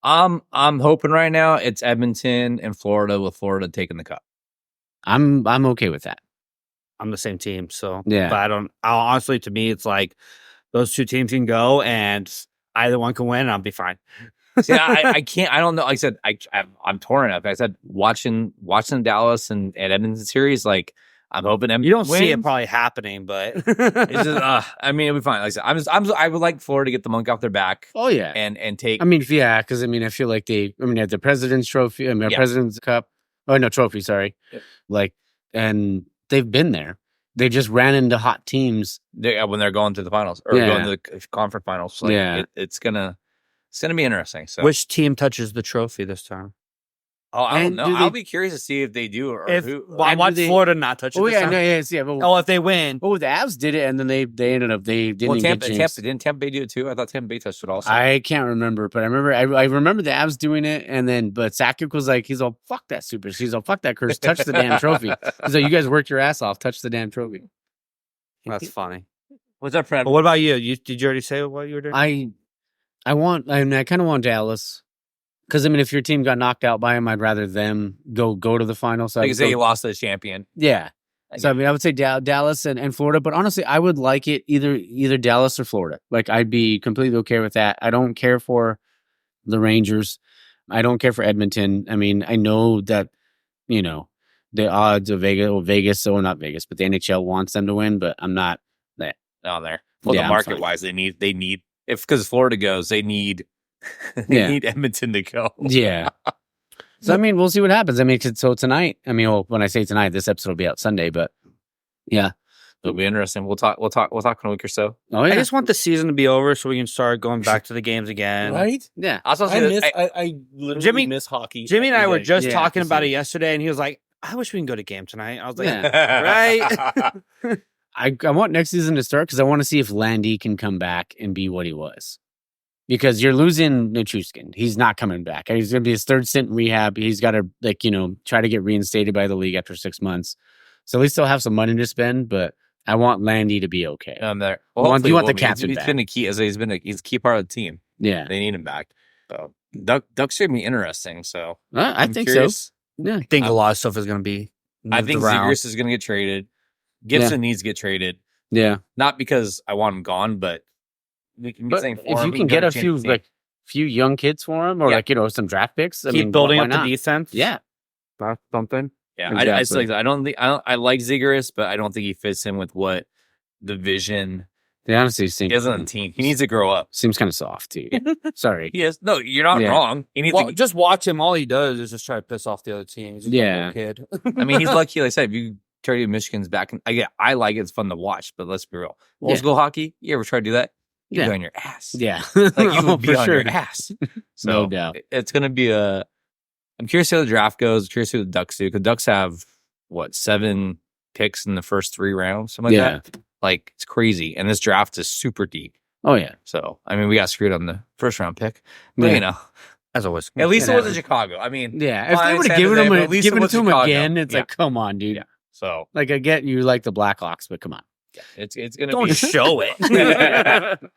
I'm hoping right now it's Edmonton and Florida, with Florida taking the cup. I'm okay with that. I'm the same team, so Yeah. But honestly, to me, it's like those two teams can go, and either one can win, and I'll be fine. See, I can't. I don't know. Like I said, I'm torn up. Like I said, watching Dallas and Edmonton series, like I'm hoping Edmonton You don't wins. see it probably happening, but It's just, I mean, it'll be fine. Like I said, I would like Florida to get the monkey off their back. Oh yeah. And take. I mean, yeah, because I mean, I feel like they had the President's Trophy, President's Cup. Oh no, trophy. Sorry. Yep. Like, and they've been there. They just ran into hot teams when they're going to the finals or going to the conference finals. Like, it's gonna be interesting. So, which team touches the trophy this time? Oh, I don't And know. I'll be curious to see if they do or who. I want Florida not touch it. Oh this yeah, time. no, yes, yeah. But, Oh, if they win, the Avs did it, and then they ended up they didn't Well, get jinxed. didn't Tampa Bay do it too? I thought Tampa Bay touched it also. I can't remember, but I remember the Avs doing it, and then but Sakic was like, he's all fuck that super, he's all fuck that curse, touch the damn trophy. He's like, you guys worked your ass off, touch the damn trophy. that's funny. What's up, Fred? But what about you? Did you already say what you were doing? I kind of want Dallas. Because, I mean, if your team got knocked out by them, I'd rather them go to the final. So Like say you lost to the champion. Yeah. So, I mean, I would say Dallas and Florida. But honestly, I would like it either Dallas or Florida. Like, I'd be completely okay with that. I don't care for the Rangers. I don't care for Edmonton. I mean, I know that, the odds of Vegas, so not Vegas, but the NHL wants them to win, but I'm not down there. Well, Yeah, the I'm market fine. wise, they need because Florida goes, they need need Edmonton to go. Yeah. So, I mean, we'll see what happens. I mean, so tonight, I mean, when I say tonight, this episode will be out Sunday, but yeah. It'll be interesting. We'll talk in a week or so. Oh, yeah. I just want the season to be over so we can start going back to the games again. Right? Yeah. I was also I literally miss hockey. Jimmy and I were just Yeah, talking for about sure. it yesterday, and he was like, I wish we can go to game tonight. I was like, Yeah. right? I want next season to start because I want to see if Landy can come back and be what he was. Because you're losing Nichushkin. He's not coming back. He's going to be his third stint in rehab. He's got to, try to get reinstated by the league after 6 months. So at least they'll have some money to spend, but I want Landy to be okay. there. You want hopefully the he will be. captain He's back. been a key. He's a key part of the team. Yeah. They need him back. So Ducks should be interesting. So I I'm think curious. so. Yeah. I think a lot of stuff is going to be I moved think around. Zegras is going to get traded. Gibson needs to get traded. Yeah. Not because I want him gone, but we can be But saying if you can get a few young kids for him or some draft picks, Keep building why up the not? defense. Yeah. That's something. Yeah, Exactly. I like Zegras, but I don't think he fits in with what the vision They honestly seem is on the team. He needs to grow up. seems kind of soft too. Sorry. He is. No, you're not Yeah. wrong. He needs Well, to. just watch him. All he does is just try to piss off the other team. He's just a Yeah. little kid. I mean, he's lucky. Like I said, if you try to Michigan's back, I like it. It's fun to watch, but let's be real. Old Yeah. school hockey. You ever try to do that? You'd Yeah. be on your ass. Yeah. Like you Oh, would be for on sure. your ass. So No doubt. It's gonna be I'm curious how the draft goes. Curious who the Ducks do. Because Ducks have 7 picks in the first 3 rounds, something like Yeah. that. Like it's crazy. And this draft is super deep. Oh yeah. So I mean, we got screwed on the first round pick, but you know, As always. at least it wasn't Chicago. I mean, Yeah. If they fine, would have San given Jose, but him, at least given it was to him Chicago. again, it's Yeah. like, come on, dude. Yeah. So Like I get you like the Blackhawks, but come on. it's gonna Don't be show it.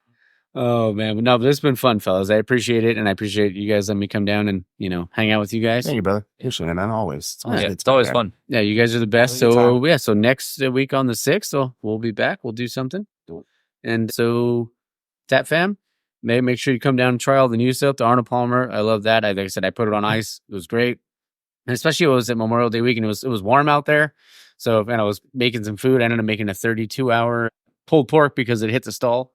Oh man, but no, but it's been fun, fellas. I appreciate it, and I appreciate you guys letting me come down and hang out with you guys. Thank you, brother. Appreciate it, man. Always. It's always, yeah, good it's always time. fun. Yeah, you guys are the best. Have a good So time. yeah, so next week on the 6th, we'll be back. We'll do something. And so, Tap fam, make sure you come down and try all the new stuff. The Arnold Palmer, I love that. Like I said, I put it on ice. It was great, and especially it was at Memorial Day weekend. It was warm out there, so and I was making some food. I ended up making a 32-hour pulled pork because it hit the stall.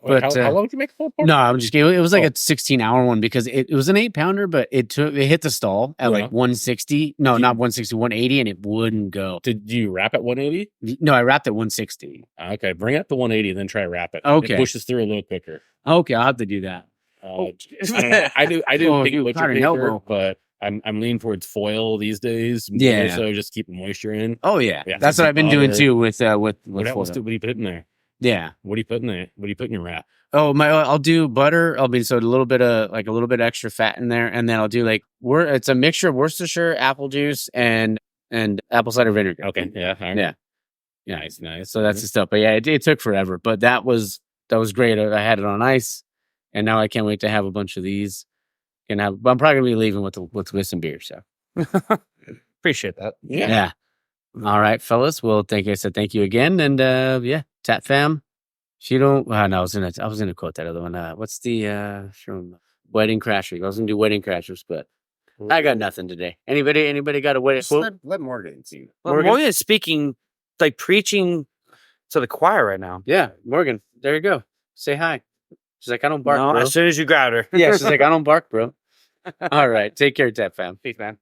But how long did you make full pork? No, I'm just kidding. It was like a 16-hour one because it was an 8-pounder, but it hit the stall at like 160. No, not 160, 180, and it wouldn't go. Did you wrap at 180? No, I wrapped at 160. Okay, bring it up to 180, then try wrap it. Okay. It pushes through a little quicker. Okay, I'll have to do that. I don't know. I do Oh, think you butcher caught an paper, elbow. but I'm leaning towards foil these days. Yeah. More so just keep moisture in. Oh yeah, Yeah, that's so what I've been doing butter. too with What foil. do you put in there? Yeah. What do you put in there? What do you put in your wrap? Oh my! I'll do butter. I'll be so a little bit of extra fat in there, and then I'll do it's a mixture of Worcestershire, apple juice, and apple cider vinegar. Okay, yeah, all right. Yeah. Nice. So that's the stuff. But yeah, it took forever, but that was great. I had it on ice, and now I can't wait to have a bunch of these. But I'm probably gonna be leaving with some beer. So Appreciate that. yeah. All right, fellas. Well, thank you again, and yeah, Tat Fam. She don't. No, I was gonna quote that other one. What's the from Wedding Crashers? I was gonna do Wedding Crashers, but I got nothing today. Anybody got a wedding Just quote? let Morgan see. Well, Morgan? Morgan is speaking, like preaching to the choir right now. Yeah, Morgan. There you go. Say hi. She's like, I don't bark, No, bro. as soon as you grabbed her. Yeah, she's like, I don't bark, bro. All right, take care, Tat Fam. Peace, man.